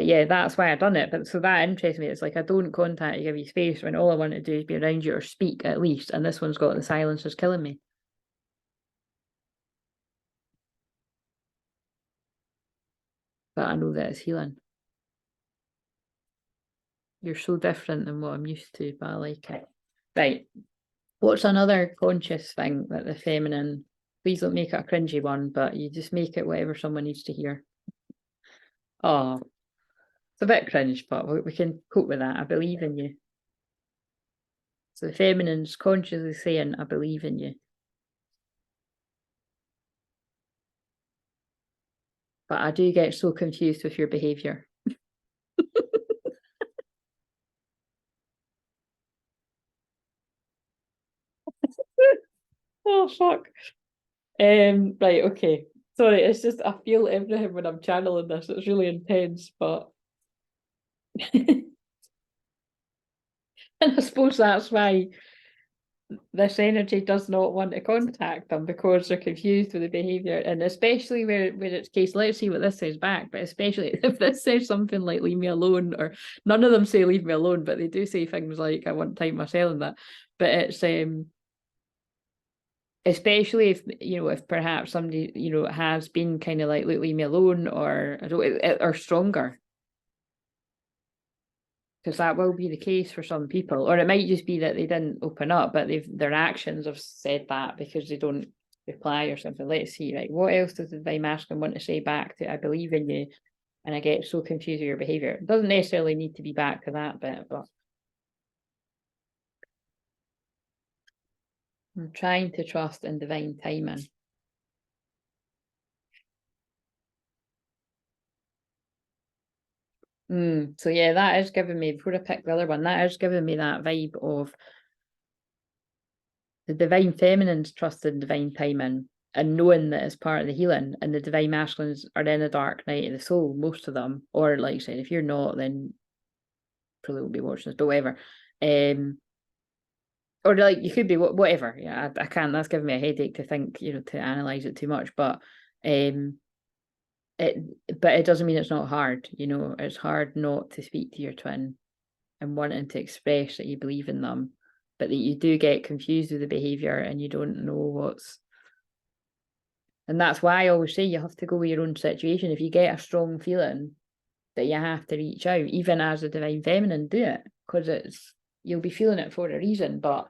yeah, that's why I done it. But so that interests me. It's like, I don't contact you, give you space, when all I want to do is be around you or speak, at least. And this one's got the silence is killing me. But I know that it's healing. You're so different than what I'm used to, but I like it. Right. What's another conscious thing that the feminine, please don't make it a cringy one, but you just make it whatever someone needs to hear. Oh, it's a bit cringe, but we can cope with that. I believe in you. So the feminine's consciously saying, I believe in you. But I do get so confused with your behaviour. Oh, fuck. Right, okay. Sorry, it's just I feel everything when I'm channeling this. It's really intense, but and I suppose that's why this energy does not want to contact them, because they're confused with the behaviour. And especially where it's case, let's see what this says back, but especially if this says something like leave me alone, or none of them say leave me alone, but they do say things like I want time myself and that. But it's especially if, you know, if perhaps somebody, you know, has been kind of like, look, leave me alone, or I don't, or stronger, because that will be the case for some people. Or it might just be that they didn't open up, but their actions have said that because they don't reply or something. Let's see, right, what else does the divine masculine want to say back to I believe in you, and I get so confused with your behaviour? It doesn't necessarily need to be back to that bit, but I'm trying to trust in divine timing. So yeah, that is giving me, before I pick the other one, that is giving me that vibe of the divine feminine's trust in divine timing and knowing that it's part of the healing, and the divine masculines are in a dark night of the soul, most of them. Or like I said, if you're not, then probably won't be watching this, but whatever. Or like you could be whatever. Yeah, I can't. That's giving me a headache to think, to analyze it too much. But it doesn't mean it's not hard. It's hard not to speak to your twin and wanting to express that you believe in them, but that you do get confused with the behavior and you don't know what's. And that's why I always say you have to go with your own situation. If you get a strong feeling that you have to reach out, even as a divine feminine, do it, because you'll be feeling it for a reason, but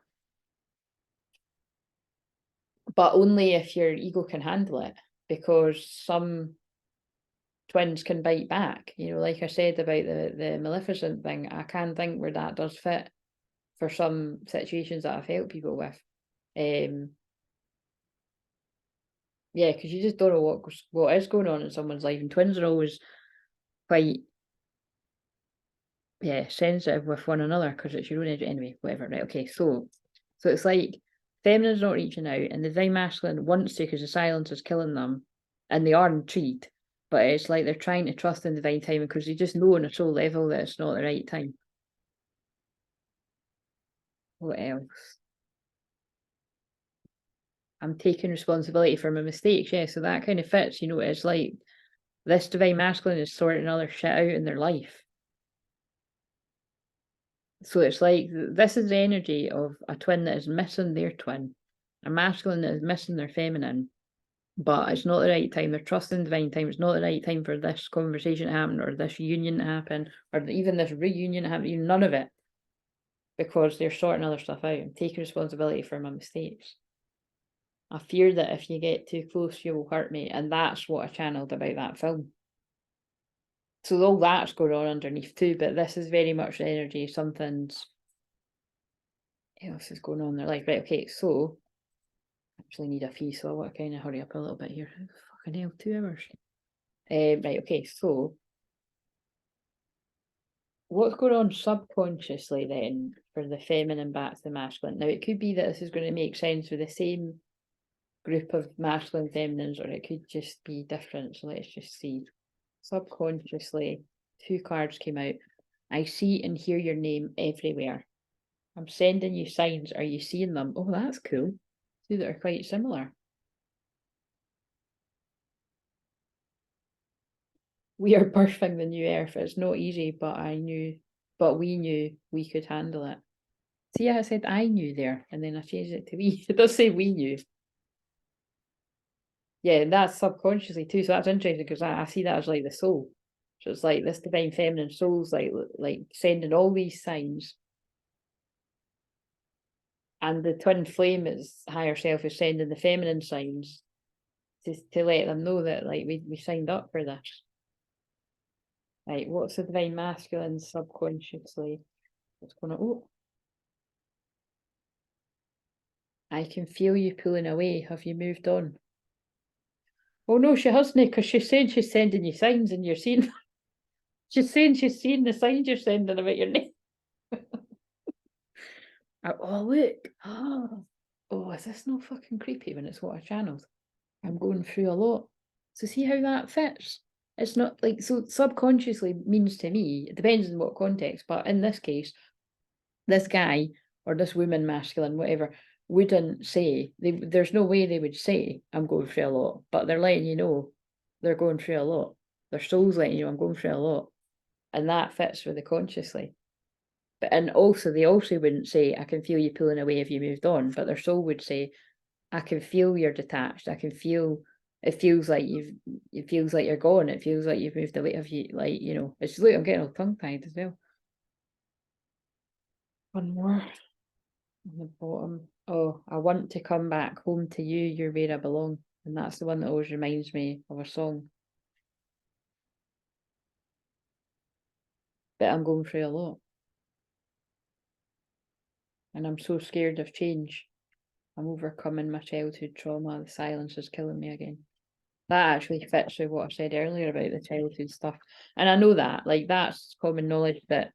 only if your ego can handle it, because some twins can bite back. Like I said about the Maleficent thing, I can think where that does fit for some situations that I've helped people with. Yeah, because you just don't know what is going on in someone's life, and twins are always quite sensitive with one another because it's your own energy. Anyway, whatever. Right, okay, so it's like feminine's not reaching out and the divine masculine wants to, because the silence is killing them and they are intrigued, but it's like they're trying to trust in divine timing because they just know on a soul level that it's not the right time. What else? I'm taking responsibility for my mistakes. Yeah, so that kind of fits. It's like this divine masculine is sorting other shit out in their life. So it's like this is the energy of a twin that is missing their twin, a masculine that is missing their feminine, but it's not the right time. They're trusting divine time. It's not the right time for this conversation to happen, or this union to happen, or even this reunion to happen. Even none of it, because they're sorting other stuff out and taking responsibility for my mistakes. I fear that if you get too close, you will hurt me, and that's what I channeled about that film. So all that's going on underneath too, but this is very much the energy. Something's else is going on in their life. Right, okay, so I actually need a pee, so I want to kind of hurry up a little bit here. Fucking hell, 2 hours. Right, okay, so what's going on subconsciously then for the feminine back to the masculine? Now, it could be that this is going to make sense with the same group of masculine feminines, or it could just be different. So let's just see. Subconsciously, 2 cards came out. I see and hear your name everywhere. I'm sending you signs. Are you seeing them? Oh, that's cool. 2 that are quite similar. We are birthing the new earth. It's not easy, but we knew we could handle it. See, I said I knew there, and then I changed it to we. It does say we knew. Yeah, that's subconsciously too. So that's interesting, because I see that as like the soul. So it's like this divine feminine soul's like sending all these signs, and the twin flame, its higher self, is sending the feminine signs to let them know that like we signed up for this. Right, what's the divine masculine subconsciously? What's going on? Oh, I can feel you pulling away. Have you moved on? Oh no, she hasn't, because she's saying she's sending you signs and you're seeing. She's saying she's seeing the signs you're sending about your name. Oh look. Oh, is this no fucking creepy when it's what I channeled? I'm going through a lot. So see how that fits? It's not like, so subconsciously means to me, it depends on what context, but in this case, this guy or this woman, masculine, whatever, wouldn't say, there's no way they would say, I'm going through a lot, but they're letting you know they're going through a lot. Their soul's letting you know, I'm going through a lot. And that fits with the consciously. But and also they also wouldn't say, I can feel you pulling away if you moved on, but their soul would say, I can feel you're detached. I can feel it feels like you're gone. It feels like you've moved away. Have you, like, it's like I'm getting all tongue tied as well. One more on the bottom. Oh, I want to come back home to you. You're where I belong. And that's the one that always reminds me of a song. But I'm going through a lot. And I'm so scared of change. I'm overcoming my childhood trauma. The silence is killing me again. That actually fits with what I said earlier about the childhood stuff. And I know that, like, that's common knowledge that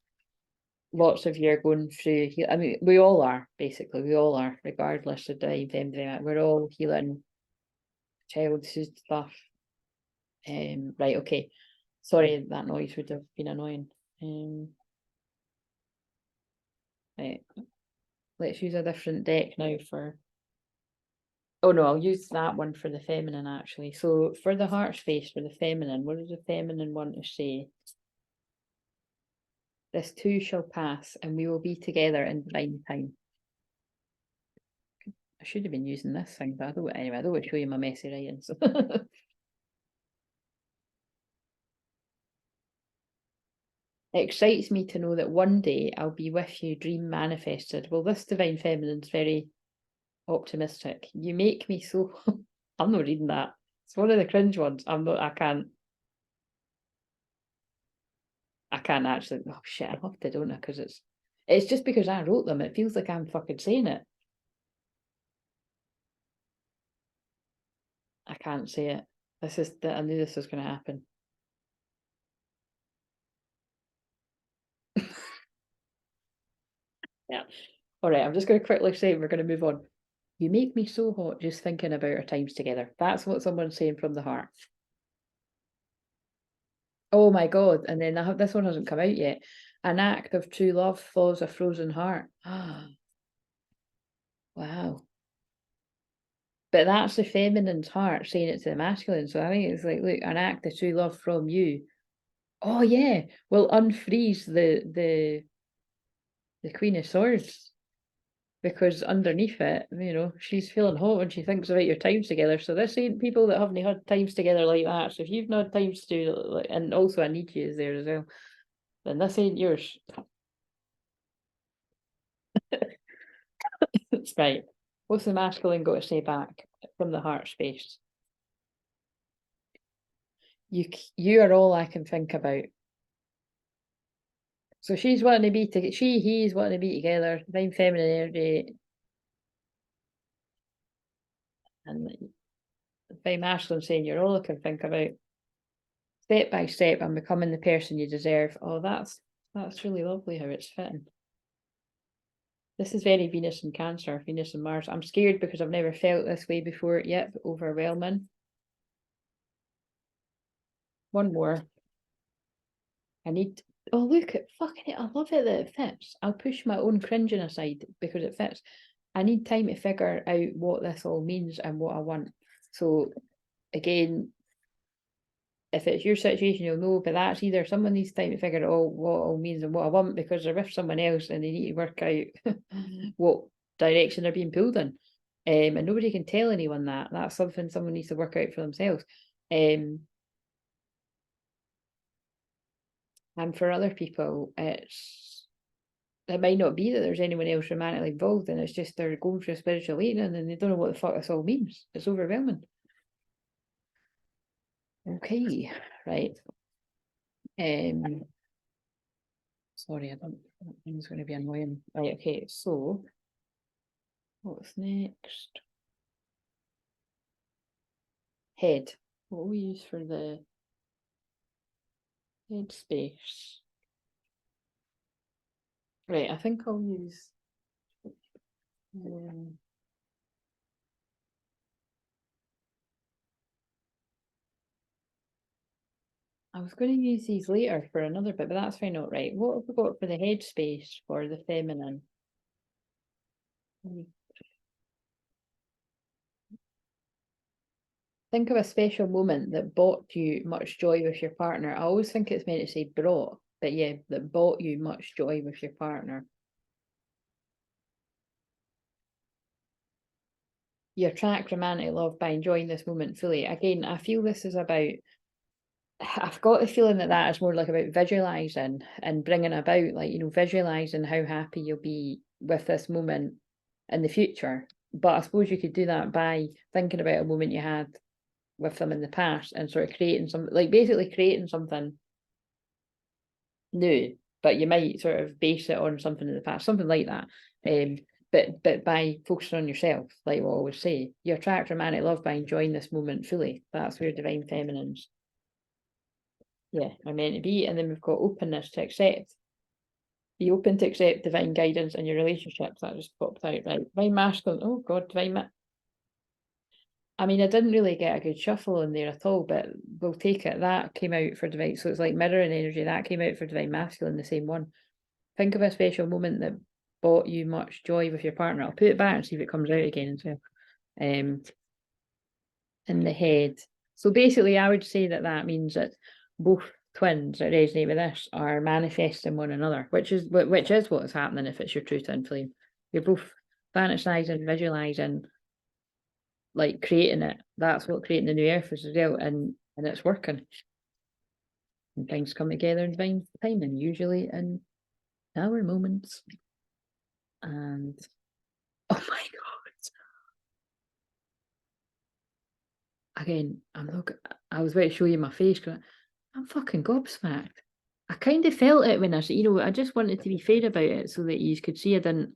lots of you are going through. I mean, we all are, basically. We all are, regardless of the event. We're all healing childhood stuff. Right, okay. Sorry, that noise would have been annoying. Right. Let's use a different deck now for... Oh no, I'll use that one for the feminine, actually. So for the heart space, for the feminine, what does the feminine want to say? This too shall pass, and we will be together in divine time. I should have been using this thing, but I don't. Anyway, I don't want to show you my messy writing. So. It excites me to know that one day I'll be with you, dream manifested. Well, this divine feminine's very optimistic. You make me so... I'm not reading that. It's one of the cringe ones. I can't actually... Oh shit, I have to, don't I? Because it's just because I wrote them. It feels like I'm fucking saying it. I can't say it. I knew this was going to happen. Yeah. All right, I'm just going to quickly say we're going to move on. You make me so hot just thinking about our times together. That's what someone's saying from the heart. Oh my God. And then this one hasn't come out yet. An act of true love thaws a frozen heart. Wow. But that's the feminine's heart saying it to the masculine. So I think it's like, look, an act of true love from you. Oh yeah. Well, unfreeze the Queen of Swords. Because underneath it, she's feeling hot when she thinks about your times together. So this ain't people that haven't had times together like that. So if you've not had times to do, and also I need you is there as well, then this ain't yours. That's right. What's the masculine got to say back from the heart space? You are all I can think about. So she's wanting to be together. He's wanting to be together. Divine feminine energy. And divine masculine saying you're all I can think about. Step by step, I'm becoming the person you deserve. Oh, that's really lovely how it's fitting. This is very Venus and Cancer, Venus and Mars. I'm scared because I've never felt this way before. Yep, overwhelming. One more. Oh, look, fucking it. I love it that it fits. I'll push my own cringing aside because it fits. I need time to figure out what this all means and what I want. So, again, if it's your situation, you'll know, but that's either someone needs time to figure out what it all means and what I want because they're with someone else and they need to work out what direction they're being pulled in. And nobody can tell anyone that. That's something someone needs to work out for themselves. And for other people, it might not be that there's anyone else romantically involved, and it's just they're going through a spiritual awakening and they don't know what the fuck this all means. It's overwhelming. Okay, right. Sorry, I don't think it's going to be annoying. Right, okay, so what's next? Head. What will we use for the head space? Right, I think I'll use I was going to use these later for another bit, but that's fine, not right. What have we got for the head space for the feminine? Think of a special moment that brought you much joy with your partner. I always think it's meant to say brought, but yeah, that brought you much joy with your partner. You attract romantic love by enjoying this moment fully. Again, I feel this is about... I've got the feeling that is more like about visualizing and bringing about, like, visualizing how happy you'll be with this moment in the future. But I suppose you could do that by thinking about a moment you had with them in the past and sort of basically creating something new, but you might sort of base it on something in the past, something like that. but by focusing on yourself, like what I always say, you attract romantic love by enjoying this moment fully. That's where divine feminines, are meant to be. And then we've got openness to accept. Be open to accept divine guidance in your relationships. That just popped out, right? Divine masculine. Oh God, I mean, I didn't really get a good shuffle in there at all, but we'll take it. That came out for divine. So it's like mirroring energy. That came out for divine masculine, the same one. Think of a special moment that brought you much joy with your partner. I'll put it back and see if it comes out again as well. In the head. So basically, I would say that means that both twins that resonate with this are manifesting one another, which is what is happening if it's your true twin flame. You're both fantasizing, visualizing, like creating it. That's what creating the new earth is as well, and it's working. And things come together in divine timing, usually in our moments. And oh my God. Again, I was about to show you my face, because I'm fucking gobsmacked. I kind of felt it when I said, I just wanted to be fair about it so that you could see I didn't.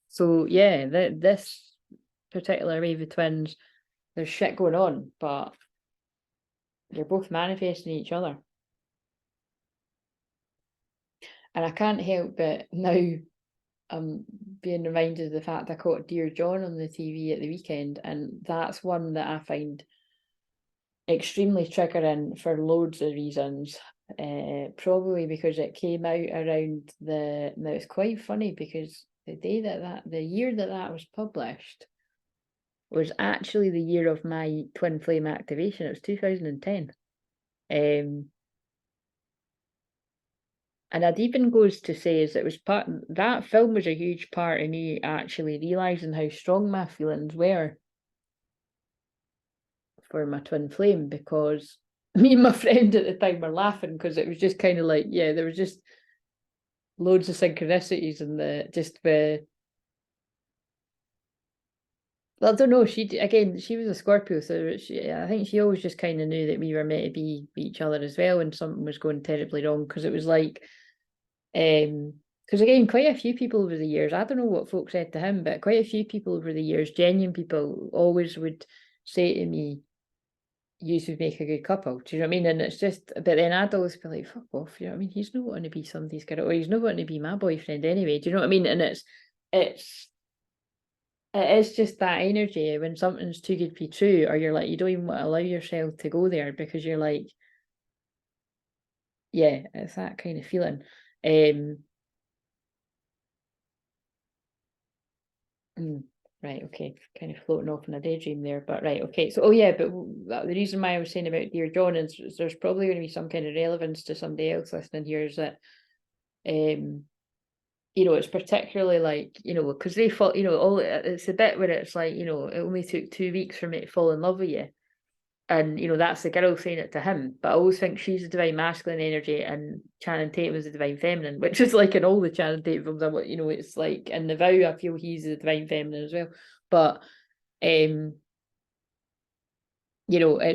So yeah, this particular wave of twins, there's shit going on, but you're both manifesting each other. And I can't help but now I'm being reminded of the fact I caught Dear John on the TV at the weekend, and that's one that I find extremely triggering for loads of reasons. Probably because it came out around now it's quite funny because the year that was published was actually the year of my twin flame activation. It was 2010. And it even goes to say is it was that film was a huge part of me actually realizing how strong my feelings were for my twin flame, because me and my friend at the time were laughing because it was just kind of like, there was just loads of synchronicities and well, I don't know. She was a Scorpio, so I think she always just kind of knew that we were meant to be each other as well, and something was going terribly wrong, because it was like, because again, quite a few people over the years, I don't know what folks said to him, but quite a few people over the years, genuine people, always would say to me, you would make a good couple. Do you know what I mean? And it's just, but then I'd always be like, fuck off. You know what I mean? He's not going to be somebody's girl, or he's not going to be my boyfriend anyway. Do you know what I mean? And it is just that energy when something's too good to be true, or you're like, you don't even want to allow yourself to go there, because you're like, it's that kind of feeling. Right, okay, kind of floating off in a daydream there, but right, okay. So, but the reason why I was saying about Dear John is there's probably going to be some kind of relevance to somebody else listening here, is that, it's particularly like, because they fall, it's a bit where it's like, it only took 2 weeks for me to fall in love with you. And, that's the girl saying it to him. But I always think she's the divine masculine energy and Channing Tatum is the divine feminine, which is like in all the Channing Tatum films, it's like in The Vow, I feel he's the divine feminine as well. But, it's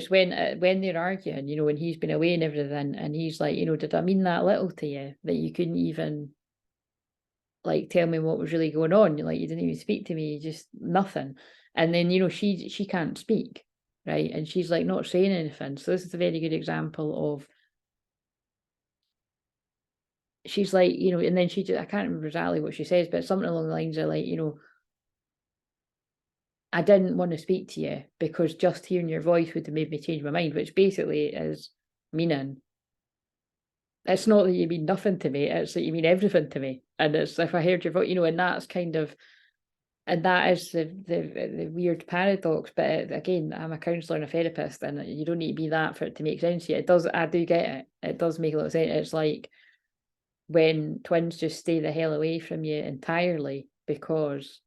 when they're arguing, when he's been away and everything, and he's like, did I mean that little to you, that you couldn't even like tell me what was really going on? Like, you didn't even speak to me, just nothing. And then, she can't speak, right? And she's like not saying anything. So this is a very good example of, she's like, and then I can't remember exactly what she says, but something along the lines of like, I didn't want to speak to you because just hearing your voice would have made me change my mind, which basically is meaning, it's not that you mean nothing to me, it's that you mean everything to me. And it's, if I heard your voice, and that's kind of, and that is the weird paradox. But again, I'm a counsellor and a therapist, and you don't need to be that for it to make sense to you. I do get it. It does make a lot of sense. It's like when twins just stay the hell away from you entirely because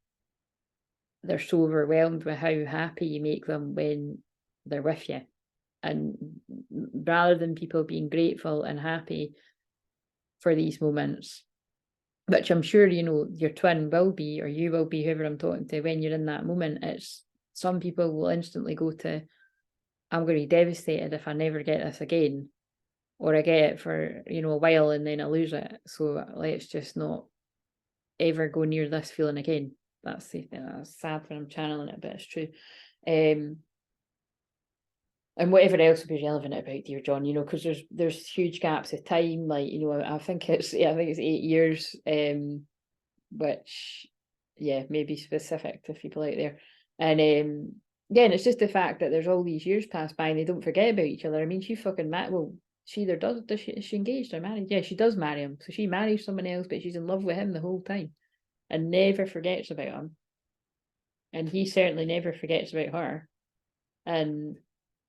they're so overwhelmed with how happy you make them when they're with you. And rather than people being grateful and happy for these moments, which I'm sure, your twin will be, or you will be, whoever I'm talking to, when you're in that moment, it's, some people will instantly go to, I'm going to be devastated if I never get this again, or I get it for, a while and then I lose it. So let's just not ever go near this feeling again. That's the thing. That's sad when I'm channeling it, but it's true. And whatever else would be relevant about Dear John, you know, because there's huge gaps of time. Like, you know, I think it's 8 years, which, yeah, maybe specific to people out there. And again, it's just the fact that there's all these years pass by and they don't forget about each other. I mean, she fucking she either does she, is she engaged or married? Yeah, she does marry him. So she marries someone else, but she's in love with him the whole time and never forgets about him. And he certainly never forgets about her. And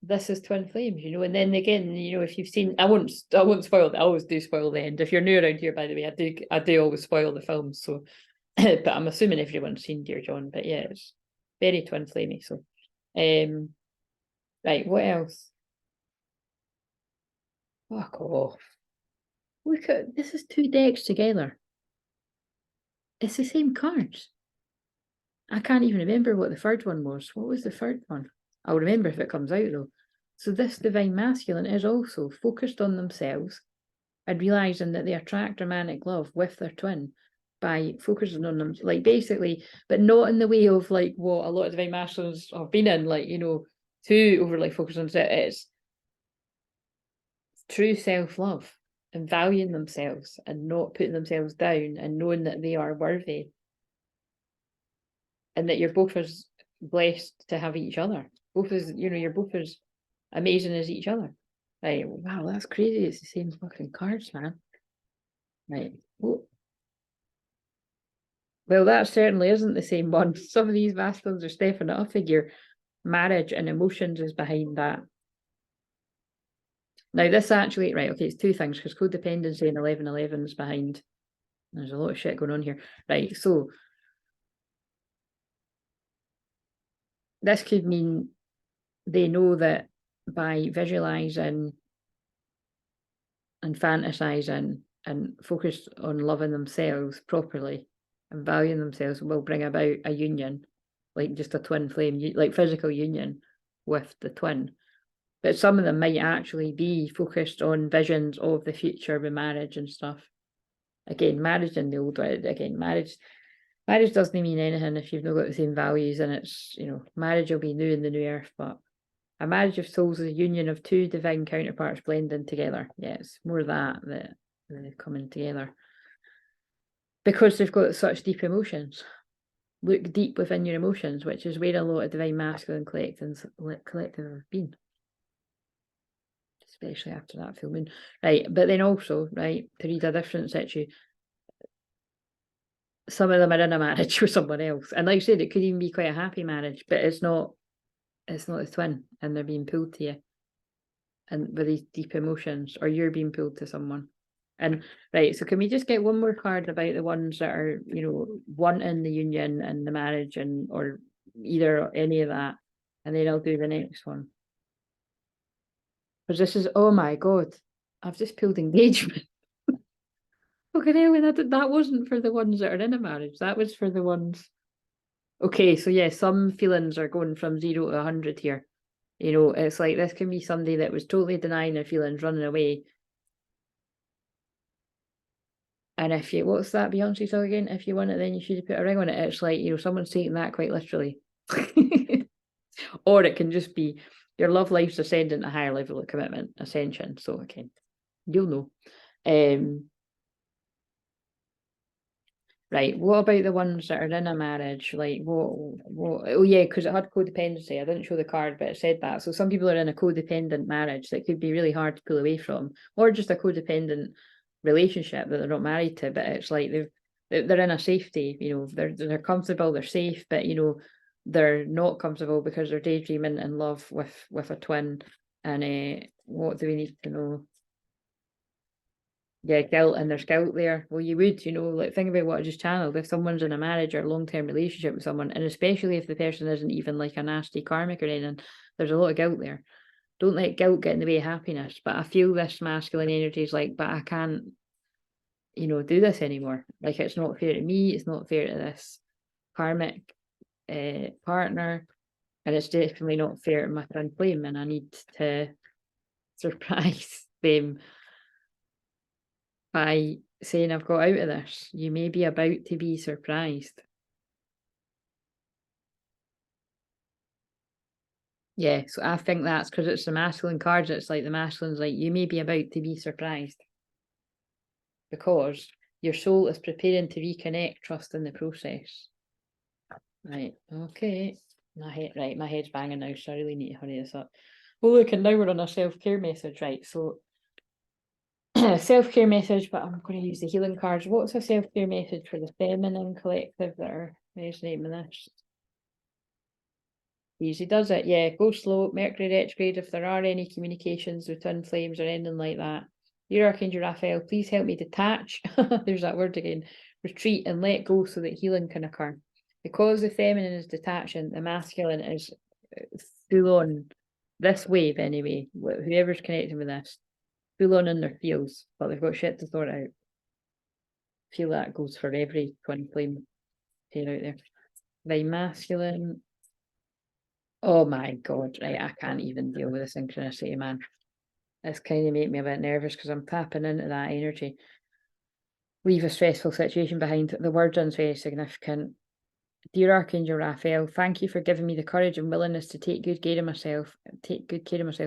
this is Twin Flames, you know. And then again, you know, if you've seen, I won't spoil it. I always do spoil the end. If you're new around here, by the way, I do always spoil the films. So, but I'm assuming everyone's seen Dear John. But yeah, it's very Twin Flamey. So, right, what else? Fuck off! Look at this. Is 2 decks together. It's the same cards. I can't even remember what the third one was. What was the third one? I'll remember if it comes out though. So this divine masculine is also focused on themselves and realizing that they attract romantic love with their twin by focusing on them, like basically, but not in the way of like what a lot of divine masculines have been in, like, you know, too overly focused on it. It's true self-love and valuing themselves and not putting themselves down and knowing that they are worthy and that you're both as blessed to have each other. Both as, you know, you're both as amazing as each other. Right, wow, that's crazy. It's the same fucking cards, man. Right. Well, that certainly isn't the same one. Some of these masculines are stepping it up figure. Marriage and emotions is behind that. Now, this actually, right, okay, it's 2 things, because codependency and 1111 is behind. There's a lot of shit going on here. Right, so this could mean they know that by visualizing and fantasizing and focused on loving themselves properly and valuing themselves will bring about a union, like just a twin flame, like physical union with the twin. But some of them might actually be focused on visions of the future with marriage and stuff. Again, marriage in the old way, again, marriage doesn't mean anything if you've not got the same values, and it's, you know, marriage will be new in the new earth, but a marriage of souls is a union of 2 divine counterparts blending together. Yeah, it's more that they're coming together. Because they've got such deep emotions. Look deep within your emotions, which is where a lot of divine masculine collective have been. Especially after that full moon. Right, but then also, right, to read a different situ, some of them are in a marriage with someone else. And like I said, it could even be quite a happy marriage, but it's not the twin, and they're being pulled to you. And with these deep emotions, or you're being pulled to someone. And right, so can we just get one more card about the ones that are, you know, wanting the union and the marriage, and or either or any of that, and then I'll do the next one. Because this is, oh my god, I've just pulled engagement. Okay, anyway, that wasn't for the ones that are in a marriage. That was for the ones. Okay, so yeah, some feelings are going from 0 to 100 here. You know, it's like this can be somebody that was totally denying their feelings, running away. And if you, what's that Beyonce song again? If you want it, then you should have put a ring on it. It's like, you know, someone's taking that quite literally. Or it can just be your love life's ascending a higher level of commitment, ascension. So, okay, you'll know. Right, what about the ones that are in a marriage? Like, what? Oh yeah, because it had codependency. I didn't show the card, but it said that. So some people are in a codependent marriage that could be really hard to pull away from, or just a codependent relationship that they're not married to, but it's like they're in a safety. You know, they're comfortable, they're safe, but you know, they're not comfortable because they're daydreaming in love with a twin. And what do we need to know? Yeah, guilt, and there's guilt there. Well, you would, you know, like think about what I just channeled. If someone's in a marriage or a long-term relationship with someone, and especially if the person isn't even like a nasty karmic or anything, there's a lot of guilt there. Don't let guilt get in the way of happiness. But I feel this masculine energy is like, but I can't, you know, do this anymore. Like, it's not fair to me. It's not fair to this karmic partner, and it's definitely not fair to my twin flame. And I need to surprise them by saying I've got out of this. You may be about to be surprised. Yeah, so I think that's because it's the masculine cards. It's like the masculine's like, you may be about to be surprised because your soul is preparing to reconnect, trust in the process. Right, okay. My head's banging now, so I really need to hurry this up. Well, look, and now we're on a self-care message, right? So self-care message, but I'm going to use the healing cards. What's a self-care message for the feminine collective that are resonating with this? Easy does it, yeah. Go slow. Mercury retrograde. If there are any communications with twin flames or anything like that, dear Archangel Raphael, please help me detach. There's that word again. Retreat and let go so that healing can occur. Because the feminine is detaching, the masculine is full on. This wave, anyway. Whoever's connecting with this, full on in their feels, but they've got shit to sort out. I feel that goes for every twin flame pair out there. The masculine. Oh my God, right, I can't even deal with the synchronicity, man. It's kind of made me a bit nervous because I'm tapping into that energy. Leave a stressful situation behind. The wording's very significant. Dear Archangel Raphael, thank you for giving me the courage and willingness to take good care of myself,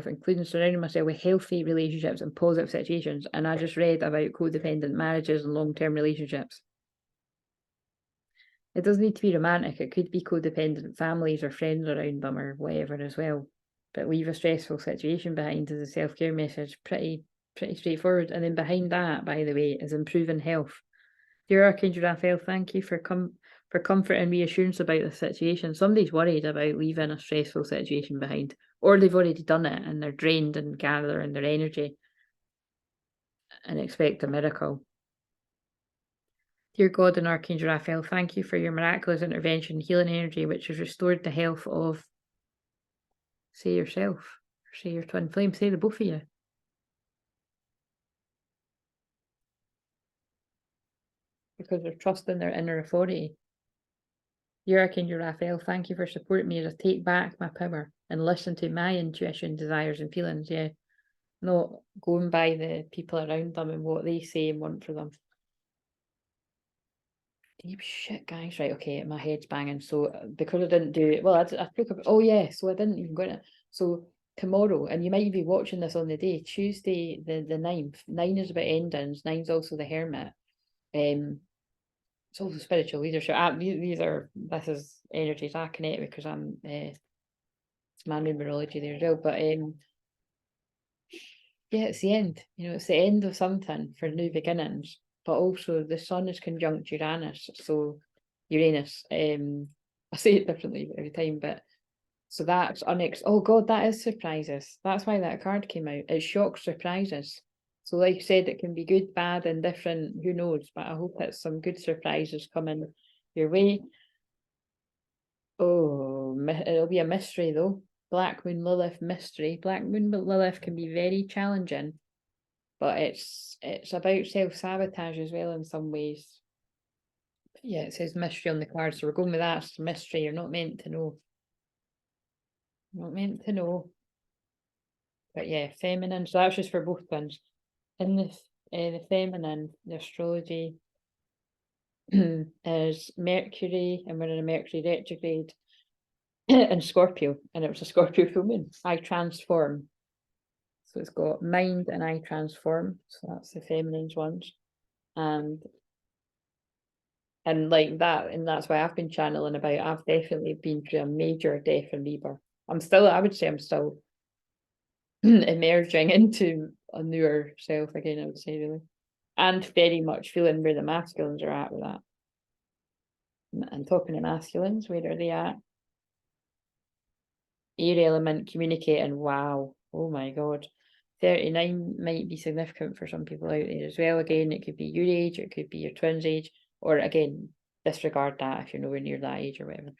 including surrounding myself with healthy relationships and positive situations. And I just read about codependent marriages and long-term relationships. It doesn't need to be romantic. It could be codependent families or friends around them or whatever as well. But leave a stressful situation behind as a self-care message. Pretty straightforward. And then behind that, by the way, is improving health. Dear Archangel Raphael, thank you for comfort and reassurance about the situation. Somebody's worried about leaving a stressful situation behind, or they've already done it and they're drained and gathering their energy and expect a miracle. Dear God and Archangel Raphael, thank you for your miraculous intervention, healing energy, which has restored the health of, say, yourself, or say your twin flame, say the both of you. Because they're trusting their inner authority. Dear Archangel Raphael, thank you for supporting me as I take back my power and listen to my intuition, desires, and feelings. Yeah, not going by the people around them and what they say and want for them. Deep shit, guys. Right, okay, my head's banging. So because I didn't do it, well, I took a, oh yeah, so I didn't even go in it. So tomorrow, and you might be watching this on the day, Tuesday, the 9th. 9 is about endings. 9's also the Hermit. It's also spiritual leadership. This is energies I connect with because I'm it's my numerology there as well. But yeah, it's the end. You know, it's the end of something for new beginnings. But also the sun is conjunct Uranus, so Uranus. I say it differently every time, but so that's oh God, that is surprises. That's why that card came out. It's shock surprises. So like I said, it can be good, bad, and different. Who knows? But I hope that some good surprises coming your way. Oh, it'll be a mystery though. Black Moon Lilith mystery. Black Moon Lilith can be very challenging, but it's about self-sabotage as well in some ways. But yeah, it says mystery on the card, so we're going with that. It's a mystery. You're not meant to know. Not meant to know. But yeah, feminine. So that's just for both twins. In the feminine, the astrology is Mercury, and we're in a Mercury retrograde in Scorpio, and it was a Scorpio full moon. I transform. So it's got mind and I transform. So that's the feminine's ones. And like that, and that's why I've been channeling about. I've definitely been through a major death and rebirth. I would say I'm still emerging into a newer self again, I would say, really. And very much feeling where the masculines are at with that. And talking to masculines, where are they at? Air element communicating, wow. Oh my God. 39 might be significant for some people out there as well. Again, it could be your age, it could be your twin's age, or again, disregard that if you're nowhere near that age or whatever.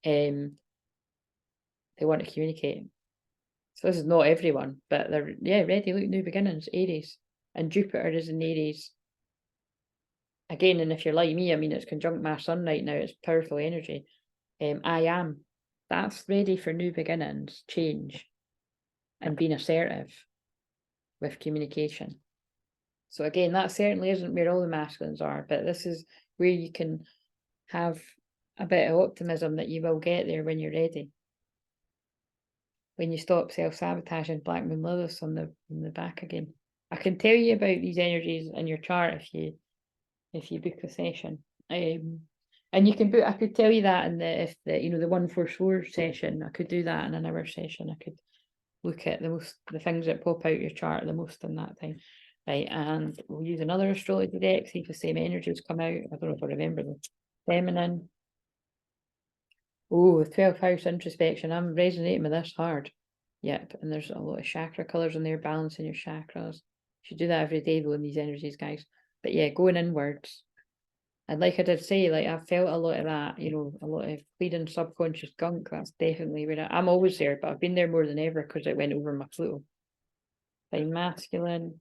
They want to communicate. So this is not everyone, but they're ready. Look, new beginnings, Aries, and Jupiter is in Aries. Again, and if you're like me, I mean, it's conjunct my sun right now. It's powerful energy. I am. That's ready for new beginnings, change, and being assertive with communication. So again, that certainly isn't where all the masculines are, but this is where you can have a bit of optimism that you will get there when you're ready. when you stop self-sabotaging. Black Moon Lilith on the back again. I can tell you about these energies in your chart if you book a session. And you can book, I could tell you that in the 144 session. I could do that in an hour session. I could look at the things that pop out your chart the most in that time. Right, and we'll use another astrology deck, see if the same energies come out. I don't know if I remember them. Feminine. Oh, 12th house introspection. I'm resonating with this hard. Yep, and there's a lot of chakra colours in there, balancing your chakras. You should do that every day though in these energies, guys. But yeah, going inwards. And like I did say, like I've felt a lot of that, a lot of clearing subconscious gunk. That's definitely where I'm always there, but I've been there more than ever because it went over my Pluto. Divine Masculine.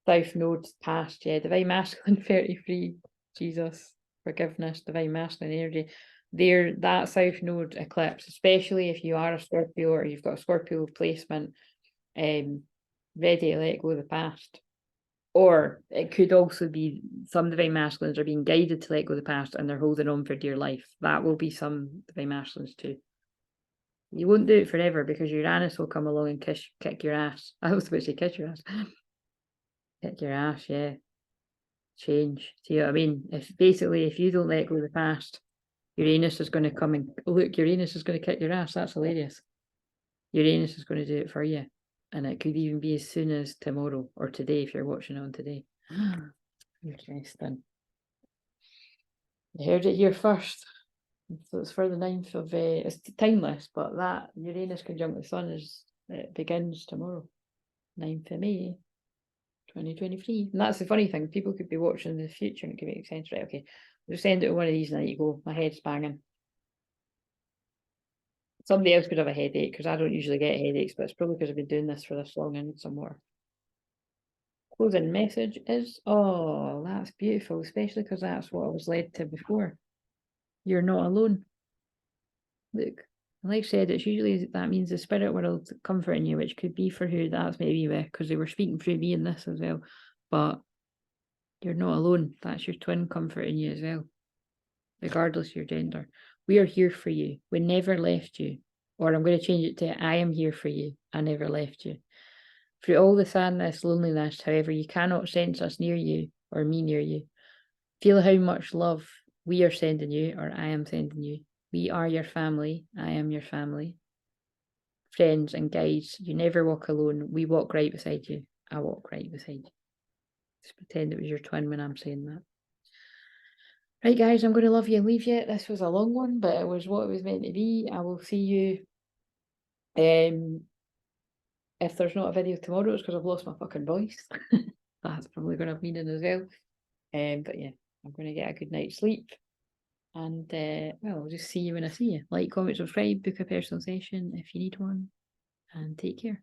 South Node past, yeah. Divine Masculine 33. Jesus. Forgiveness. Divine Masculine energy. There, that South Node eclipse, especially if you are a Scorpio or you've got a Scorpio placement, ready to let go of the past. Or it could also be some Divine Masculines are being guided to let go of the past and they're holding on for dear life. That will be some Divine Masculines too. You won't do it forever because Uranus will come along and kick your ass. I was about to say kiss your ass. Kick your ass, yeah. Change. See what I mean? If you don't let go of the past, Uranus is going to come and look, Uranus is going to kick your ass. That's hilarious. Uranus is going to do it for you. And it could even be as soon as tomorrow or today if you're watching on today. Interesting. You heard it here first. So it's for the 9th of, it's timeless, but that Uranus conjunct the Sun it begins tomorrow, 9th of May, 2023. And that's the funny thing. People could be watching in the future and it could make sense. Right, okay. We'll just end it with one of these and there you go. My head's banging. Somebody else could have a headache because I don't usually get headaches, but it's probably because I've been doing this for this long and need some more. Closing message is, oh, that's beautiful, especially because that's what I was led to before. You're not alone. Look, like I said, it's usually that means the spirit world comforting you, which could be for who that's maybe with, because they were speaking through me in this as well. But you're not alone. That's your twin comforting you as well, regardless of your gender. We are here for you. We never left you. Or I'm going to change it to I am here for you. I never left you. Through all the sadness, loneliness, however, you cannot sense us near you or me near you. Feel how much love we are sending you or I am sending you. We are your family. I am your family. Friends and guides, you never walk alone. We walk right beside you. I walk right beside you. Just pretend it was your twin when I'm saying that. Right, guys, I'm going to love you and leave you. This was a long one, but it was what it was meant to be. I will see you. If there's not a video tomorrow, it's because I've lost my fucking voice. That's probably going to have meaning as well. But yeah, I'm going to get a good night's sleep. And well, I'll just see you when I see you. Like, comment, subscribe, book a personal session if you need one. And take care.